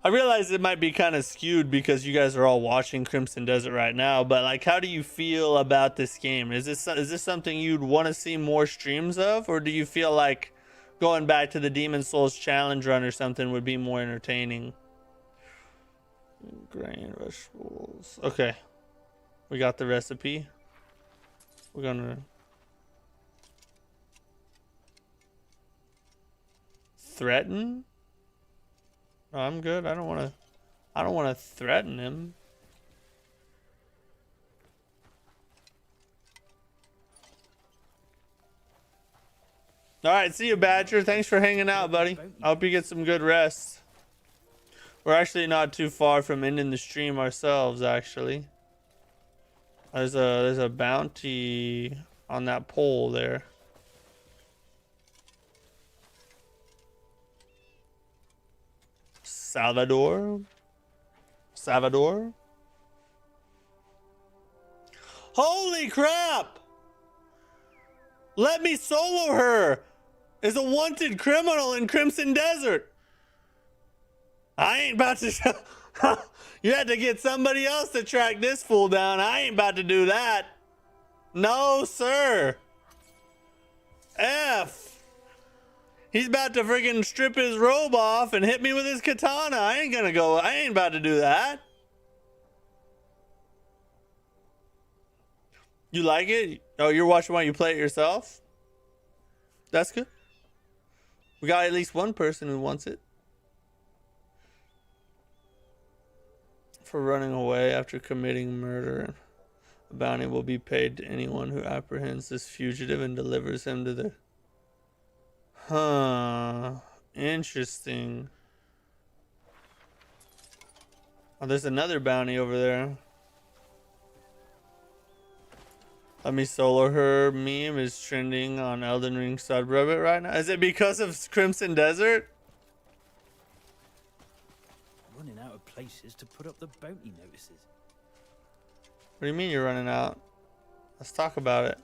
I realize it might be kind of skewed because you guys are all watching Crimson Desert right now, but like, how do you feel about this game? Is this something you'd want to see more streams of, or do you feel like going back to the Demon Souls challenge run or something would be more entertaining? Grain, vegetables. Okay, we got the recipe. We're gonna threaten. No, I'm good. I don't want to threaten him. All right, see you, Badger. Thanks for hanging out, buddy. I hope you get some good rest. We're actually not too far from ending the stream ourselves, actually. There's a bounty on that pole there. Salvador. Holy crap! Let me solo her! Is a wanted criminal in Crimson Desert. I ain't about to. You had to get somebody else to track this fool down. I ain't about to do that. No, sir. F. He's about to friggin' strip his robe off and hit me with his katana. I ain't about to do that. You like it? Oh, you're watching while you play it yourself? That's good. We got at least one person who wants it. For running away after committing murder, a bounty will be paid to anyone who apprehends this fugitive and delivers him to the... Huh. Interesting. Oh, there's another bounty over there. Let me solo her meme is trending on Elden Ring subreddit right now. Is it because of Crimson Desert? Running out of places to put up the bounty notices. What do you mean you're running out? Let's talk about it.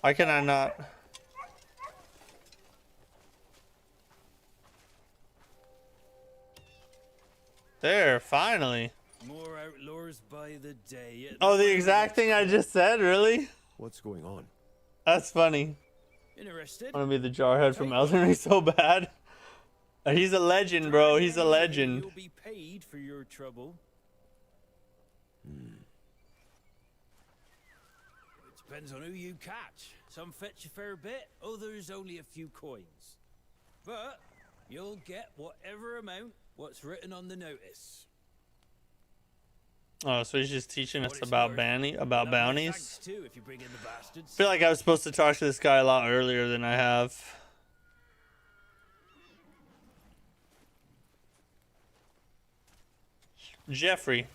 Why can I not? There, finally. More outlaws by the day. Oh, the exact thing I just said, really? What's going on? That's funny. Interested? I want to be the jarhead from Elden Ring so bad. He's a legend, bro. He's a legend. You'll be paid for your trouble. It depends on who you catch. Some fetch a fair bit, others only a few coins. But you'll get whatever amount what's written on the notice. Oh, so he's just teaching us What it's about worth. bounties. Thanks too if you bring in the bastards. I feel like I was supposed to talk to this guy a lot earlier than I have. Jeffrey.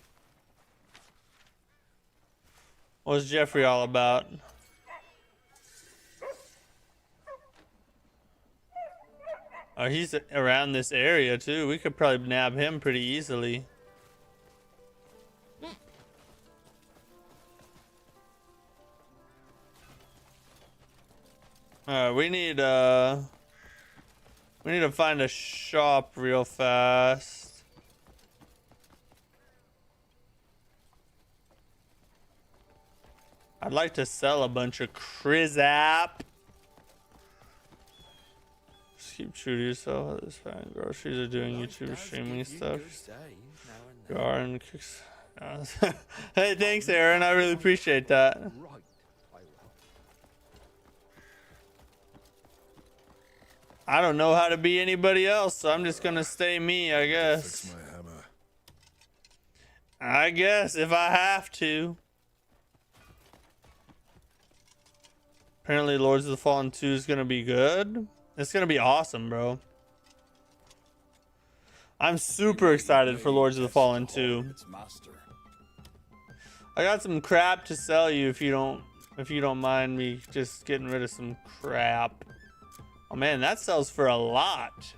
What's Jeffrey all about? Oh, he's around this area too. We could probably nab him pretty easily. Alright, we need to find a shop real fast. I'd like to sell a bunch of Krizap. Just keep true to yourself. This fine groceries are doing YouTube streaming stuff. Garden cooks. Hey, thanks, Aaron. I really appreciate that. Right, I will. I don't know how to be anybody else, so I'm just gonna stay me, I guess. Fix my hammer. I guess if I have to. Apparently, Lords of the Fallen 2 is gonna be good. It's gonna be awesome, bro. I'm super excited for Lords of the Fallen 2. Its master. I got some crap to sell you if you don't mind me just getting rid of some crap. Oh man, that sells for a lot.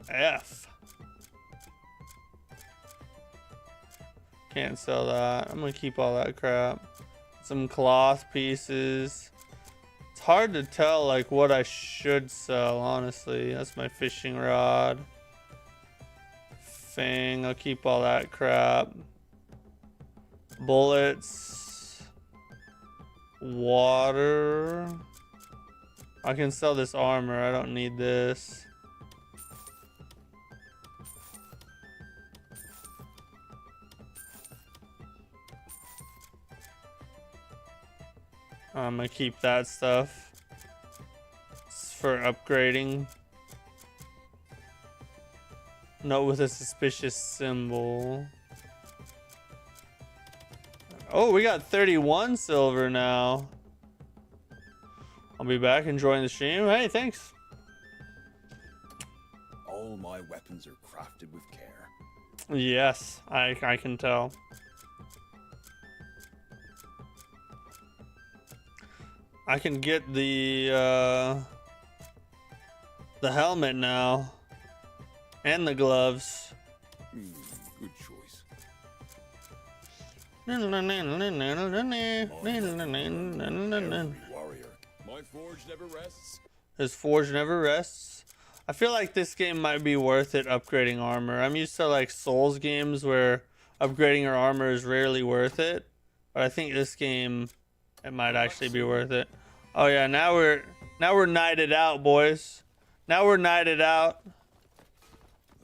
F. Can't sell that. I'm gonna keep all that crap. Some cloth pieces. It's hard to tell like what I should sell, honestly. That's my fishing rod. Fang, I'll keep all that crap. Bullets. Water. I can sell this armor. I don't need this. I'm gonna keep that stuff. It's for upgrading. Note with a suspicious symbol. Oh, we got 31 silver now. I'll be back enjoying the stream. Hey, thanks. All my weapons are crafted with care. Yes, I can tell. I can get the helmet now. And the gloves. Good choice. Every warrior. My forge never rests. His forge never rests. I feel like this game might be worth it upgrading armor. I'm used to like Souls games where upgrading your armor is rarely worth it. But I think this game, it might actually be worth it. Oh yeah, now we're knighted out, boys. Now we're knighted out.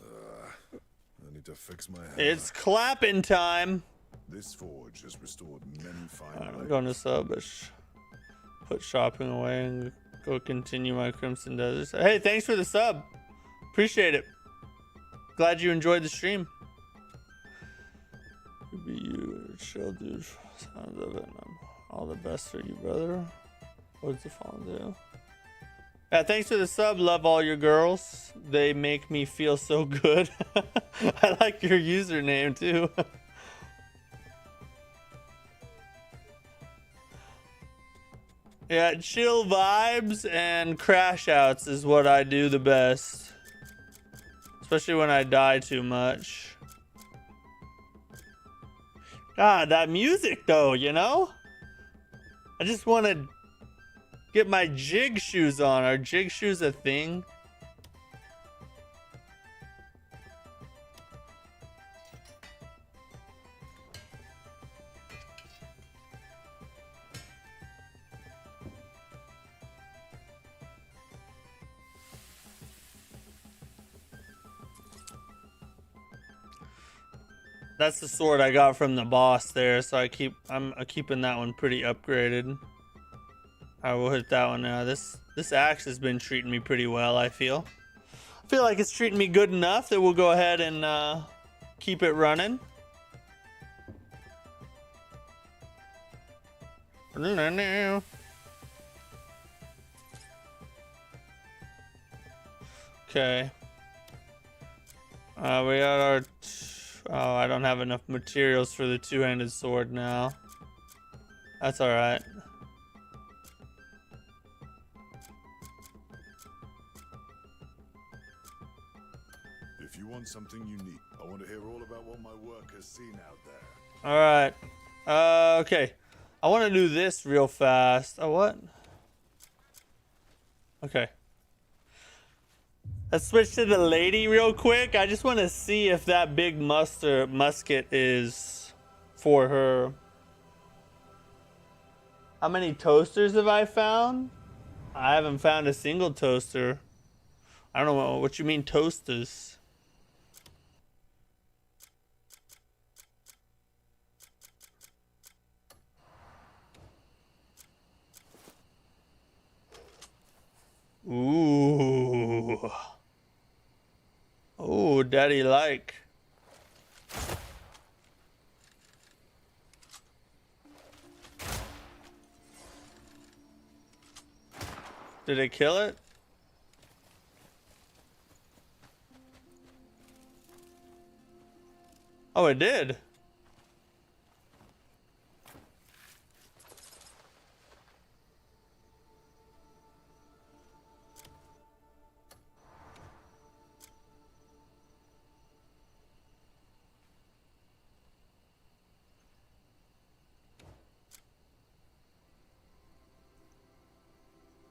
I need to fix my hammer. It's clapping time. This forge has restored many fine I'm going to sub. Put shopping away and go continue my Crimson Desert. Hey, thanks for the sub. Appreciate it. Glad you enjoyed the stream. Could be you, chill, dude. Sounds of it. All the best for you, brother. What's the phone do? Yeah, thanks for the sub. Love all your girls. They make me feel so good. I like your username too. Yeah, chill vibes and crash outs is what I do the best. Especially when I die too much. God, that music though, you know? I just want to get my jig shoes on. Are jig shoes a thing? That's the sword I got from the boss there, so I'm keeping that one pretty upgraded. I will hit that one now. This axe has been treating me pretty well, I feel. I feel like it's treating me good enough that we'll go ahead and keep it running. Okay. We got our... Oh, I don't have enough materials for the two-handed sword now. That's alright. If you want something unique, I want to hear all about what my work has seen out there. Alright. Okay. I want to do this real fast. Oh, what? Okay. Let's switch to the lady real quick. I just want to see if that big musket is for her. How many toasters have I found? I haven't found a single toaster. I don't know what you mean toasters. Ooh. Oh, daddy like. Did it kill it? Oh, it did.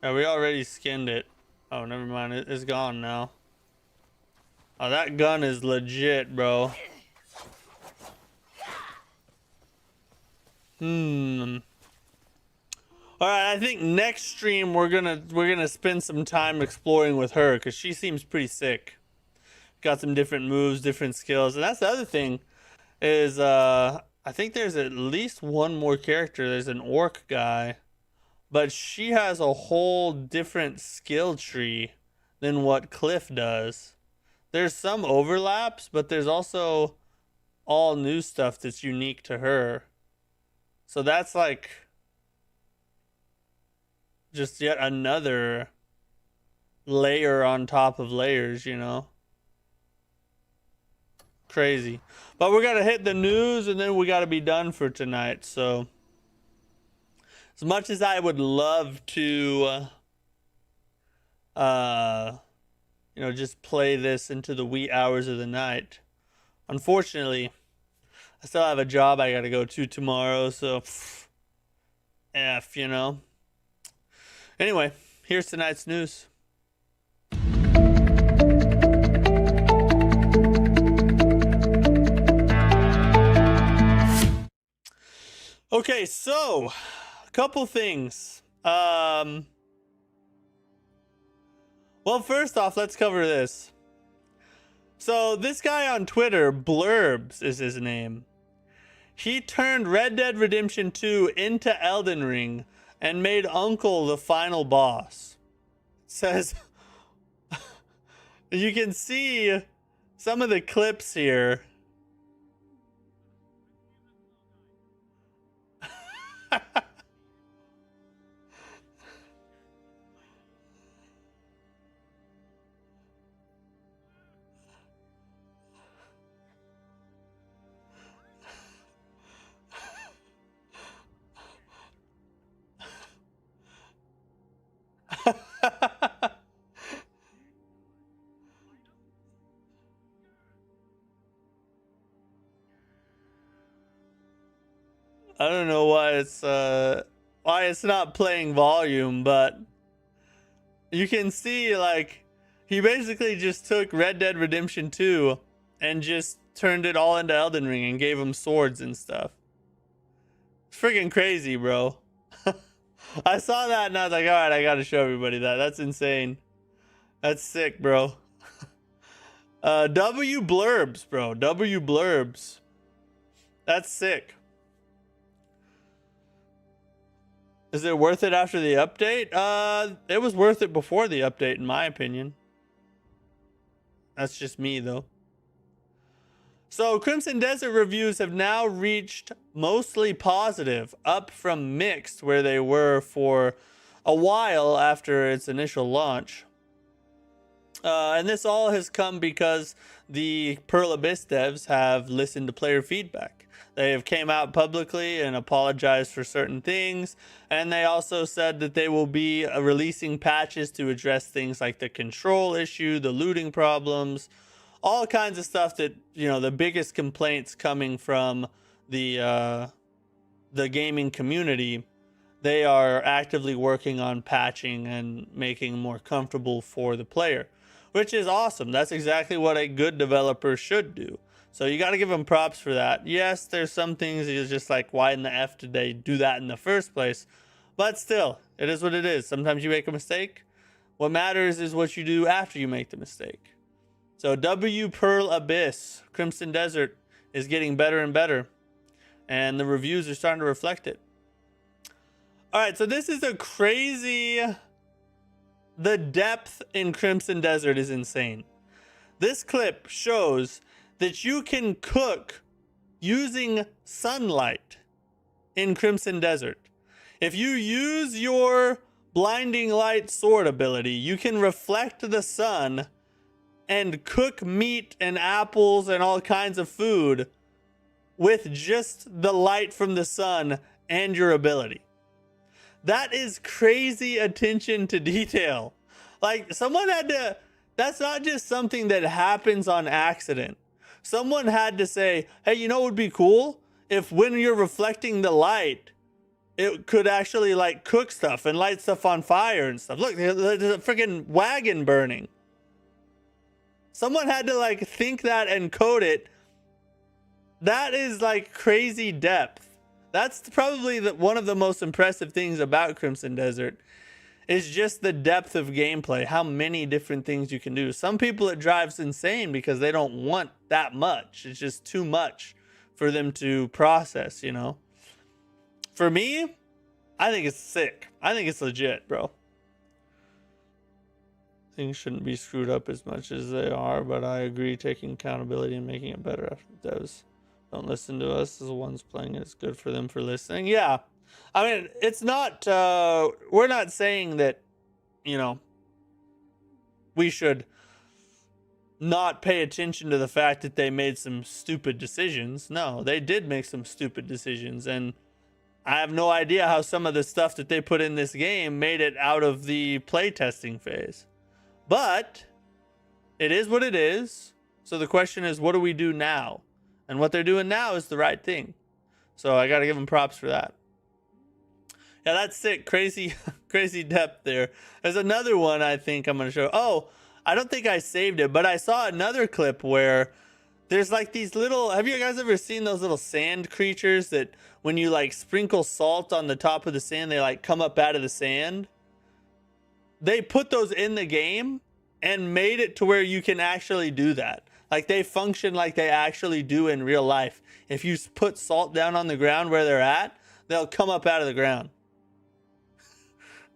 Yeah, we already skinned it. Oh, never mind. It's gone now. Oh, that gun is legit, bro. Alright, I think next stream we're gonna spend some time exploring with her because she seems pretty sick. Got some different moves, different skills, and that's the other thing is I think there's at least one more character. There's an orc guy. But she has a whole different skill tree than what Cliff does. There's some overlaps, but there's also all new stuff that's unique to her. So that's like just yet another layer on top of layers, you know? Crazy. But we're going to hit the news and then we got to be done for tonight, so... As much as I would love to, you know, just play this into the wee hours of the night, unfortunately, I still have a job I gotta go to tomorrow, so, F, you know. Anyway, here's tonight's news. Okay, so... couple things. Well, first off, let's cover this. So this guy on Twitter, Blurbs is his name. He turned Red Dead Redemption 2 into Elden Ring and made Uncle the final boss. It says you can see some of the clips here. I don't know why it's why it's not playing volume, but you can see like he basically just took Red Dead Redemption 2 and just turned it all into Elden Ring and gave him swords and stuff. It's freaking crazy, bro. I saw that and I was like, all right, I gotta show everybody that. That's insane. That's sick, bro. W blurbs, bro. W blurbs. That's sick. Is it worth it after the update? It was worth it before the update, in my opinion. That's just me, though. So, Crimson Desert reviews have now reached mostly positive, up from mixed, where they were for a while after its initial launch. And this all has come because the Pearl Abyss devs have listened to player feedback. They have came out publicly and apologized for certain things, and they also said that they will be releasing patches to address things like the control issue, the looting problems, all kinds of stuff that, you know, the biggest complaints coming from the gaming community. They are actively working on patching and making more comfortable for the player, which is awesome. That's exactly what a good developer should do. So you got to give them props for that. Yes, there's some things you're just like, why in the F did they do that in the first place? But still, it is what it is. Sometimes you make a mistake. What matters is what you do after you make the mistake. So W Pearl Abyss, Crimson Desert is getting better and better. And the reviews are starting to reflect it. All right, so this is a crazy... The depth in Crimson Desert is insane. This clip shows that you can cook using sunlight in Crimson Desert. If you use your blinding light sword ability, you can reflect the sun and cook meat and apples and all kinds of food with just the light from the sun and your ability. That is crazy attention to detail. Like, someone had to... That's not just something that happens on accident. Someone had to say, hey, you know what would be cool? If when you're reflecting the light, it could actually, like, cook stuff and light stuff on fire and stuff. Look, there's a freaking wagon burning. Someone had to, like, think that and code it. That is, like, crazy depth. That's probably one of the most impressive things about Crimson Desert is just the depth of gameplay, how many different things you can do. Some people it drives insane because they don't want that much. It's just too much for them to process, you know. For me, I think it's sick. I think it's legit, bro. Things shouldn't be screwed up as much as they are, but I agree taking accountability and making it better after the devs don't listen to us as the ones playing it. It's good for them for listening. Yeah. I mean, it's not, we're not saying that, you know, we should not pay attention to the fact that they made some stupid decisions. No, they did make some stupid decisions. And I have no idea how some of the stuff that they put in this game made it out of the playtesting phase. But it is what it is. So the question is, what do we do now? And what they're doing now is the right thing. So I got to give them props for that. Yeah, that's sick. Crazy, crazy depth there. There's another one I think I'm going to show. Oh, I don't think I saved it, but I saw another clip where there's like these little... Have you guys ever seen those little sand creatures that when you like sprinkle salt on the top of the sand, they like come up out of the sand? They put those in the game and made it to where you can actually do that. Like they function like they actually do in real life. If you put salt down on the ground where they're at, they'll come up out of the ground.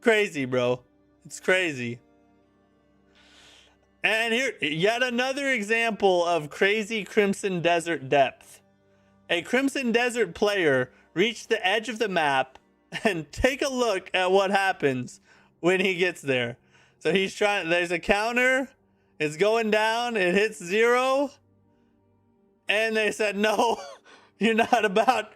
Crazy, bro. It's crazy. And here, yet another example of crazy Crimson Desert depth. A Crimson Desert player reached the edge of the map and take a look at what happens when he gets there. So he's trying, there's a counter, it's going down, it hits 0. And they said, no, you're not about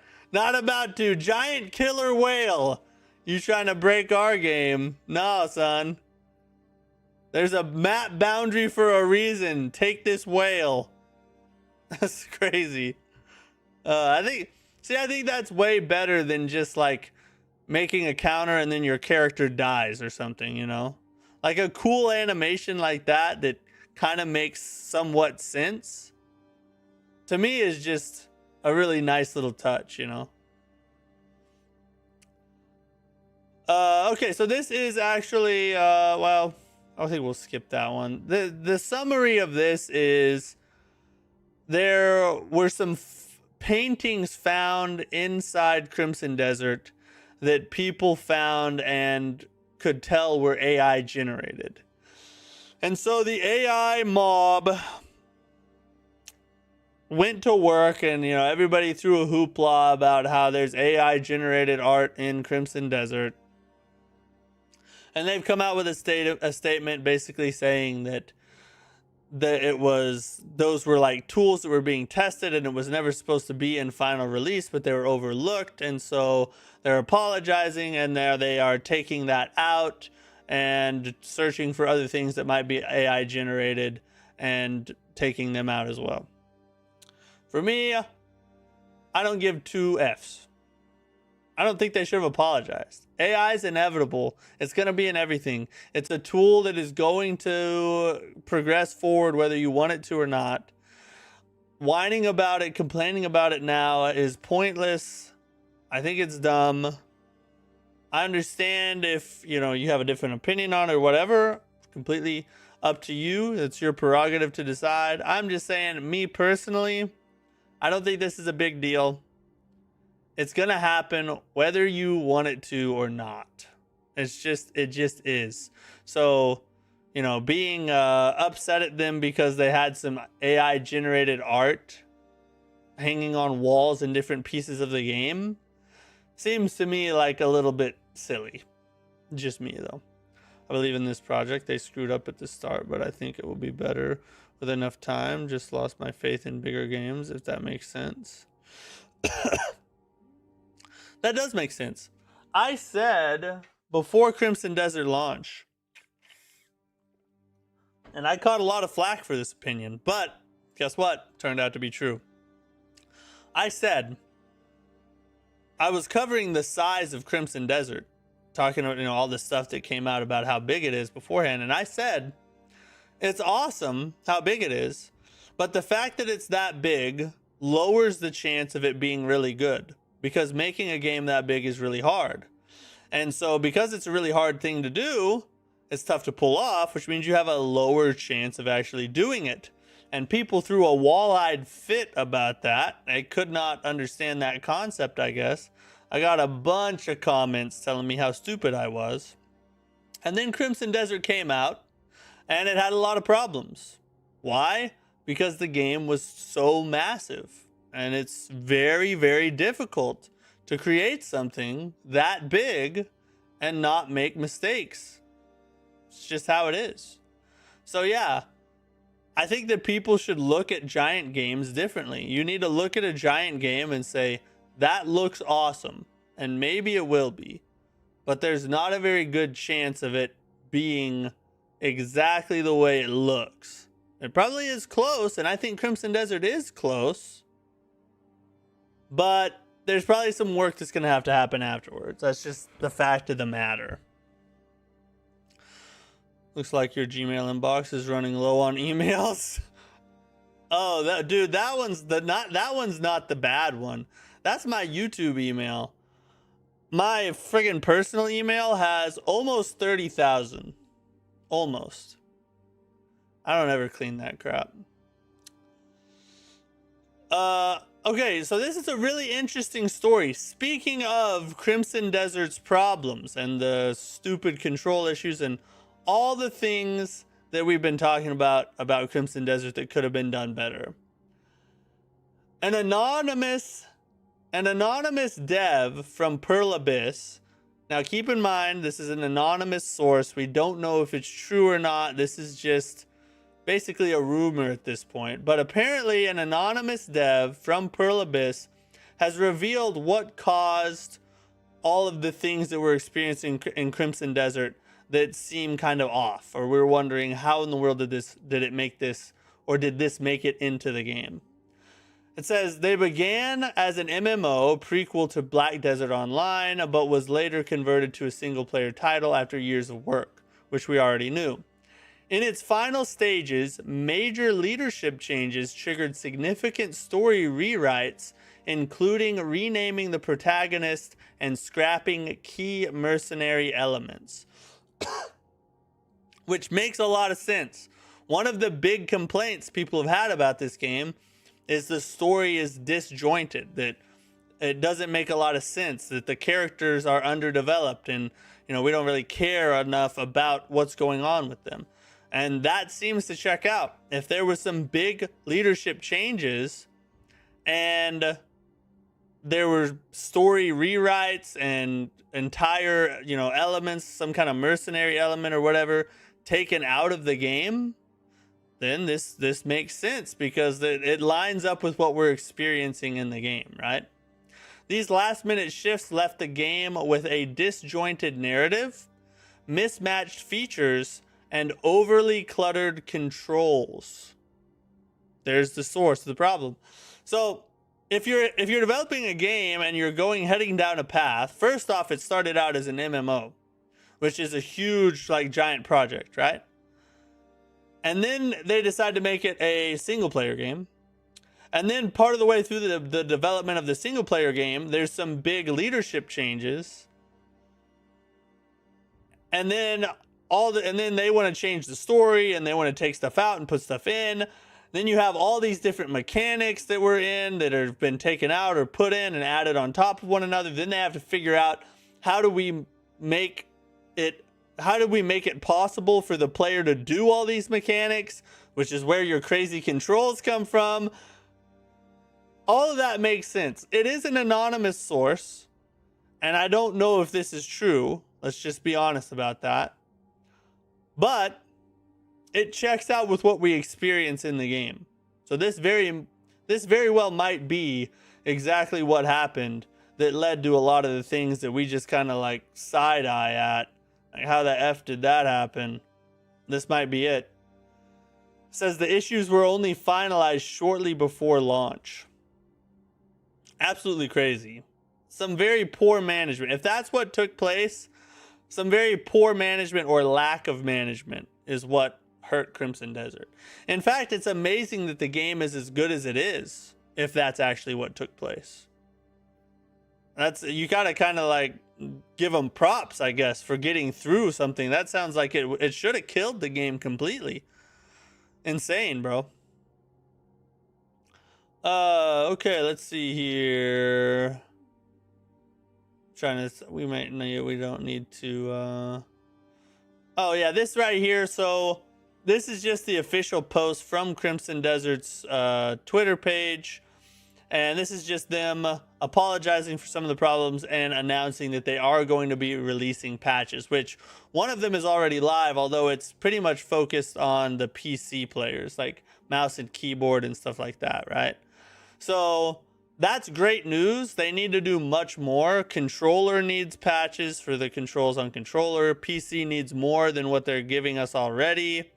to. Giant killer whale. You trying to break our game? No, son. There's a map boundary for a reason. Take this whale. That's crazy. I think that's way better than just like making a counter and then your character dies or something, you know? Like a cool animation like that that kind of makes somewhat sense, to me, is just a really nice little touch, you know? Okay, so this is actually, well, I think we'll skip that one. The summary of this is there were some paintings found inside Crimson Desert that people found and could tell were AI generated. And so the AI mob went to work, and you know, everybody threw a hoopla about how there's AI generated art in Crimson Desert. And they've come out with a statement basically saying that those were like tools that were being tested, and it was never supposed to be in final release, but they were overlooked, and so they're apologizing, and now they are taking that out and searching for other things that might be AI generated and taking them out as well. For me, I don't give two Fs. I don't think they should have apologized. AI is inevitable. It's going to be in everything. It's a tool that is going to progress forward whether you want it to or not. Whining about it, complaining about it now is pointless. I think it's dumb. I understand if, you know, you have a different opinion on it or whatever. Completely up to you. It's your prerogative to decide. I'm just saying, me personally, I don't think this is a big deal. It's going to happen whether you want it to or not. It just is. So, you know, being upset at them because they had some AI generated art hanging on walls in different pieces of the game seems to me like a little bit silly. Just me, though. I believe in this project. They screwed up at the start, but I think it will be better with enough time. Just lost my faith in bigger games, if that makes sense. That does make sense. I said before Crimson Desert launch, and I caught a lot of flack for this opinion, but guess what? Turned out to be true. I said I was covering the size of Crimson Desert, talking about, you know, all the stuff that came out about how big it is beforehand, and I said it's awesome how big it is, but the fact that it's that big lowers the chance of it being really good, because making a game that big is really hard. And so because it's a really hard thing to do, it's tough to pull off, which means you have a lower chance of actually doing it. And people threw a wall-eyed fit about that. They could not understand that concept, I guess. I got a bunch of comments telling me how stupid I was. And then Crimson Desert came out, and it had a lot of problems. Why? Because the game was so massive. And it's very, very difficult to create something that big and not make mistakes. It's just how it is. So yeah, I think that people should look at giant games differently. You need to look at a giant game and say, that looks awesome. And maybe it will be. But there's not a very good chance of it being exactly the way it looks. It probably is close, and I think Crimson Desert is close. But there's probably some work that's going to have to happen afterwards. That's just the fact of the matter. Looks like your Gmail inbox is running low on emails. Oh, that one's not the bad one. That's my YouTube email. My friggin' personal email has almost 30,000. Almost. I don't ever clean that crap. Okay, so this is a really interesting story. Speaking of Crimson Desert's problems and the stupid control issues and all the things that we've been talking about Crimson Desert that could have been done better. An anonymous dev from Pearl Abyss. Now keep in mind, this is an anonymous source. We don't know if it's true or not. This is just basically a rumor at this point, but apparently an anonymous dev from Pearl Abyss has revealed what caused all of the things that we're experiencing in Crimson Desert that seem kind of off, or we're wondering how in the world did it make this, or did this make it into the game? It says they began as an MMO prequel to Black Desert Online, but was later converted to a single player title after years of work, which we already knew. In its final stages, major leadership changes triggered significant story rewrites, including renaming the protagonist and scrapping key mercenary elements. Which makes a lot of sense. One of the big complaints people have had about this game is the story is disjointed, that it doesn't make a lot of sense, that the characters are underdeveloped, and we don't really care enough about what's going on with them. And that seems to check out. If there were some big leadership changes and there were story rewrites and entire, elements, some kind of mercenary element or whatever taken out of the game, then this makes sense because it lines up with what we're experiencing in the game, right? These last minute shifts left the game with a disjointed narrative, mismatched features, and overly cluttered controls. There's the source of the problem. So if you're developing a game and you're heading down a path, first off, it started out as an MMO, which is a huge, giant project, right? And then they decide to make it a single player game. And then part of the way through the development of the single player game, there's some big leadership changes. And then they want to change the story and they want to take stuff out and put stuff in. Then you have all these different mechanics that were in that have been taken out or put in and added on top of one another. Then they have to figure out how do we make it possible for the player to do all these mechanics, which is where your crazy controls come from. All of that makes sense. It is an anonymous source, and I don't know if this is true. Let's just be honest about that. But it checks out with what we experience in the game. So this very well might be exactly what happened that led to a lot of the things that we just kind of side eye at. How the F did that happen? This might be it. It says the issues were only finalized shortly before launch. Absolutely crazy. Some very poor management. If that's what took place, some very poor management or lack of management is what hurt Crimson Desert. In fact, it's amazing that the game is as good as it is, if that's actually what took place. You gotta kind of give them props, I guess, for getting through something. That sounds like it should have killed the game completely. Insane, bro. Okay, let's see here. We don't need to oh yeah, this right here. So this is just the official post from Crimson Desert's Twitter page. And this is just them apologizing for some of the problems and announcing that they are going to be releasing patches, which one of them is already live, although it's pretty much focused on the PC players, like mouse and keyboard and stuff like that, right? So that's great news. They need to do much more. Controller needs patches for the controls on controller. PC needs more than what they're giving us already.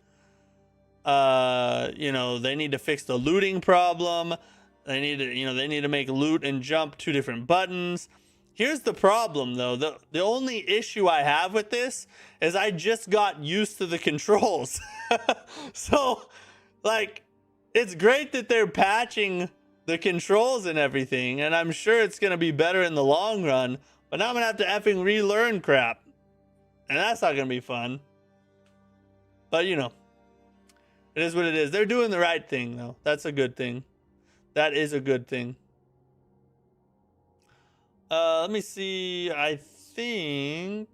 They need to fix the looting problem. They need to make loot and jump two different buttons. Here's the problem, though. The only issue I have with this is I just got used to the controls. So, it's great that they're patching the controls and everything, and I'm sure it's going to be better in the long run, but now I'm going to have to effing relearn crap. And that's not going to be fun. But, it is what it is. They're doing the right thing, though. That's a good thing. That is a good thing. Let me see. I think...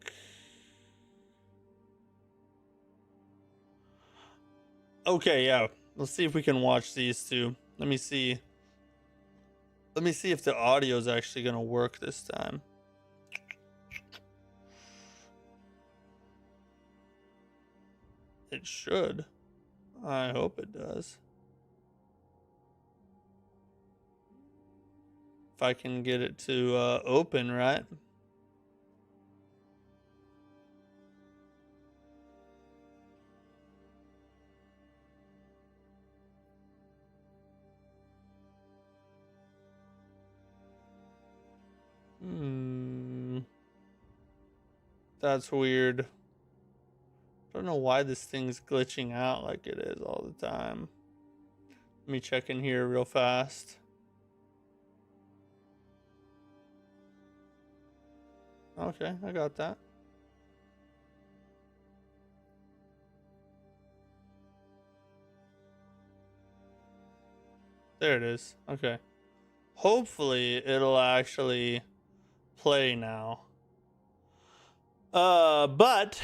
Okay, yeah. Let's see if we can watch these two. Let me see. Let me see if the audio is actually going to work this time. It should. I hope it does. If I can get it to open, right? That's weird. I don't know why this thing's glitching out like it is all the time. Let me check in here real fast. Okay, I got that. There it is. Okay. Hopefully it'll actually play now. But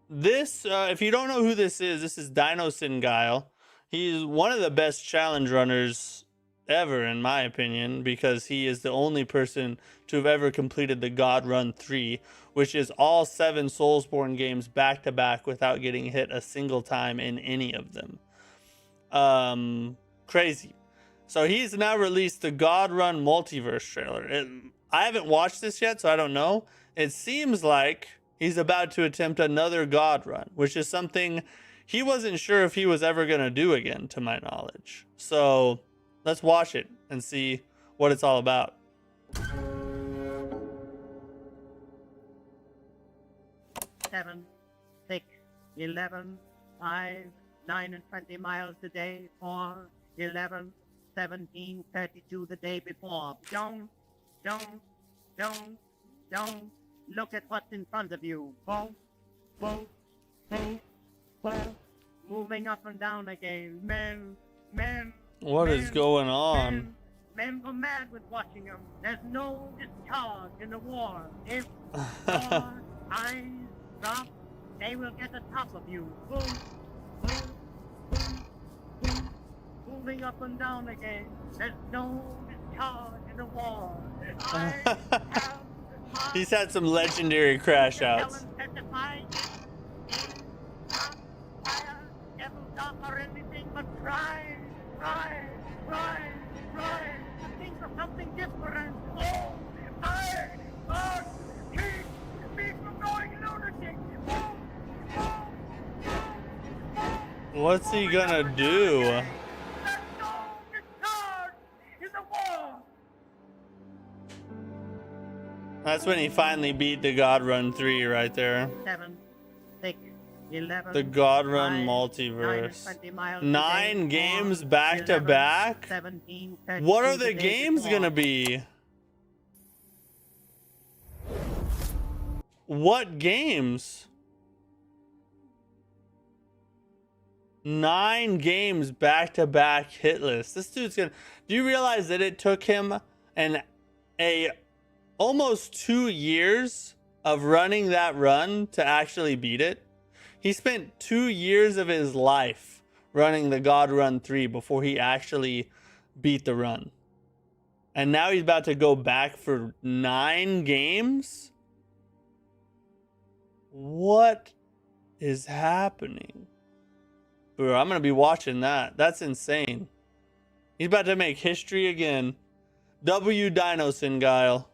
this, if you don't know who this is Dino Singyle. He's one of the best challenge runners ever, in my opinion, because he is the only person to have ever completed the God Run 3, which is all 7 Soulsborne games back to back without getting hit a single time in any of them. Crazy. So he's now released the God Run Multiverse trailer. I haven't watched this yet, so I don't know. It seems like he's about to attempt another God Run, which is something he wasn't sure if he was ever going to do again, to my knowledge. So let's watch it and see what it's all about. 7, 6, 11, 5, 9 and 20 miles a day, 4, 11, 17, 32 the day before. Don't look at what's in front of you. Boom, boom, boom, boom. Moving up and down again. Men. What is going on? Men go mad with watching them. There's no discharge in the war. If your eyes drop, they will get the top of you. Boom, boom, boom, boom. Moving up and down again. There's no discharge in the war. I have He's had some legendary crash outs. Or anything but try. Think of something different. Oh, God, keep me from going lunatic. What's he gonna do? There's no discharge in the war. That's when he finally beat the God Run 3 right there. 7, 6, 11. The God Run 5, multiverse. 9 miles 9 games back to 11, back? 17, What are the day games before. gonna be? What games? 9 games back to back hitless. This dude's gonna. Do you realize that it took him almost 2 years of running that run to actually beat it? He spent 2 years of his life running the God Run 3 before he actually beat the run. And now he's about to go back for 9 games? What is happening? Bro, I'm going to be watching that. That's insane. He's about to make history again. W Dino Singyle.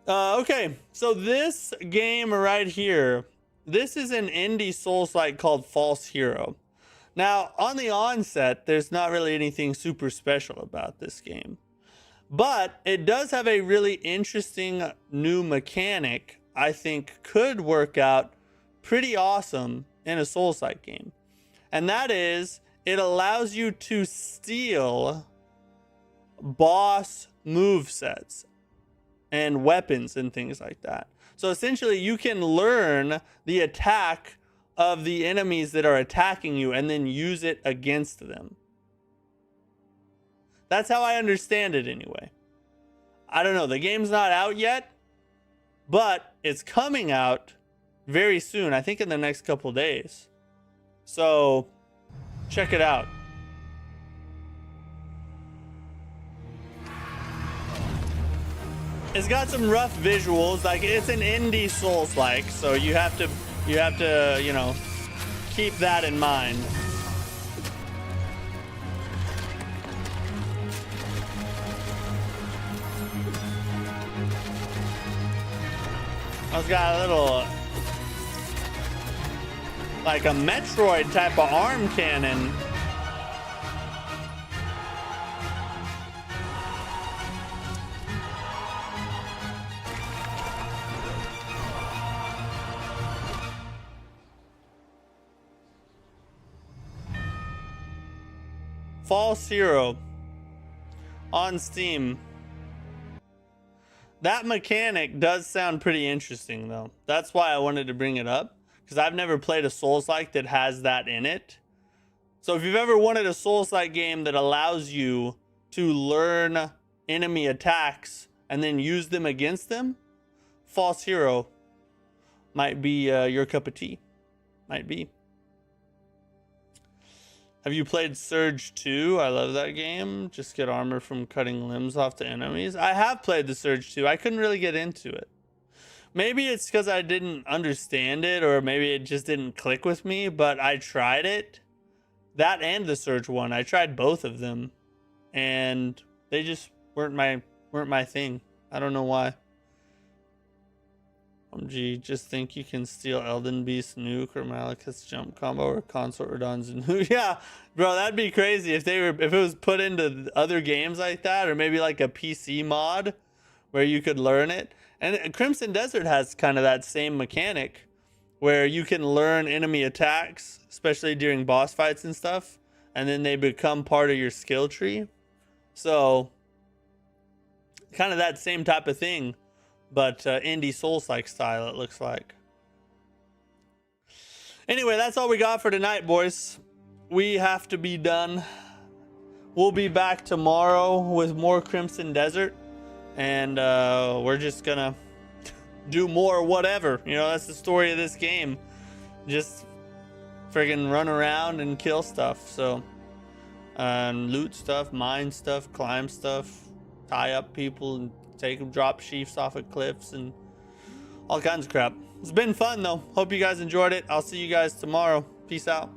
Okay, so this game right here, this is an indie Souls-like called False Hero. Now, on the onset, there's not really anything super special about this game. But it does have a really interesting new mechanic I think could work out pretty awesome in a Souls-like game. And that is, it allows you to steal boss movesets and weapons and things like that. So essentially you can learn the attack of the enemies that are attacking you and then use it against them. That's how I understand it anyway. I don't know, the game's not out yet, but it's coming out very soon, I think in the next couple days. So check it out. It's got some rough visuals, like it's an indie Souls-like, so you have to, you know, keep that in mind. It's got a little, like a Metroid type of arm cannon. False Hero on Steam. That mechanic does sound pretty interesting, though. That's why I wanted to bring it up, because I've never played a Souls-like that has that in it. So if you've ever wanted a Souls-like game that allows you to learn enemy attacks and then use them against them, False Hero might be your cup of tea. Might be. Have you played Surge 2? I love that game. Just get armor from cutting limbs off to enemies. I have played the Surge 2. I couldn't really get into it. Maybe it's because I didn't understand it, or maybe it just didn't click with me, but I tried it. That and the Surge 1. I tried both of them, and they just weren't my thing. I don't know why. Gee, just think you can steal Elden Beast nuke or Malekith's jump combo or Consort Radon's nuke. Yeah, bro, that'd be crazy if it was put into other games like that, or maybe like a PC mod where you could learn it. And Crimson Desert has kind of that same mechanic where you can learn enemy attacks, especially during boss fights and stuff, and then they become part of your skill tree. So kind of that same type of thing, but indie Souls-like style, it looks like. Anyway, that's all we got for tonight, boys. We have to be done. We'll be back tomorrow with more Crimson Desert, and we're just gonna do more whatever. You know, that's the story of this game. Just friggin' run around and kill stuff. So, loot stuff, mine stuff, climb stuff, tie up people and take them, drop sheaves off of cliffs and all kinds of crap. It's been fun though. Hope you guys enjoyed it. I'll see you guys tomorrow. Peace out.